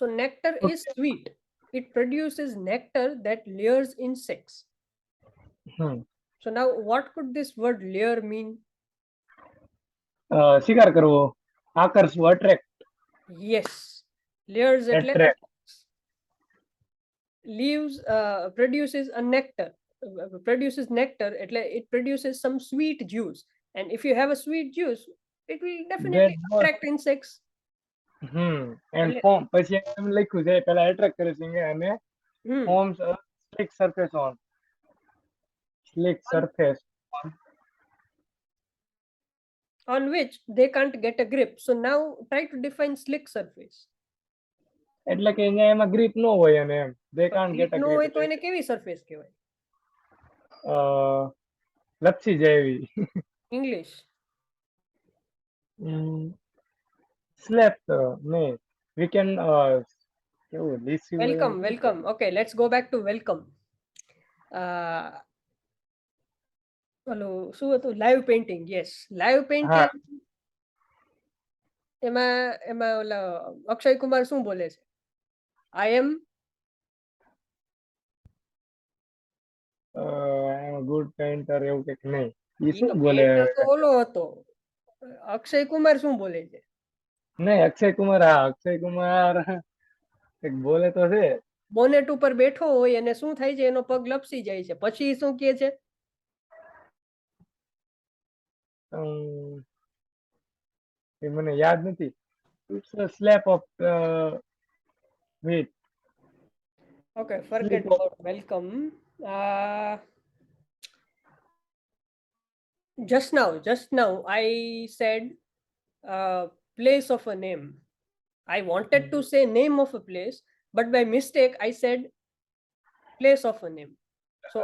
So nectar is Okay. sweet. It produces nectar that lures insects. Hmm. So now, what could this word lure mean? શિકાર કરવો. આકર્ષવું. attract. Yes, lures એટલે attract. leaves produces a nectar. Produces nectar. It produces some sweet juice, and if you have a sweet juice, it will that definitely word. attract insects. and એટલે form પછી એમ લખ્યું છે પેલા attract કરે છે અને hmm, forms a slick surface on. Slick on, surface on. on which they can't get a grip. So now try to define slick surface. એટલે કે અહીંયા એમાં grip ન હોય અને એમ they તો can't grip get a ન grip હોય તો એટલે એને કેવી surface કહેવાય? લપસી જાય એવી. English. slap નહીં we can કેવું લીસી હોય એવું શું Welcome. Okay, let's go back to welcome. ઓલું શું હતું? Live painting. યસ, લાઈવ હા પેઇન્ટિંગ. એમાં ઓલા અક્ષય કુમાર શું બોલે છે? આઈ એમ ગુડ પેઇન્ટર એવું કંઈક નહીં એ ઈ શું તો બોલે પેઇન્ટર તો ઓલો હતો. અક્ષય કુમાર શું બોલે છે? નહીં અક્ષય કુમાર કંઈક બોલે તો છે. બોનેટ ઉપર બેઠો હોય અને શું થાય છે? એનો પગ લપસી જાય છે. પછી શું કહે છે? એ મને યાદ નથી. It's a slap of wet. Okay, slip forget of. about welcome. Just now I said place of a name. I wanted to say name of a place, but by mistake I said place of a name. So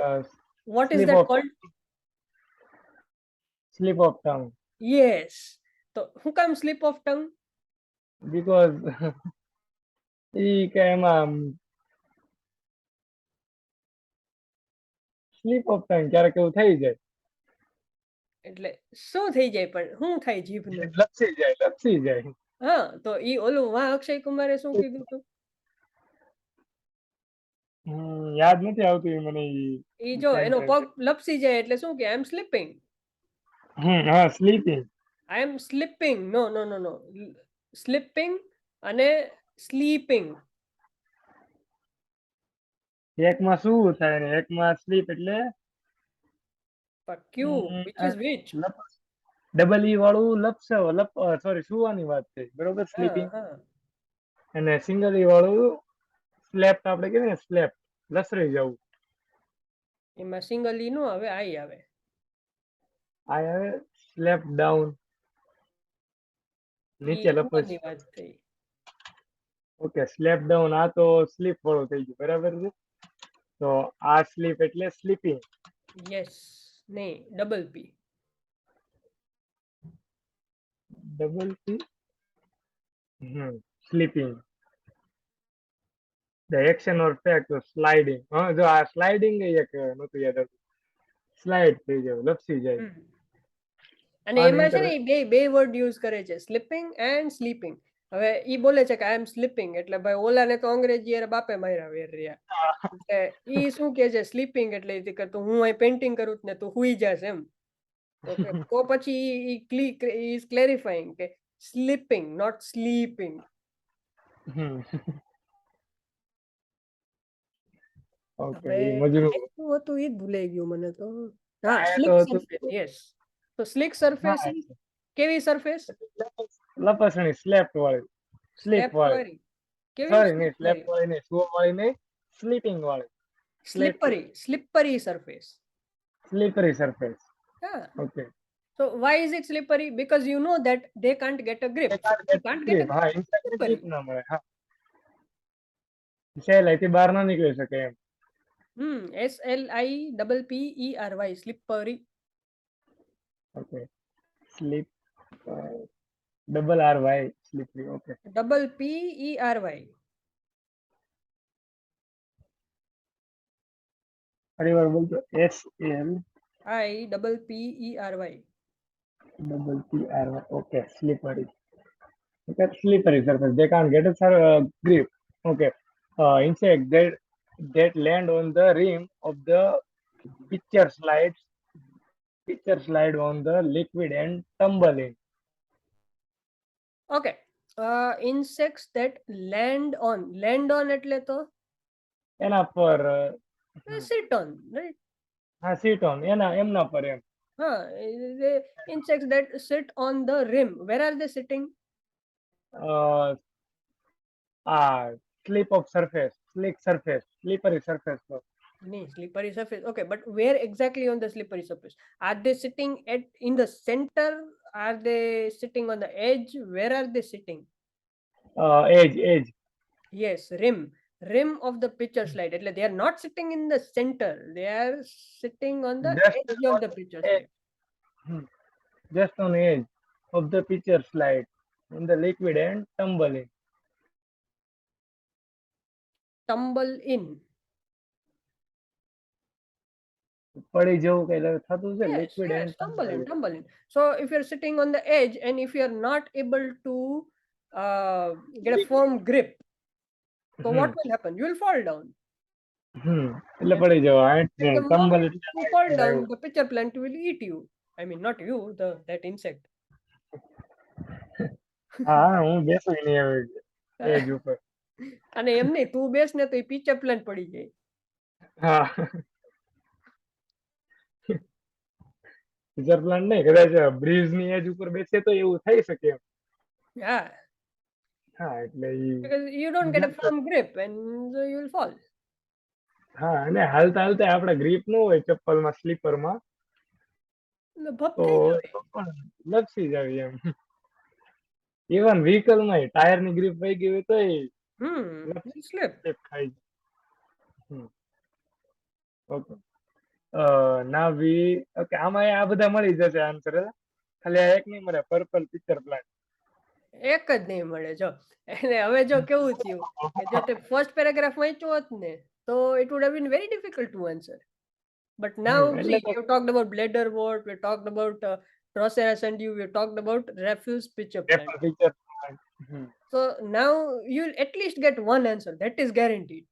what is slip that of called? Slip of tongue. Yes. So who come slip of tongue? Because ઈ કે એમાં slip of tongue ક્યારેક એવું થઈ જાય. એટલે શું થઈ જાય? પણ શું થાય જીભનું? લપસી જાય. હા, તો ઈ ઓલું અક્ષય કુમારે શું કીધું હતું? યાદ નથી આવતું મને ઈ જો એનો પગ લપસી જાય એટલે શું કે આઈ એમ સ્લીપિંગ. હા સ્લીપિંગ. આઈ એમ સ્લીપિંગ. નો. સ્લીપિંગ અને સ્લીપિંગ. એકમાં શું થાય ને એકમાં સ્લીપ એટલે But Q, which is which? Double E વાળું સોરી સુવાની વાત છે બરોબર સ્લીપિંગ. હા. અને સિંગલ ઈ વાળું સ્લેપ આપણે કહેવાય ને સ્લેપ લસરાઈ જવું. એમાં સિંગલ ઈ નો આવે, આઈ આવે. આ આવે સ્લેપ ડાઉન ઈ નીચે લપસ. ઉપરની વાત થઈ. ઓકે સ્લેપ ડાઉન આ તો સ્લીપ વાળું થઈ ગયું બરાબર છે. તો આ સ્લીપ એટલે સ્લીપિંગ. યસ. નહીં, double P. Double P. Sleeping. The action or fact sliding. હા, જો આ સ્લાઇડિંગ એક નતું યાદ આવતું. સ્લાઇડ થઈ જાય, લપસી જાય. હમ. અને એમાં છે ને એ બે વર્ડ યુઝ કરે છે, સ્લીપિંગ એન્ડ સ્લીપિંગ. હવે ઈ બોલે છે કે આઈ એમ સ્લીપિંગ, એટલે ભાઈ ઓલાને તો અંગ્રેજી યાર બાપે માર્યા વેર રહ્યા. એટલે ઈ શું કે છે સ્લીપિંગ, એટલે ઈ કે તું હું અહીં પેઇન્ટિંગ કરું છું ને તું હુઈ જાસ એમ. તો પછી ઈ ઇઝ ક્લેરિફાઈંગ કે સ્લીપિંગ નોટ સ્લીપિંગ. ઓકે, હવે એ મજરૂ. શું હતું ઈ જ ભૂલાઈ ગયું મને તો. હા, આ તો સ્લીક હતું. Surface, yes. તો સ્લીક સરફેસ હા, કેવી સરફેસ? લપસણી, સ્લેપ વાળી, સ્લીપ સ્લેપ વાળી. વાળી. કેવી સોરી, નહીં સ્લેપ સ્લીપ? વાળી, નહીં સુવા વાળી, નહીં સ્લીપિંગ વાળી. Slap, slippery surface. Slippery surface. Yeah. Okay. So why is it slippery? Because you know that they can't get a grip. They So can't if you get can't get a grip. grip, હા, it's Instagram grip slippery. ના મળે. હા, સહેલાઈથી બહાર ના નીકળી શકે એમ. SLIPPERY, slippery. Okay. Slip, double R Y, slippery. Okay. PPERY. ફરી વાર બોલજો. SL IPPERY. Double P R Y. Okay, slippery. Okay, slippery surface. They can't get a grip. Okay. Insect that land on the rim of the pitcher slides. Pitcher slide on the liquid and tumble in. Okay. Insects that land on એટલે તો એના પર sit on, right? હા, sit on એના એમના પર એમ. The insects that sit on the rim. Where are they sitting? આ slip of surface, slick surface, slippery surface પર. Slippery surface. Okay, but where exactly on the slippery surface? Are they sitting in the center? Are they sitting on the edge? Where are they sitting? Edge. Yes, rim of the pitcher slide. એટલે they are not sitting in the center. They are sitting on the Just edge of on the pitcher edge. slide. Hmm. Just on edge of the pitcher slide in the liquid and tumble in. Tumble in. પડી જવું કઈ થતું છે, liquid and Yes, tumble tumble in, in. tumble in. So if you're sitting on the edge and if you're not able to get a firm grip, so what will happen? You will fall down. એટલે પડી જવા. And the ટમ્બલ moment એટલે you fall down, the pitcher plant will eat you. I mean, not you, that insect. હા, હું બેસું નહીં હવે એજ ઉપર. અને એમ નહીં, તું બેસ ને તો એ pitcher plant પડી જાય. હા, પિક્ચર પ્લાન્ટ નહીં, કદાચ બ્રિજ ની એજ ઉપર બેસે તો એવું થઈ શકે એમ. Yeah, હા, એટલે ઈ because you don't get a firm grip and so you will fall. હા, અને હાલતા હાલતા આપણે ગ્રીપ ન હોય ચપ્પલમાં, સ્લીપરમાં, ભપ તો થઈ જાય. પણ લપસી જાવી એમ. ઇવન વ્હીકલ માં ટાયર ની ગ્રીપ વહી ગઈ હોય તો You slip. ખાઈ જાય. ઓકે. ના વી ઓકે, આમાં આ બધા મળી જશે આન્સર. ખાલી આ એક નહીં મળે, પર્પલ પિક્ચર પ્લાન્ટ. એક જ નહીં મળે જો. એટલે હવે જો કેવું થયું કે જો તે ફર્સ્ટ પેરેગ્રાફ વાંચ્યો હોત ને તો it would have been very difficult to answer. But now એટલે see, we have talked about bladder wart, we have talked about Drosera sandew, we have talked about refuse pitcher plant. Picture plant. So now you'll at least get one answer. That is guaranteed.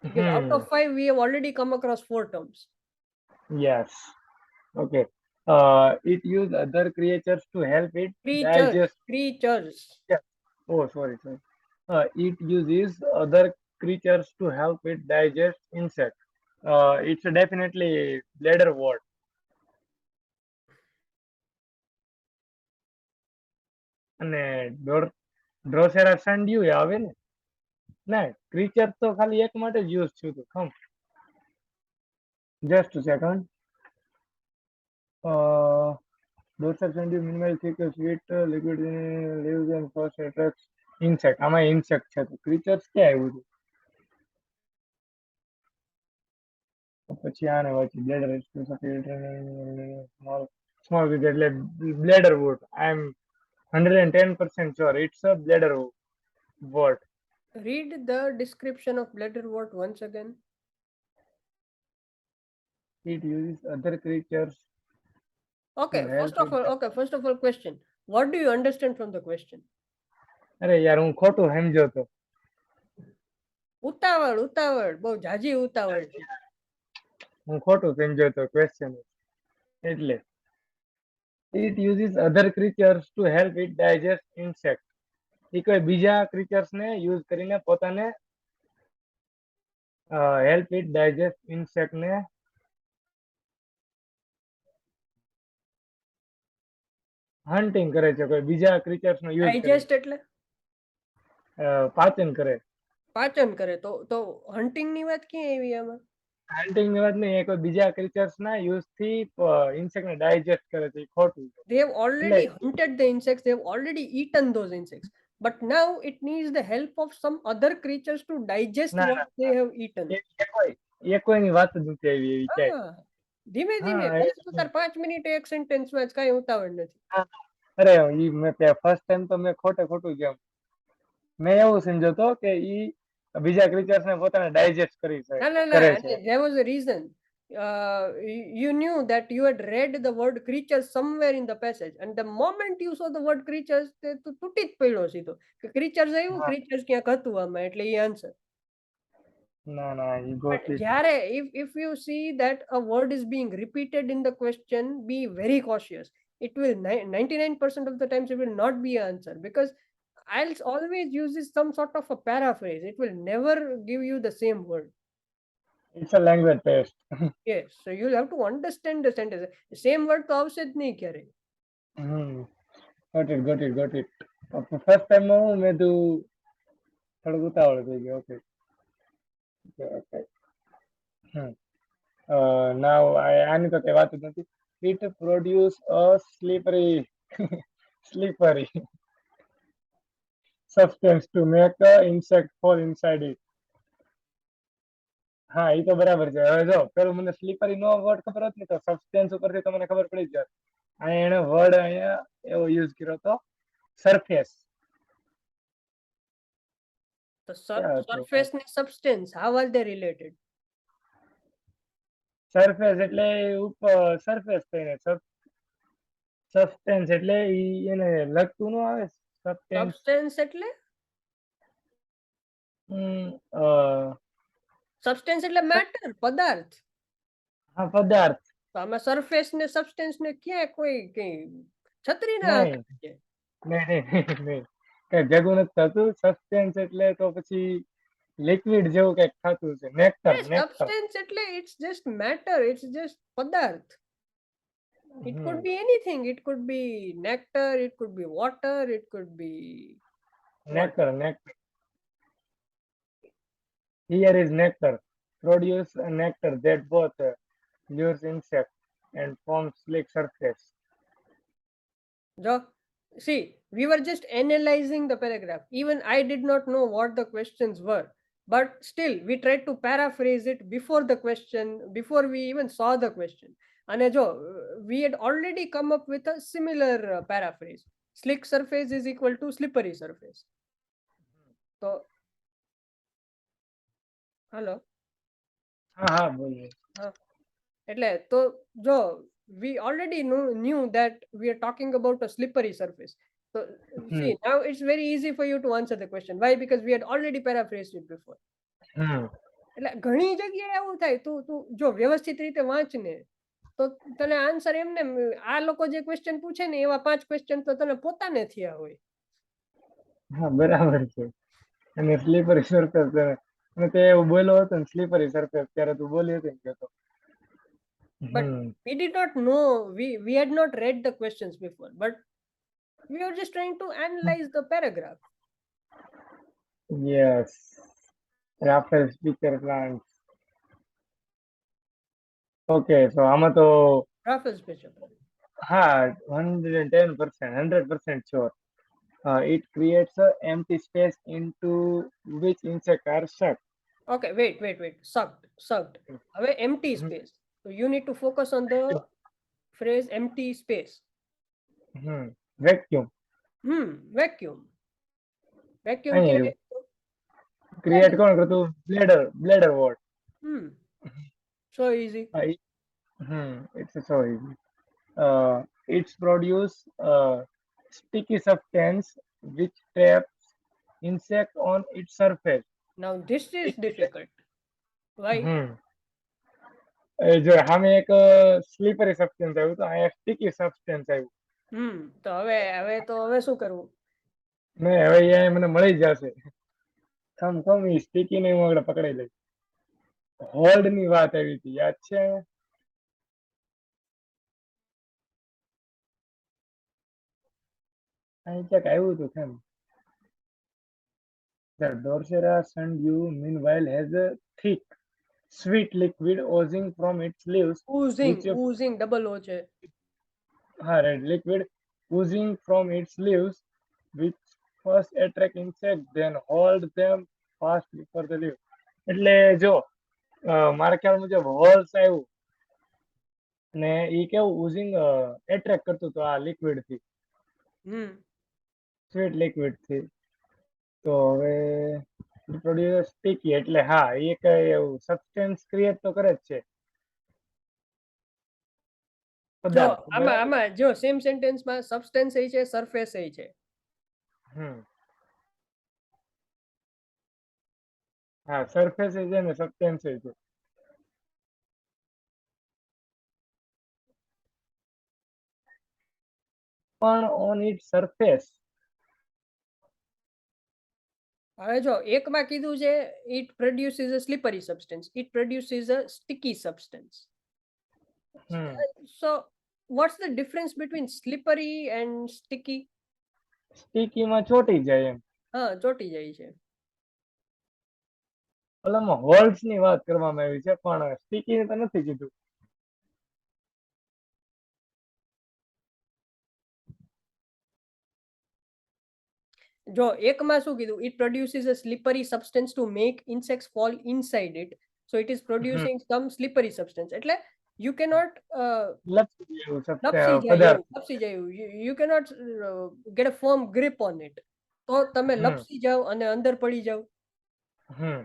Because out of 5, we have already come across 4 terms. Yes. Okay. It use other creatures to help it digest. Creatures. Yeah. Oh, sorry. It uses other creatures to help it digest insect. It's definitely bladder wart. અને Drosera સેન્ડ્યુ આવે ને. ના, creature તો ખાલી એક માટે જ use થયું હતું. ખમ just second. Drosera sundew minimal thick sweet liquid leaves and first attracts insect. આમાં ઇન્સેક્ટ છે તો ક્રીચર્સ ક્યાં આવ્યું હતું? પછી આને વાંચી બ્લેડર સ્મોલ સ્મોલ વિથ એટલે bladder wort. I am 110% sure it's a bladder wort. Read the description of bladderwort once again. It uses other creatures to Okay, help it. first of all, question. What do you understand from the question? અરે યાર હું ખોટું સમજ્યો તો. ઉતાવળ ઉતાવળ બહુ જાજી ઉતાવળ છે. હું ખોટું સમજ્યો તો ક્વેશ્ચન એટલે it uses other creatures to help it digest insect. એ કોઈ બીજા ક્રીચર્સ ને યુઝ કરીને પોતાને હેલ્પ ઇટ ડાયજેસ્ટ ઇન્સેક્ટ ને હન્ટિંગ કરે છે, કોઈ બીજા ક્રીચર્સ નો યુઝ કરે, ડાયજેસ્ટ એટલે પાચન કરે. પાચન કરે તો હન્ટિંગ ની વાત ક્યાં આવી આમાં? હન્ટિંગ ની વાત નહીં, એ કોઈ બીજા ક્રીચર્સ ના યુઝ થી ઇન્સેક્ટ ને ડાયજેસ્ટ કરે છે, એ ખોટું છે. They have already hunted the insects, they have already eaten those insects, but now it needs the help of some other creatures to digest ના what ના they have eaten. એ કોઈની વાત જ નથી આવી એવી ક્યાંય. હા, ધીમે ધીમે હા બસ તું તાર 5 મિનિટ એક સેન્ટેન્સ માં જ કાંઈ ઉતાવળ નથી. અરે ઈ મેં ફર્સ્ટ ટાઈમ તો મેં ખોટું કેમ મેં એવું સમજ્યો તો કે ઈ બીજા ક્રીચર્સ ને પોતાને ડાયજેસ્ટ કરી કરે છે. There was a reason. You knew that you had read the word creatures somewhere in the passage, and the moment you saw the word creatures તે તું તૂટી જ પડ્યો સીધો કે creatures આવ્યું, હા creatures ક્યાંક હતું આમાં એટલે એ આન્સર. ના ના ઈ But ગોતી. જ્યારે if you see that a word is being repeated in the question, be very cautious. It will 99% of the times it will not be an answer, because IELTS always uses some sort of a paraphrase. It will never give you the same word. It's a language test. Yes, so you'll have to understand the sentence. Same word તો આવશે જ નહીં ક્યારે. Got it. First time માં હું મેં તું થોડુંક ઉતાવળ થઈ ગયો. Okay okay. નાવ આની તો કઈ વાત જ નથી. It produce a slippery slippery substance to make a insect fall inside it. હા એ તો બરાબર છે. હવે જો પેલું મને સ્લીપરી નો વર્ડ ખબર હોત ને તો સબસ્ટેન્સ ઉપરથી તો મને ખબર પડી જાય. અહીંયા એને વર્ડ અહીંયા એવો યુઝ કર્યો તો સરફેસ. The surface ને substance, how are they related? Surface એટલે ઉપર સરફેસ થઈને સબસ્ટેન્સ એટલે એને લગતું ન આવે. Substance એટલે substance એટલે મેટર, પદાર્થ. હા પદાર્થ. તો આમાં સરફેસ ને સબસ્ટેન્સ ને ક્યાં કોઈ કઈ છત્રી ના નહીં નહીં કઈ ભેગું નથી થતું. સબસ્ટેન્સ એટલે તો પછી લિક્વિડ જેવું કઈક થતું છે. નેક્ટર substance એટલે it's just matter, it's just પદાર્થ. It could be anything. It could be nectar, it could be water, it could be nectar. Here is nectar. Produce a nectar that both lures insect and forms slick surface. See, we were just analyzing the paragraph. Even I did not know what the questions were, but still we tried to paraphrase it before the question, before we even saw the question. And we had already come up with a similar paraphrase. Slick surface is equal to slippery surface. So hello. હા બોલીએ. એટલે તો જો we already knew that we are talking about a slippery surface. So see, now it's very easy for you to answer the question. Why? Because we had already paraphrased it before. એટલે ઘણી જગ્યાએ એવું થાય, તું જો વ્યવસ્થિત રીતે વાંચ ને તો તને આન્સર એમને આ લોકો જે ક્વેશ્ચન પૂછે ને એવા 5 ક્વેશ્ચન તો તને પોતાને થયા હોય. હા બરાબર છે. અને સ્લીપરી સરફેસ અને તે એવું બોલ્યો હતો ને સ્લીપરી સરફેસ ત્યારે તું બોલી હતી ને તો. But we did not know, we had not read the questions before, but we were just trying to analyze the paragraph. Yes. Raffles speaker plants. Okay, so આમાં તો Raffles speaker plant. હા 110%, 100% sure. It creates an empty space into which insects are stuck. Okay, wait. Sucked. હવે empty hmm space. So you need to focus on the phrase empty space. Vacuum Vacuum. Vacuum અહીંયા ક્યારે? આવ્યું. Create Bladder. કોણ કરતું? Bladder what. Hmm. So easy. It's so easy. It's produce sticky substance which traps insect on its surface. Now this is Sticky. difficult. Why? હમ જો સામે એક slippery substance આવ્યું તો અહીંયા સ્ટીકી સબસ્ટન્સ આવ્યું. તો હવે શું કરવું? ને હવે અહીંયા મને મળી જશે. ખમ ઈ સ્ટીકી ને હું આગળ પકડાઈ લઈશ. હોલ્ડ ની વાત આવી હતી, યાદ છે? અહીં ક્યાંક આવ્યું હતું કેમ? The Dorsera sundew meanwhile has a thick, sweet liquid oozing from its leaves, which Oozing double O છે. right, liquid oozing from its leaves, which first attract insects, then hold them fast before the leaf. એટલે જો મારા ખ્યાલ મુજબ holes આવ્યું ને એ કેવું ઓઝિંગ attract કરતું હતું આ લિક્વિડ થી, હમ સ્વીટ લિક્વિડ થી. તો હવે પ્રોડ્યુસ સ્ટીકી એટલે હા એ કઈ એવું સબસ્ટન્સ ક્રિએટ તો કરે જ છે, જો પદાર્થ, આમાં બરાબર. આમાં જો સેમ સેન્ટેન્સમાં સબસ્ટન્સ એ છે, સરફેસ એ છે. હમ હા, સરફેસ છે ને સબસ્ટન્સ છે. પણ ઓન ઇટ સરફેસ હવે જો એકમાં કીધું છે it produces a slippery substance, it produces a sticky substance. So what's the difference between slippery and sticky? સ્ટીકીમાં ચોટી જાય એમ. હા, ચોટી જાય છે. ઓલામાં હોલ્સ ની વાત કરવામાં આવી છે પણ સ્ટીકી તો નથી કીધું. જો એકમાં શું કીધું, it produces a slippery substance to make insects fall inside it, so it is producing some slippery substance, એટલે you cannot લપસી જેવું લપસી જાય એવું, પદાર્થ. લપસી જાય એવું, you cannot get a firm grip on it, તો તમે હમ લપસી જાઓ અને અંદર પડી જાઓ. હમ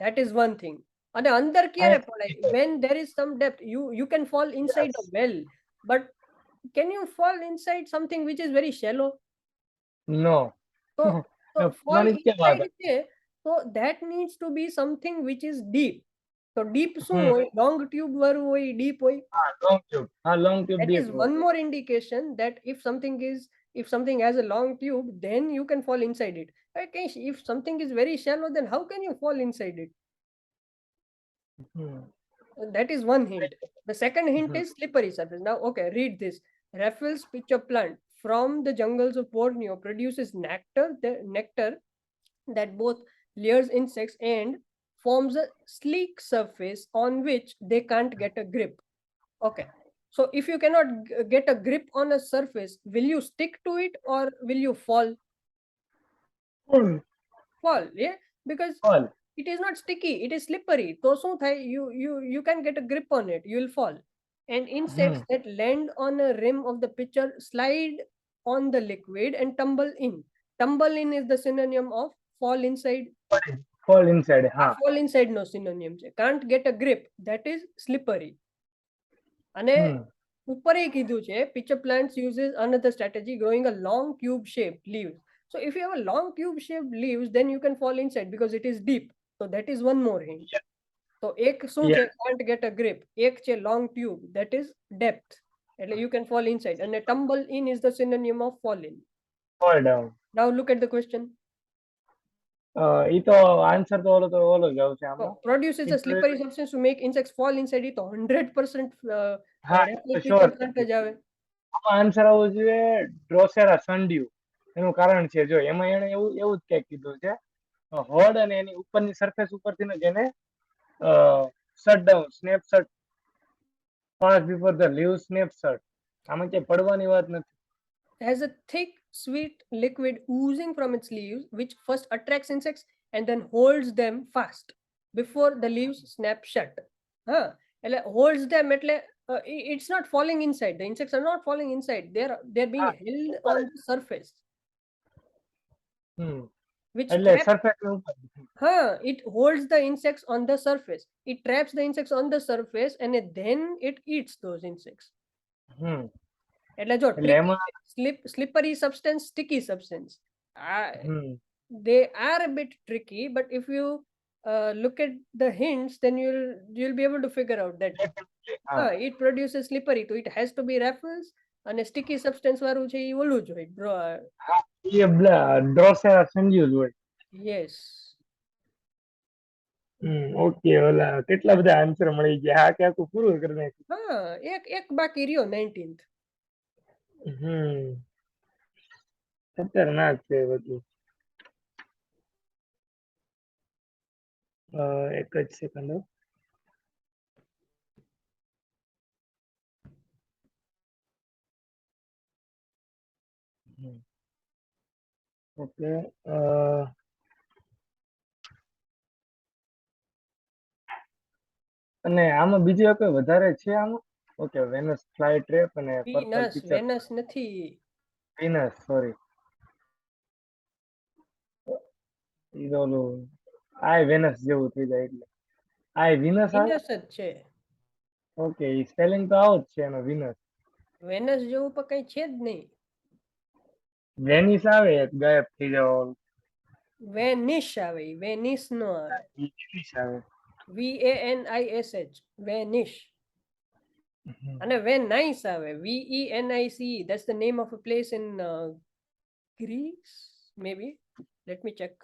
That is one thing. અને અંદર ક્યારે પડાય? When there is some depth, you can fall inside a well, but can you fall inside something which is very shallow? નો. તો fall પાણી કેમ inside આગળ? છે, so that needs to be something which is deep. તો deep શું હમ હોય? Long tube વાળું હોય, deep હોય. હા, લોંગ ટ્યુબ. હા, long tube That deep is હોય. one more indication that if something has a long tube, then you can fall inside it. Okay, if something is very shallow, then how can you fall inside it? Hmm That is one hint. The second hint hmm is slippery surface. Now, okay, read this. Raffles pitcher plant from the jungles of Borneo produces nectar that both lures insects and forms a sleek surface on which they can't get a grip. Okay. So if you cannot get a grip on a surface, will you stick to it or will you fall? Full Fall, yeah, because fall. it is not sticky, it is slippery. So શું થાય? You can get a grip on it, you will fall. And insects hmm that land on a rim of the pitcher slide on the liquid and tumble in. Tumble in is the synonym of fall inside. Fall inside. આ હા. fall inside નો synonym છે. Can't get a grip, that is slippery. અને હમ ઉપર એ કીધું છે pitcher plants uses another strategy, growing a long tube shaped leaves. So if you have a long tube shaped leaves, then you can fall inside because it is deep. So that is one more hint. So એક શું છે? Can't get a grip. એક છે long tube, that is depth, એટલે you can fall inside. And tumble in is the synonym of fall in. Fall down. Now look at the question. ઈ તો answer તો ઓલો જ આવશે So આમાં. produces a slippery substance to make insects fall inside it. તો 100% હા, Raffles sure. pitcher plant જ આવે. આમાં આન્સર આવવો જોઈએ ડ્રોસેરા સન્ડ્યુ. એનું કારણ છે જો એમાં એને એવું એવું જ કંઈક કીધું છે, હોડ અને એની ઉપરની સરફેસ ઉપરથી ને જેને shut down snapshot fast before the leave snapshot. આમાં ક્યાંય પડવાની વાત નથી. Has a thick, sweet liquid oozing from its leaves, which first attracts insects and then holds them fast before the leaves snap shut. હા, એટલે holds them એટલે it's not falling inside. The insects are not falling inside. They're being હા held ઉપર on જ. the surface, hmm which એટલે trap. Surface ઉપર. It holds the insects on the surface. It traps the insects on the surface and then it eats those insects. હમ એટલે જો એટલે tricky, એમાં slippery substance, sticky substance. Hmm They are a bit tricky, but if you look at the hints, then you'll be able to figure out that હા it produces slippery, so it has to be raffles, and sticky substance વાળું છે ઈ ઓલું જ હોય. હા એ Drosera સમજ્યું જ હોય. Yes. ઓકે ઓલા કેટલા બધા આન્સર મળી ગયા, હા કે આખું પૂરું કરી નાખ્યું. હા, એક બાકી રહ્યો 19th. ખતરનાક છે બધું. એક જ સેકન્ડ. ઓકે અને આમાં બીજું એક વધારે છે આમાં. ઓકે વેનસ ફ્લાય ટ્રેપ અને પર્પલ પિક્ચર. વેનસ નથી. વિનસ સોરી, ઈ ઓલું આય વેનસ જેવું થઈ જાય એટલે આય વિનસ આવે. વિનસ જ છે. ઓકે ઈ સ્પેલિંગ તો આવું જ છે એનો વિનસ. વેનસ જેવું પણ કઈ છે જ નહીં. વેનિસ આવે ગાયબ થઈ જવાનું. વેનિશ આવે, વેનિસ નો આવે. વેનિસ આવે. VANISH, vanish. અને વેનાઇસ આવે, VENICE. That's the name of a place in Greece, maybe. Let me check.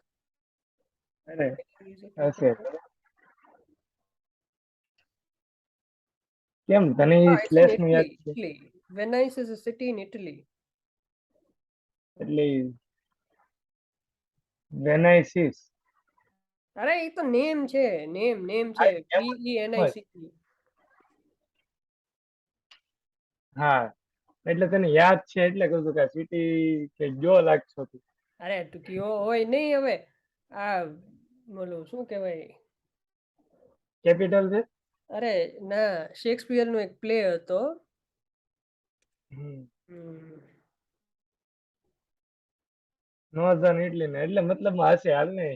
અરે હશે. કેમ તને ઈ It's in પ્લેસ નું યાદ Italy. છે? Italy. Venice is a city in Italy. એટલે વેનાઇસિસ. અરે એ તો નેમ છે, નેમ છે, VENICE. હા એટલે તને યાદ છે એટલે કહું છું કે સિટી કે જો લાગશો તું. અરે ટૂંકીઓ હોય નહીં હવે. આ બોલું શું કહેવાય? કેપિટલ છે. અરે ના, શેક્સપિયર નો એક પ્લે હતો. નોર્ધન ઇટલી ને એટલે મતલબમાં હશે હાલ ને.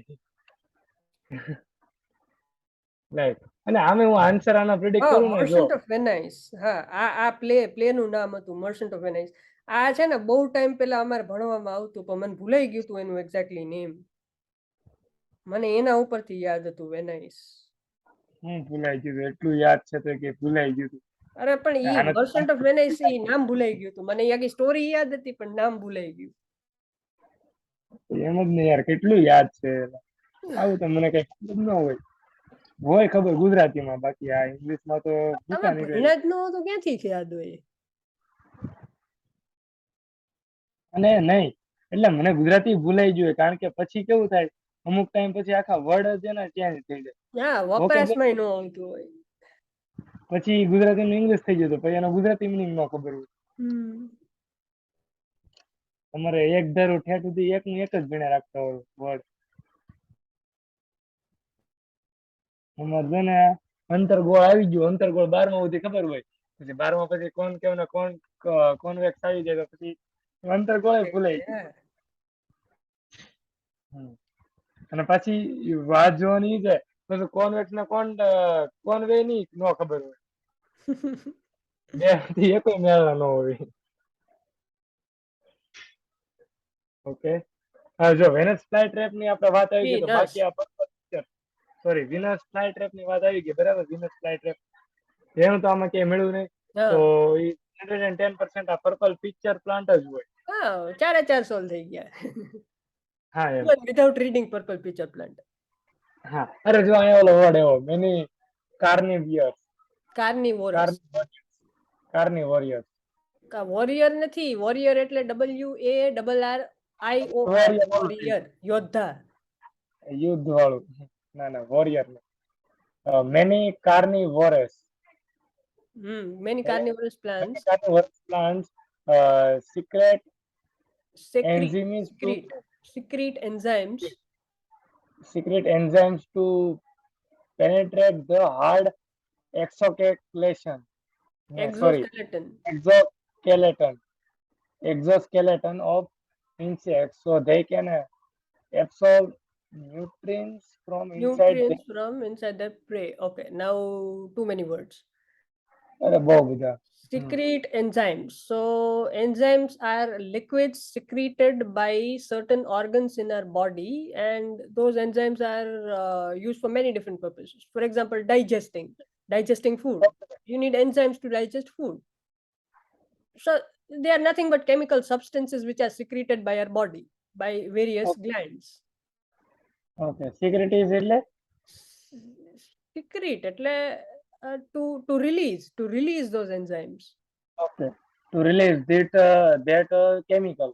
રાઈટ. અને આમે હું આન્સર આના પ્રિડિક્ટ કરું ને જો. Merchant of Venice. હા, આ પ્લે નું નામ હતું મર્ચન્ટ ઓફ વેનાઇસ. આ છે ને બહુ ટાઈમ પહેલા અમારે ભણવામાં આવતું, પણ મને ભૂલાઈ ગયું હતું એનું એક્ઝેક્ટલી નેમ. મને એના ઉપરથી યાદ હતું વેનાઇસ. હું ભૂલાઈ ગયું એટલું યાદ છે તો કે ભૂલાઈ ગયું. અરે પણ ઈ મર્ચન્ટ ઓફ વેનાઇસ ઈ નામ ભૂલાઈ ગયું હતું. મને આખી સ્ટોરી યાદ હતી પણ નામ ભૂલાઈ ગયું. એમ જ ને યાર, કેટલું યાદ છે. આવું તો મને કઈ ખબર ન હોય ખબર ગુજરાતીમાં, બાકી આ ઇંગ્લિશમાં તો ભૂકા તમે નીકળે. ભણ્યા જ ન હો તો ક્યાંથી યાદ હોય? અને નહીં એટલે મને ગુજરાતી ભૂલાઈ ગયું કારણ કે પછી કેવું થાય અમુક ટાઈમ પછી આખા વર્ડ છે ને ચેન્જ થઈ જાય. હા, વપરાશમાં ન આવતું હોય. પછી ગુજરાતી નું ઇંગ્લિશ થઈ જતું, પછી એનો ગુજરાતી મિનિંગ ન ખબર હોય. તમારે એક ધારું ઠેઠ સુધી એક નું એક જ ગણ્યા રાખતા હોય વર્ડ. અમારે છે ને અંતરગોળ આવી ગયું, અંતરગોળ 12મા સુધી ખબર હોય, પછી 12મા પછી કોણ કેવું ને કોન્વેક્સ આવી જાય તો પછી અંતરગોળ ભૂલાઈ ગયું. અને પછી વાત જોવાની છે પછી કોન્વેક્સ ને કોનવે ની ન ખબર હોય. બે થી એક મેળા ન હોય. ઓકે હા, જો વેનસ ફ્લાય ટ્રેપ ની આપણે વાત આવી ગઈ તો બાકી આ purple sorry Venus fly trap ની વાત આવી ગઈ બરાબર. વિનસ ફ્લાય ટ્રેપ એનું તો આમાં ક્યાંય મળ્યું નહીં, તો એ 110% આ પર્પલ પિક્ચર પ્લાન્ટ જ હોય. હા, 4 સોલ્વ થઈ ગયા. હા એમ. Without reading purple picture plant. હા અરે જો અહીંયા ઓલો વર્ડ એવો many carnivore. Carnivorous. Carnivore. Warrior નથી, વોરિયર એટલે WARRIOR, વોરિયર, યોદ્ધા. યુદ્ધ વાળું. ના વોરિયર ને many carnivorous. Many carnivorous plants plants secret enzymes secrete enzymes to penetrate the hard exoskeleton. Sorry, Exoskeleton. exoskeleton. Exoskeleton of insects, so they can absorb nutrients from inside them. Nutrients from inside the prey. Okay, now too many words. અરે બહુ બધા. Secrete enzymes. So, enzymes are liquids secreted by certain organs in our body, and those enzymes are used for many different purposes. For example, digesting food. You need enzymes to digest food. So, they are nothing but chemical substances which are secreted by our body by various glands. Okay secretes એટલે Secrete, એટલે to release those enzymes. Okay to release that chemical.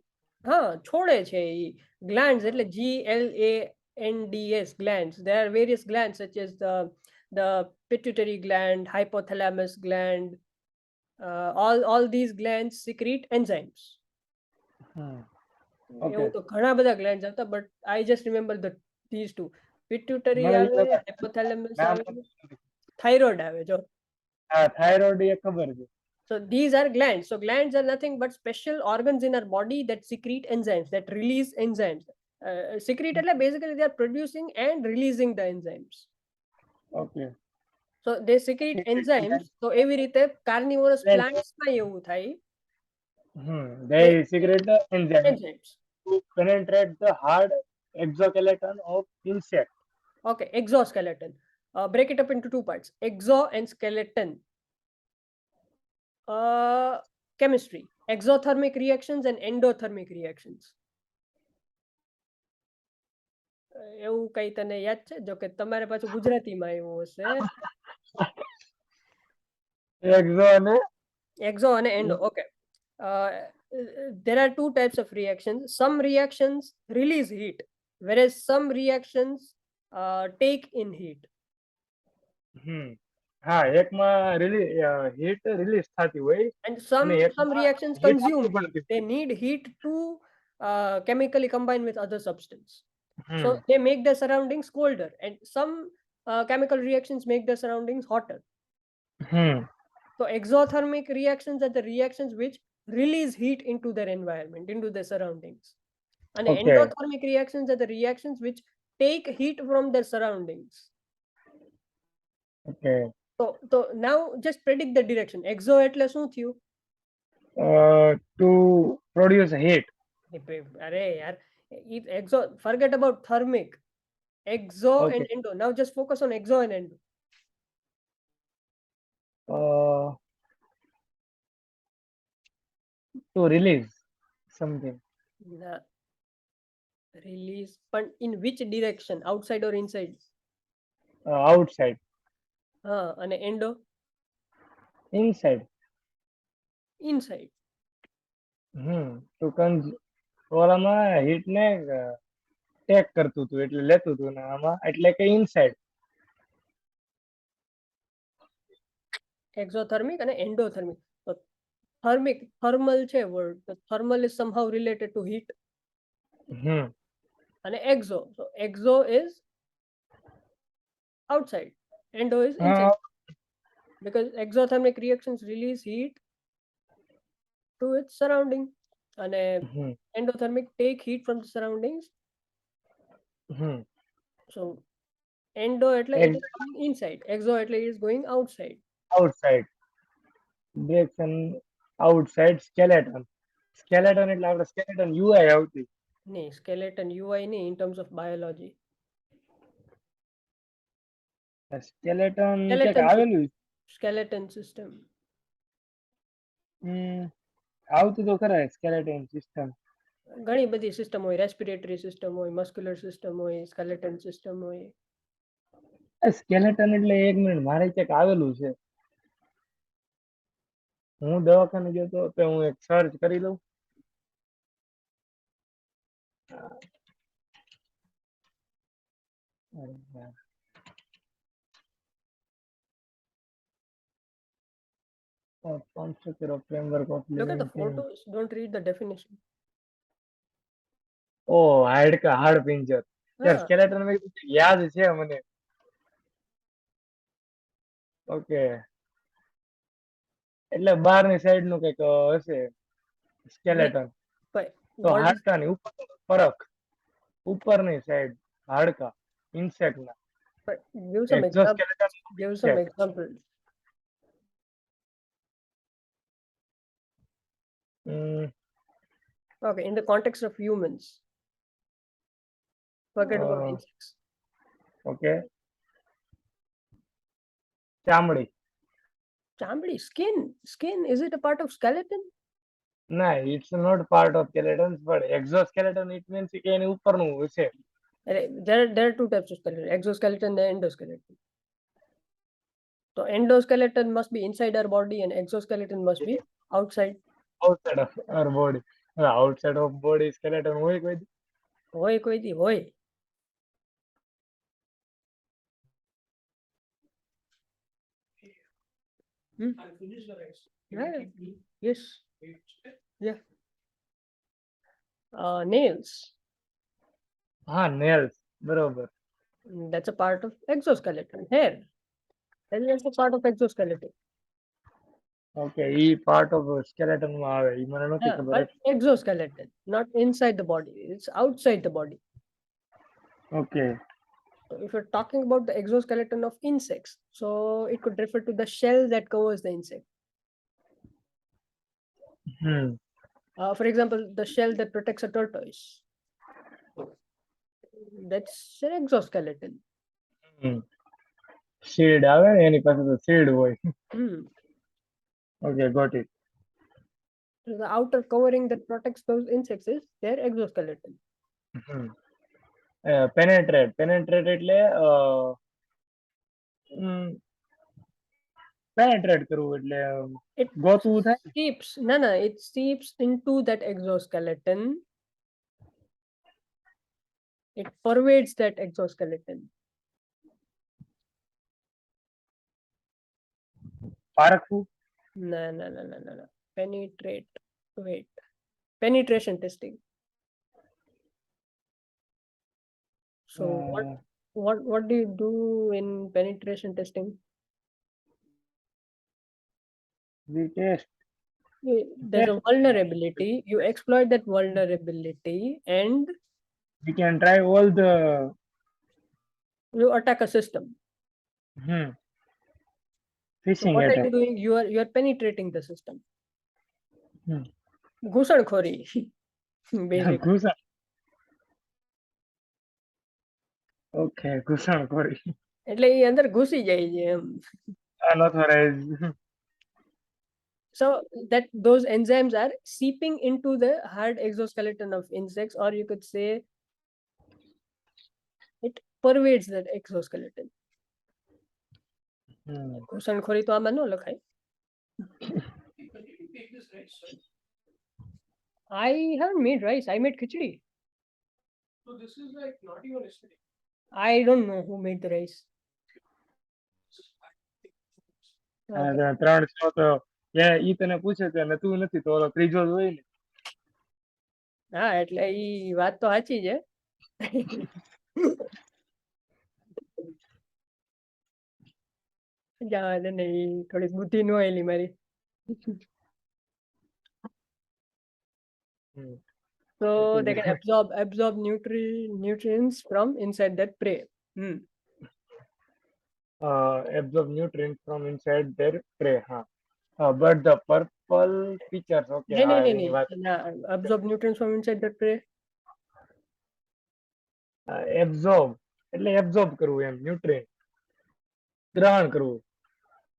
હા છોડે છે એ glands એટલે GLANDS glands. There are various glands such as the pituitary gland, hypothalamus gland. All these glands secrete enzymes. Okay એવું તો ઘણા બધા glands આવતા, but I just remember these two. Pituitary મને આવે, hypothalamus નામ આવે, thyroid આવે જો. થાઇરોઇડ એ ખબર છે. So these are glands. So glands are nothing but special organs in our body that secrete enzymes, that release enzymes. Secrete એટલે basically they are producing and releasing the enzymes. Okay So they secrete enzymes. So એવી રીતે carnivorous plants માં એવું થાય. they secrete the enzyme Enzymes. to penetrate the hard exoskeleton of insect. Okay, exoskeleton. Break it up into two parts: exo and skeleton. Chemistry: exothermic reactions and endothermic reactions. એવું કઈ તને યાદ છે? જો કે તમારે પાછું ગુજરાતીમાં આવ્યું હશે. Exo અને Exo and endo. Okay. There are two types of reactions. Some reactions release heat, whereas some reactions take in heat. હા એકમાં હીટ રિલીઝ થતી હોય And અને some એકમાં reactions હીટ consume આપવી heat. પડતી. They need heat to chemically combine with other substance. So hmm they make their surroundings colder, and some chemical reactions make their surroundings hotter. Hmm So exothermic reactions are the reactions which release heat into their environment, into their surroundings. And okay endothermic reactions are the reactions which take heat from their surroundings. Okay So now just predict the direction. Exo એટલે શું થયું? To produce heat. અરે યાર, exo, forget about thermic. Exo okay and endo. Now just focus on exo and endo. To release something Nah, release, but in which direction? Outside or inside? Outside અને endo? Inside. Inside. To ઓલામાં heat ને take કરતું હતું એટલે લેતું હતું ને આમાં એટલે કે inside. Exothermic and endothermic. So thermic, thermal છે word. So thermal is somehow related to heat. And exo. So exo is outside. Endo is inside. Because exothermic reactions release heat to its surrounding. And endothermic take heat from the surroundings. So endo એટલે it is going inside. Exo એટલે it is going outside. Outside direction outside skeleton. Skeleton એટલે આપણે skeleton UI આવતી. Nee, skeleton UI nee in terms of biology. Skeleton ક્યાંક Skeleton આવેલું skeleton system. આવતું તો ખરા સ્કેલેટન સિસ્ટમ. ઘણી બધી સિસ્ટમ હોય, રેસ્પિરેટરી સિસ્ટમ હોય, મસ્ક્યુલર સિસ્ટમ હોય, સ્કેલેટન સિસ્ટમ હોય. સ્કેલેટન એટલે એક મિનિટ મારે ક્યાંક આવેલું છે. હું દવાખાને ગયો તો હું એક સર્ચ કરી લઉં. Constructor of framework of Look at the living things. photos, don't read the definition. ઓ હાડકા હાડ પિંજર. યાર સ્કેલેટન યાદ છે મને. ઓકે, એટલે બહારની સાઈડ નું કઈક હશે Like, સ્કેલેટન. but તો what is હાડકાની ઉપર ફરક, ઉપરની સાઈડ હાડકા ઇન્સેક્ટ ના, but give some examples. એક્ઝોસ્કેલેટન Give some insect. examples. Okay, in the context of humans, forget about insects. Okay, ચામડી. Chambly, skin. Is it a part of skeleton? ના, it's not part of skeleton, but exoskeleton it means કે એની ઉપરનું છે. There are two types of skeleton: exoskeleton and endoskeleton. So endoskeleton must be inside our body, and exoskeleton must be outside. Outside of our body. Outside of body skeleton હોય કોઈ દી? Hoy koi di hoy. Hmm? Yeah. Yes. Yeah. Nails. હા, nails, બરોબર. That's a part of exoskeleton. Hair. That is also part of exoskeleton. Okay, E part of skeleton માં આવે, ઈ મને નથી Yeah, ખબર. but exoskeleton, not inside the body. It's outside the body. Okay. So if you're talking about the exoskeleton of insects, so it could refer to the shell that covers the insect. For example, the shell that protects a tortoise. That's an exoskeleton. Shield આવે ને એની પાસે તો shield હોય. Hmm. Okay, got it. So the outer covering that protects those insects is their exoskeleton. Penetrate એટલે penetrate કરવું એટલે It ગોતવું થાય. it seeps into that exoskeleton. It pervades that exoskeleton. પારખવું. No. Penetrate. Wait. Penetration testing. So what do you do in penetration testing? We test. There's a vulnerability. You exploit that vulnerability and We can try all the you attack a system. So phishing what are attack. you doing? You are penetrating the system. ઘૂસણખોરી basically. ઘૂસણ. Okay, ઘૂસણખોરી. એટલે એ અંદર ઘૂસી જાય છે એમ. Unauthorized. So that those enzymes are seeping into the hard exoskeleton of insects, or you could say it pervades that exoskeleton. ઘૂસણખોરી તો આમાં ન લખાય. I haven't made rice. I made khichdi. So this is like not even yesterday. I don't know who made the rice. ત્રણ છો તો ઈ તને પૂછે છે ને તું નથી તો ઓલો ત્રીજો જ હોય ને. હા, એટલે ઈ વાત તો સાચી છે. જવા દે ને, ઈ થોડી બુદ્ધિ ન આવેલી મારી. So they can absorb nutrients from inside that prey. Absorb nutrients from inside their prey. But the purple features. Okay, એની વાત. Absorb nutrients from inside that prey. Absorb એટલે absorb કરવું એમ, nutrient ગ્રહણ કરવું.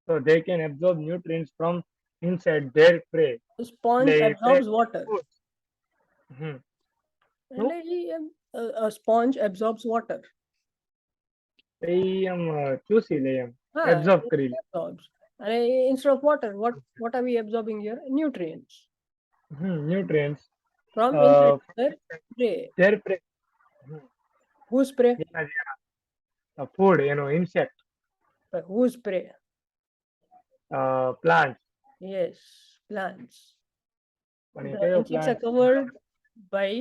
So they can absorb nutrients from inside their prey. The sponge absorbs water. A sponge absorbs water. ચૂસી લે એમ, absorb કરી લે. Instead of water, what are we absorbing here? Nutrients. Nutrients from inside their prey. Their prey. Whose prey? Food, insect. Whose prey? Plants. Yes, plants. The insects are covered by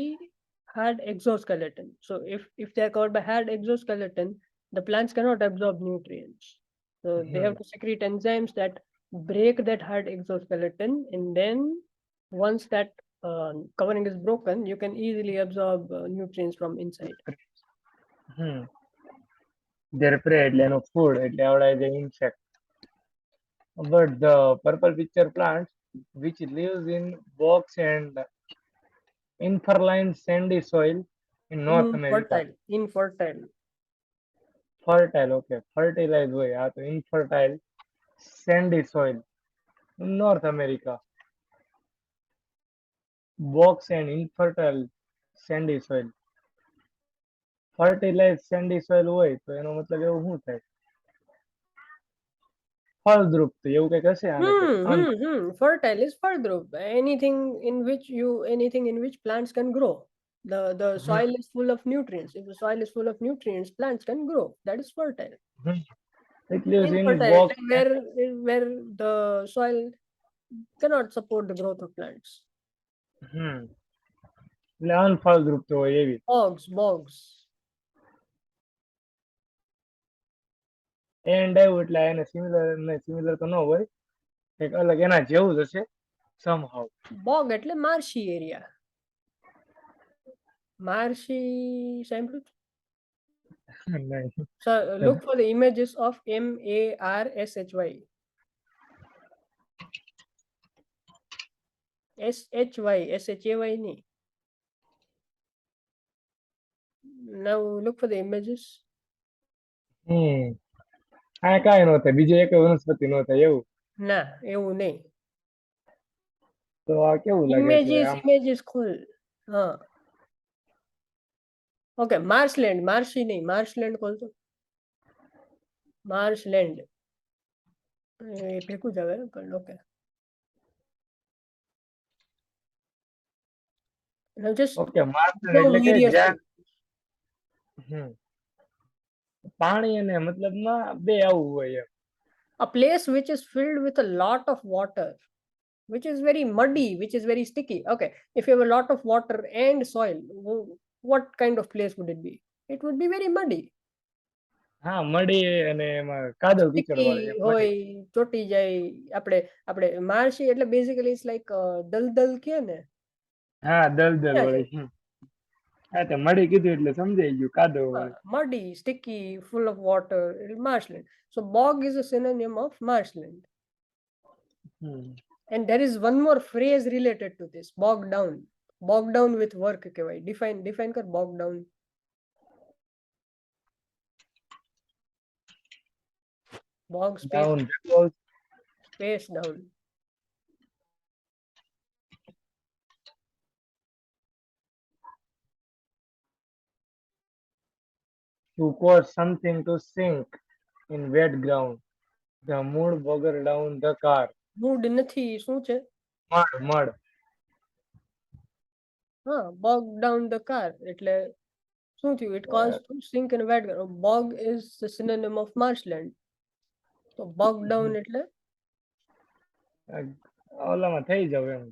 hard exoskeleton. So if they are covered by hard exoskeleton, the plants cannot absorb nutrients. So they have to secrete enzymes that break that hard exoskeleton, and then once that covering is broken, you can easily absorb nutrients from inside. Hmm their prey એટલે એનો food એટલે આવડે જે insect. But the purple picture plant which lives in box and infertile sandy soil in North America. Infertile. Fertile, okay. Fertilized હોય. આ તો infertile sandy soil in North America. Box and infertile sandy soil. Fertilized sandy soil હોય તો એનો મતલબ એવું શું થાય? ફળદ્રુપ તો એવું કંઈક હશે આને કંઈક. Fertile is fardrup. Anything in which plants can grow. The soil is full of nutrients. If the soil is full of nutrients, plants can grow. That is fertile. It lives in Infertile, box. where the soil cannot support the growth of plants. એટલે અનફળદ્રુપ તો હોય એવી. Bogs. And આવ્યું એટલે એને similar તો ન હોય, કંઈક અલગ એના જેવું જ હશે somehow. Bog એટલે marshy area. Marshy સાંભળ્યું? નહીં. So look for the images of MARSHY. SHY नहीं. Now look for the images. આ કાંઈ ન થાય, બીજે એક વનસ્પતિ ન થાય એવું. ના એવું નહીં. તો આ કેવું લાગે છે? Images ખોલ. હા. ઓકે, માર્શલેન્ડ, માર્શી નહીં, માર્શલેન્ડ ખોલતો. માર્શલેન્ડ એ ભેગું જ આવે પણ ઓકે. Now just માર્શલેન્ડ એટલે કે જ્યાં પાણી અને મતલબમાં બે આવું હોય એમ. A place which is filled with a lot of water, which is very muddy, which is very sticky. Okay, if you have a lot of water and soil, what kind of place would it be? It would be very muddy. હા, મડી અને એમાં કાદવ કીચડ વાળી હોય, ચોટી જાય. આપણે માર્શી એટલે બેઝિકલી ઇટ્સ લાઈક દલદલ કે ને. હા, દલદલ વાળી. હા, તો મડી કીધું એટલે સમજાઈ ગયું, કાદવ વાળી. Muddy, sticky, full of water, marshland. So bog is a synonym of marshland. And there is one more phrase related to this, bog down. Bog down with work કહેવાય. Define કર bog down. Bog space down. To cause something to sink in wet ground. The mood bogger down the car. Mood નથી, શું છે? Mud. હા, bog down the car એટલે શું થયું? It caused to sink in wet ground. Bog is the synonym of marshland. So bog down એટલે ઓલામાં થઈ જાવ એમ.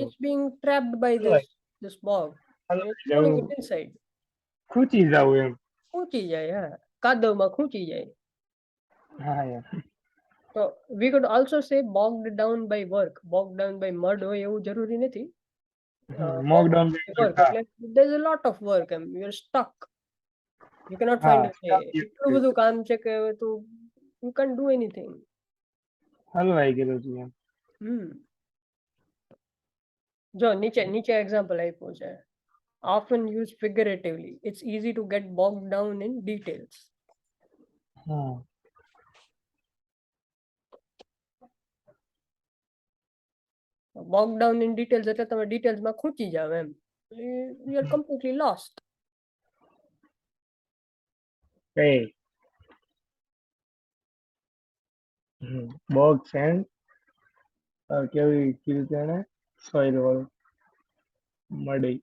It's being trapped by this bog. It's pulling it inside. ખૂંચી જાવ એમ. ખૂંચી જાય, હા. કાદવમાં ખૂંચી જાય. હા યાર. So we could also say bogged down by work. Bogged down by mud હોય એવું જરૂરી નથી. Bogged down by work. There's a lot of work and you're stuck. You cannot find a way. એટલું બધું કામ છે કે you can't do anything. હલવાઈ ગયેલો છું એમ. જો નીચે એક્ઝામ્પલ આપ્યું છે. Often used figuratively. It's easy to get bogged down in details. Bogged down in details એટલે તમે ડિટેલ્સમાં ખૂંચી જાવ એમ. You are completely lost. Hey. Bogs and કેવી કીધું તેને? સોઇલ વાળું. મડી.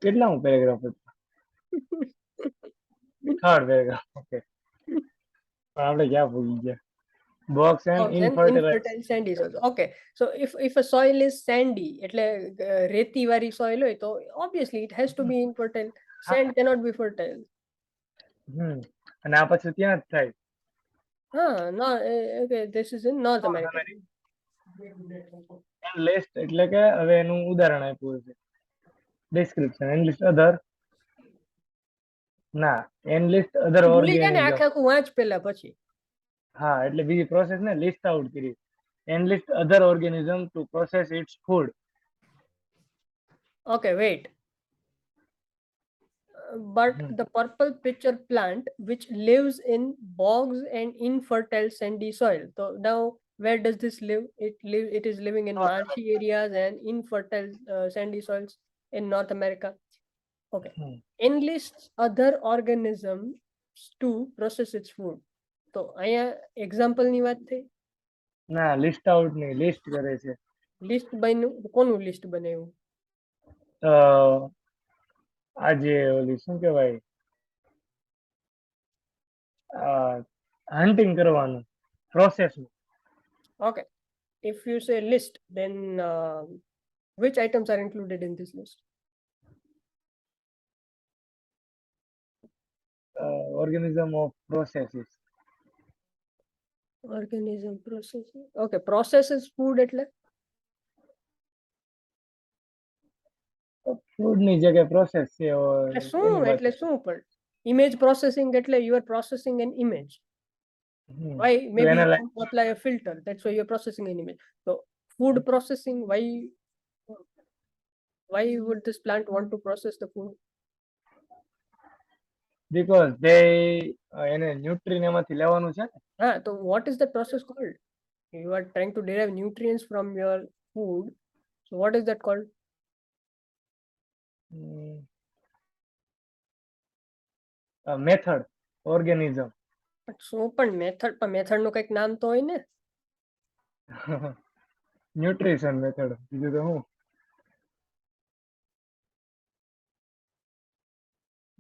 કેટલામું પેરેગ્રાફ હતું? Third paragraph. ઓકે. પણ આપણે ક્યાં ભૂલી ગયા? Bogs and infertile sandy soil. Okay, so if a soil is sandy એટલે રેતી વાળી soil હોય તો obviously it has to be infertile. Sand cannot be fertile. અને આ પછી ત્યાં જ થાય. No, okay, this is in North America. List એટલે કે હવે એનું ઉદાહરણ આપ્યું છે. ડિસ્ક્રિપ્શન એનલિસ્ટ અધર ના એનલિસ્ટ અધર ભૂલી ગયા ને ઓર્ગેનિઝમ. આખે આખું વાંચ પેલા પછી. હા એટલે બીજી પ્રોસેસ ને લિસ્ટ આઉટ કરી. Enlist other organism to process its food. Okay, wait. But the purple pitcher plant, which lives in bogs and infertile sandy soil. So now, where does this live? It is living in marshy areas and infertile sandy soils in North America. Okay. Enlists other organisms to process its food. તો અહીંયા example ની વાત થઈ. ના list out ની list કરે છે. List બન્યું કોનું લિસ્ટ બનાવ્યું? આજે ઓલી શું કહેવાય હન્ટિંગ કરવાનું process. Okay. If you say list, then which items are included in this list? Organism of processes. Organism processing. Okay, processes food એટલે ફૂડ ની જગ્યાએ પ્રોસેસ છે એટલે શું પણ image processing એટલે you are processing an image. Why? Maybe you want to apply a filter, that's why you're processing an image. So food processing, why would this plant want to process the food? Because they એને ન્યુટ્રિન એમાંથી લેવાનું છે ને. So what is that process called? You are trying to derive nutrients from your food, so what is that called? Method organism. શું પણ method નું કઈક નામ તો હોય ને. ન્યુટ્રિશન મેથડ બીજું તો હું.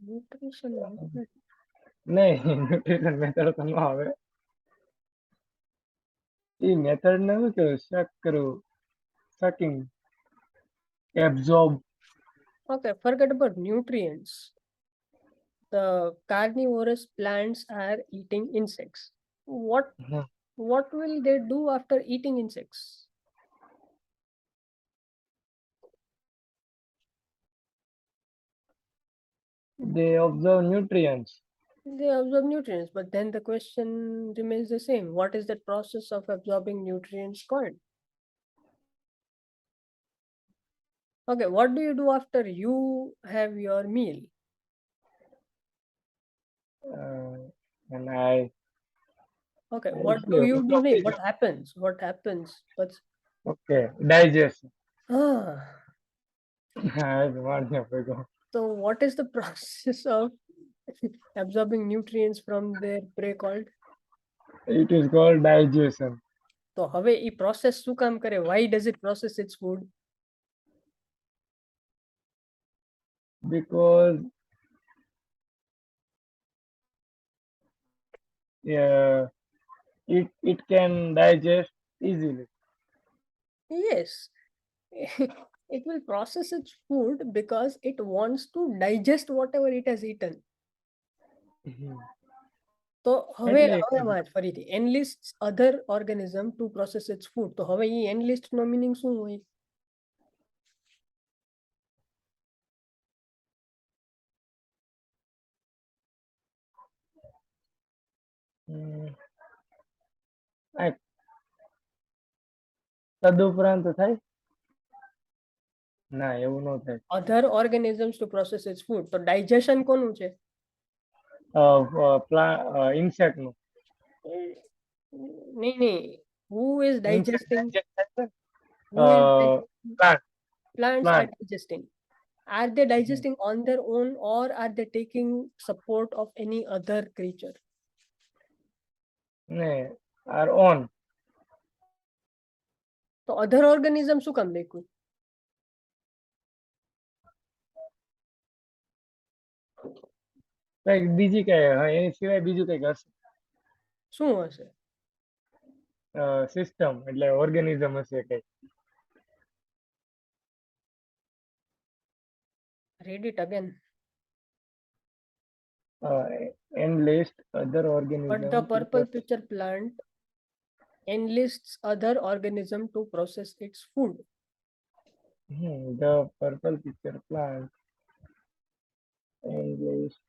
ન્યુટ્રિશન નહીં ન્યુટ્રિશન મેથડ તો ન આવે. એ મેથડ ને શું કહેવાય શક કરવું sucking absorb. Okay, forget about nutrients. The carnivorous plants are eating insects. What will they do after eating insects? They absorb nutrients. They absorb nutrients, but then the question remains the same. What is that process of absorbing nutrients called? Okay, what do you do after you have your meal? And I. Okay, what do you do? What happens? What's Okay, digestion. Ah. So what is the process of absorbing nutrients from their prey called? It is called digestion. તો હવે ઈ process શું કામ કરે? Why does it process its food? Because it can digest easily. Yes. It will process its food because it wants to digest whatever it has eaten. તો હવે વાત ફરીથી enlists other organism to process its food. તો હવે ઈ enlist નો meaning શું હોય? તદુપરાંત થાય? ના એવું ન થાય. Other organisms to process its food. તો digestion કોનું છે? ઇન્સેક્ટ નું. નહીં. Who is digesting? Plants are digesting. Are they digesting on their own or are they taking support of any other creature? Are on. તો other organism શું કામ લખ્યું? કઈક બીજી કઈ એની સિવાય બીજું કઈક હશે. શું હશે? સિસ્ટમ એટલે ઓર્ગેનિઝમ હશે કઈ. Read it again. enlist other But the organism to purple picture plant enlists other organism to process its food. the purple picture plant enlist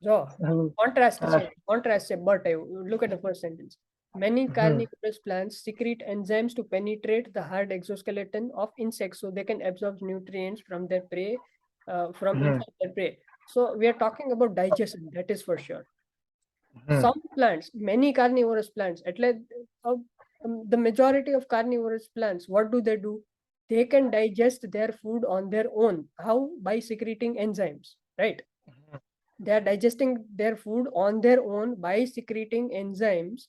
So, some uh, contrast છે, but look at the first sentence. Many hmm, carnivorous plants secrete enzymes to penetrate the hard exoskeleton of insects so they can absorb nutrients from their prey, from hmm, inside their prey. So we are talking about digestion, that is for sure. hmm, Some plants, many carnivorous plants, uh, the majority of carnivorous plants, what do? They can digest their food on their own. How? By secreting enzymes, right? They are digesting their food on their own by secreting enzymes.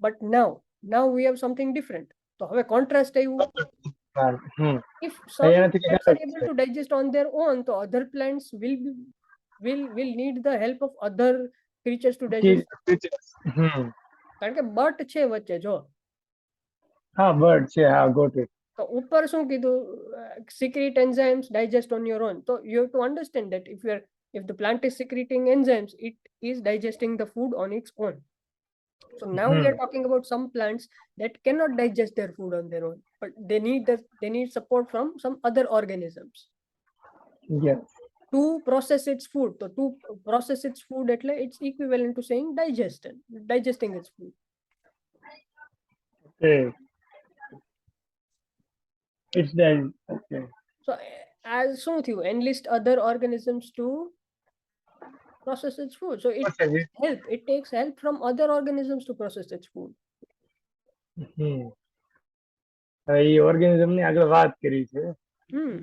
But now we have something different. So હવે contrast આવ્યું. hmm. If some એનાથી કઈ plants are અલગ able છે to digest on their own, so other plants will need the help of other creatures to digest. હમ કારણ કે but છે વચ્ચે જો. હા બર્ડ છે હા ગોટ ઇટ તો ઉપર શું કીધું, secrete enzymes digest on your own. So you have to understand that if the plant is secreting enzymes, it is digesting the food on its own. So now we hmm are talking about some plants that cannot digest their food on their own, but they need support from some other organisms yes to process its food. So to process its food, it's equivalent to saying digesting its food. Okay it's that okay So as શું થયું, enlist other organisms to process its food. So it takes help from other organisms to process its food. Hmm A organism ની આગળ વાત કરી છે Hmm.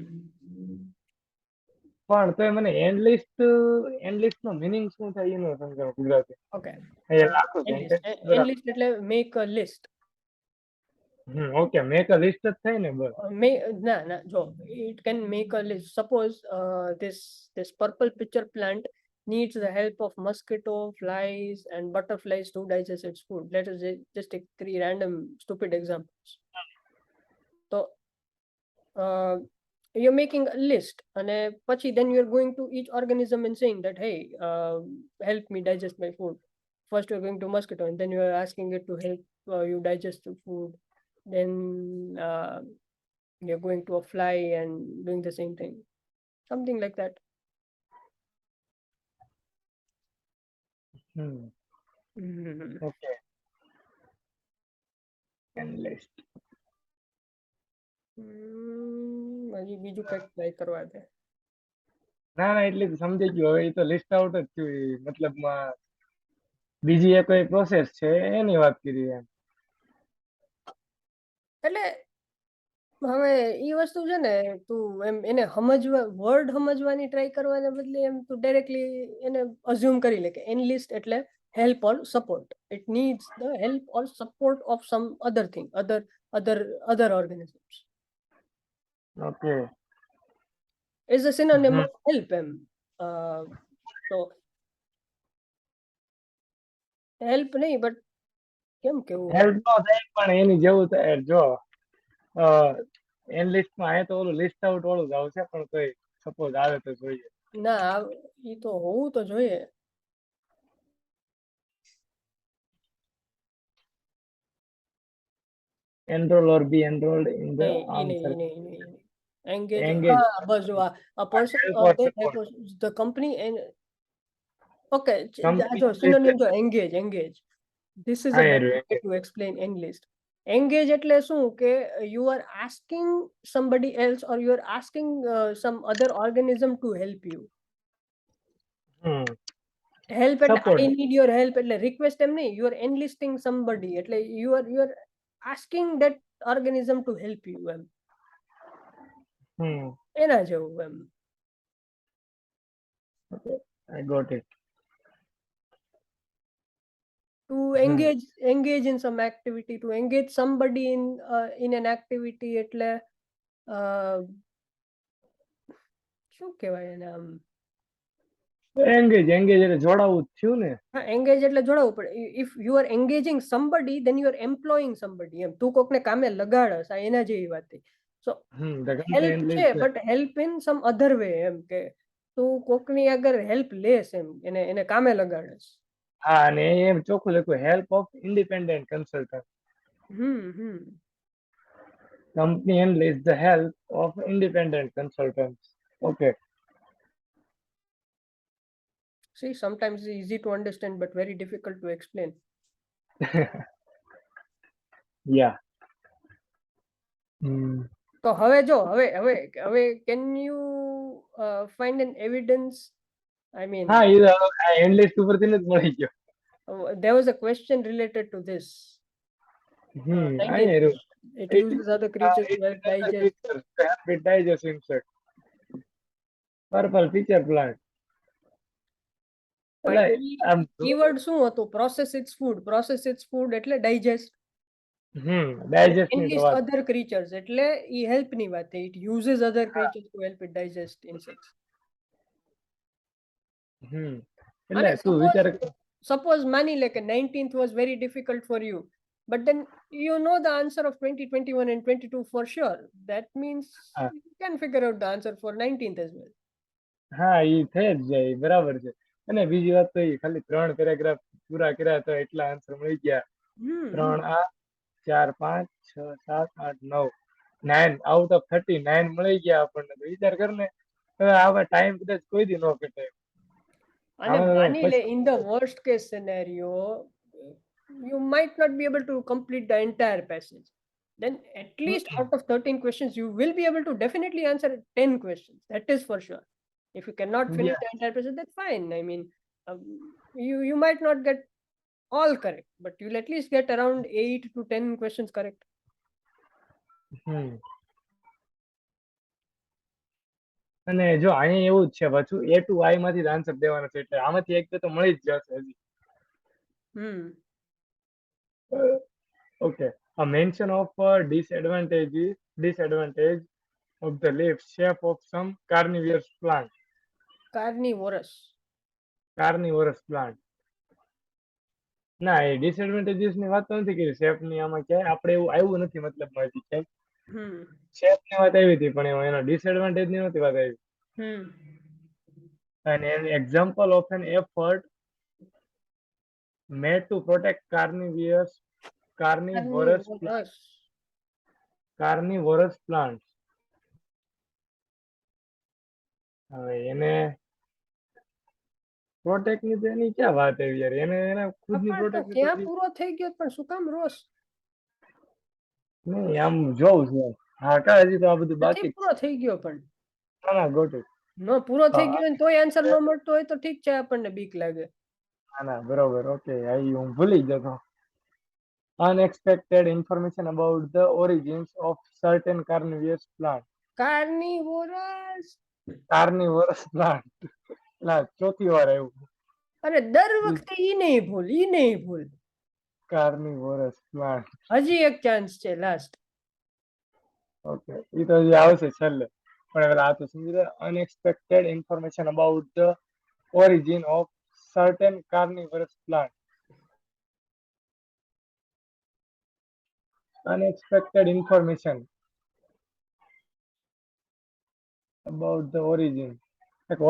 પણ તો મને એન્ડલિસ્ટ નો મિનિંગ શું થાય એનો સમજાવો ગુજરાતી Okay. અહીંયા આખું Enlist. સેન્ટેન્સ બરાબર Enlist એટલે make a list. Okay make a list જ થાય ને બસ It can make a list. Suppose this purple pitcher plant needs the help of mosquito, flies, and butterflies to digest its food. Let us just take three random stupid examples. So uh, you're making a list, and then you're going to each organism and saying that, hey, help me digest my food. First you're going to mosquito, and then you're asking it to help you digest the food. Then you're going to a fly and doing the same thing, something like that. Mhm. Okay enlist હજી બીજું કઈક try કરવા દે. ના ના એટલે સમજી ગયો હવે એ તો લિસ્ટ આઉટ જ થયું એ મતલબમાં બીજી એક કોઈ પ્રોસેસ છે એની વાત કરી એમ એટલે હવે એ વસ્તુ છે ને, તું એમ એને સમજવા વર્ડ સમજવાની ટ્રાય કરવાને બદલે એમ તું ડાયરેક્ટલી એને અઝ્યુમ કરી લે કે એનલિસ્ટ એટલે help or support. It needs the help or support of some other thing, other organisms. Okay Is a synonym of help em. So help નહીં, but કેમ કેવું હેલ્પ નો થાય પણ એની જેવું થાય જો એનલિસ્ટમાં અહીંયા તો ઓલું લિસ્ટ આઉટ વાળું જ આવશે પણ તોય સપોઝ આવે તો જોઈએ ના, એ તો હોવું તો જોઈએ. enroll or be enrolled in the નહીં, ઈ armed નહીં, ઈ service નહીં, ઈ નહીં, ઈ નહીં. Engage. engage બસ જો a person help or or that support the company and okay, company જો is synonym જો engage. This is હા a યાર better way to explain enlist. Engage એટલે શું કે you are asking somebody else or you are asking some other organism to help you. Help એટલે support I need your help એટલે request એમ નહીં, you are enlisting somebody એટલે you are asking that organism to help you એમ, એના જેવું એમ. okay I got it To engage in some activity, to engage somebody in an activity એટલે શું કહેવાય એને આમ, engage એટલે જોડાવું જ થયું ને engage એટલે જોડાવવું પડે. if you are engaging somebody then you are employing somebody એમ, તું કોકને કામે લગાડસ, આ એના જેવી વાત થઈ. સો The હેલ્પ content છે, is but help in some other way, એમ કે તું કોકની અગર હેલ્પ લેસ, એમ એને કામે લગાડેસ. હા, અને એમ ચોખ્ખું લખ્યું help of independent consultant. Hmm. Company enlists the help of independent consultants. Okay. See, sometimes it's easy to understand but very difficult to explain. Yeah. Hmm. તો હવે જો હવે can you find N evidence? I mean, હા, એ endless ઉપરથી જ મળી ગયો. there was a question related to this. 19th અહીંયા રહ્યું. question. It uses other creatures to help Other digest. creatures to help it digest insect. Purple feature plant. એટલે Finally, આમ keyword શું હતું? Process its food. Process its food એટલે digest. And digest ની તો enlist વાત. other creatures એટલે એ help ની વાત છે. It uses other creatures to help it digest insects. એટલે અને તું વિચાર કર. suppose માની લે કે 19th was very difficult for you, but then you know the answer of 20, 21 and 22 for sure. That means હા, you can figure out the answer for 19th as well. હા, એ થઈ જ જાય, બરાબર છે. અને બીજી વાત તો એ ખાલી 3 પેરાગ્રાફ પૂરા કર્યા તો એટલા આન્સર મળી ગયા. 3 આ 4 5 6 7 8 9 9 આઉટ ઓફ 39 મળી ગયા આપણને. તો વિચાર કર ને, હવે આવા ટાઈમ કદાચ કોઈ દી ન કટે. અને માની લે in the worst case scenario, you might not be able to complete the entire passage. Then at least out of 13 questions, you will be able to definitely answer 10 questions. That is for sure. If you cannot finish the entire passage, that's fine. I mean, um, you might not get all correct, but you'll at least get around 8 to 10 questions correct. અને જો અહીંયા એવું જ છે, પાછું A to I માંથી જ answer દેવાનો છે, એટલે આમાંથી એક તો મળી જ જશે હજી. Okay. A mention of disadvantage of the leaf shape of some carnivorous plant. Carnivorous. Carnivorous plant. ના, એ ડિસએડવાન્ટેજીસ ની વાત તો નથી કરી. શેપ ની આમાં ક્યાંય આપણે એવું આવ્યું નથી, મતલબ માંથી ક્યાંય શેપ ની વાત આવી હતી, પણ એનો ડિસએડવાન્ટેજ ની નથી વાત આવી. And an example of an effort made to protect carnivorous plants. હવે એને પ્રોટેક્ટ ની તો એની ક્યાં વાત આવી યાર, એને ખુદની પ્રોટેક્ટ ની તો ત્યાં પૂરો થઈ ગયો, પણ શું કામ રોસ? નહીં, આમ જોઉં છું. હા, કા હજી તો આ બધું બાકી પૂરો થઈ ગયો, પણ ના ગોટ ઇટ. નો પૂરો થઈ ગયો ને તોય આન્સર ન મળતો હોય તો ઠીક છે, આપણને બીક લાગે. ના, બરોબર. ઓકે, હું ભૂલી જતો. Unexpected information about the origins of certain carnivorous plant. Carnivorous plant. ના, ચોથી વાર આવ્યું. અરે દર વખતે ઈ નહીં ભૂલ. Carnivorous plant. હજી એક ચાન્સ છે, લાસ્ટ. ઓકે, એ તો હજી આવશે છેલ્લે. પણ હવે આ તો સમજી લે. Unexpected information about the origin of certain carnivorous plant. Unexpected information about the origin.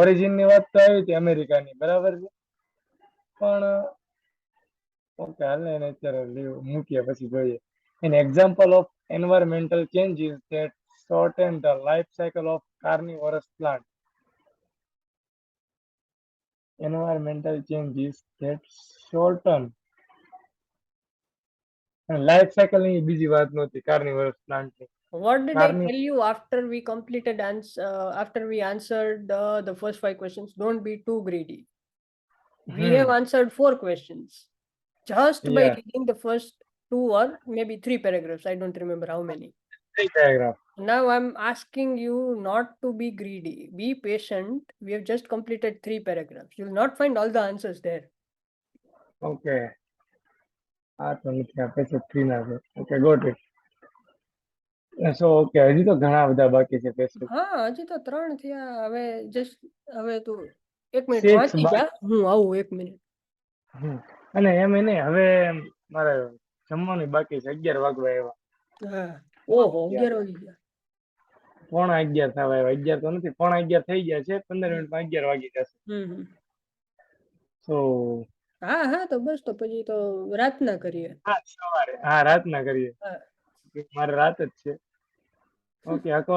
Origin ની વાત તો આવી હતી અમેરિકાની, બરાબર છે, પણ ઓકે હાલ ને એને અત્યારે મૂકીએ, પછી જોઈએ. An example of environmental changes that shorten the life cycle of carnivorous plant. Environmental changes that shorten life cycle ની બીજી વાત નહોતી કાર્નિવરસ પ્લાન્ટ ની. What did I tell you after we completed after we answered the first 5 questions? Don't be too greedy. We have answered 4 questions just by reading the first 2 or maybe 3 paragraphs. I don't remember how many. 3 paragraphs. Now I'm asking you not to be greedy. Be patient. We have just completed 3 paragraphs. You'll not find all the answers there. Okay. આ તો નથી, આ page 3 ના છે. Okay, got it. So okay, હજી તો ઘણા બધા બાકી છે પેજ. હા, હજી તો 3 થયા. હવે તું 1 મિનિટ વાંચી જા, હું આવું 1 મિનિટ. અને એમ એને હવે મારે જમવાનું બાકી છે. 11 વાગવા આવ્યા. હા, ઓહો 11 વાગી ગયા. 11:15 થવા આવ્યા. 11 તો નથી, 11:15 થઈ ગયા છે. 15 મિનિટમાં 11 વાગી જશે. હમ. તો હા હા, તો બસ તો પછી તો રાતના કરીએ. હા, સવારે, હા રાતના કરીએ. હા. મારે રાત જ છે. Okay, according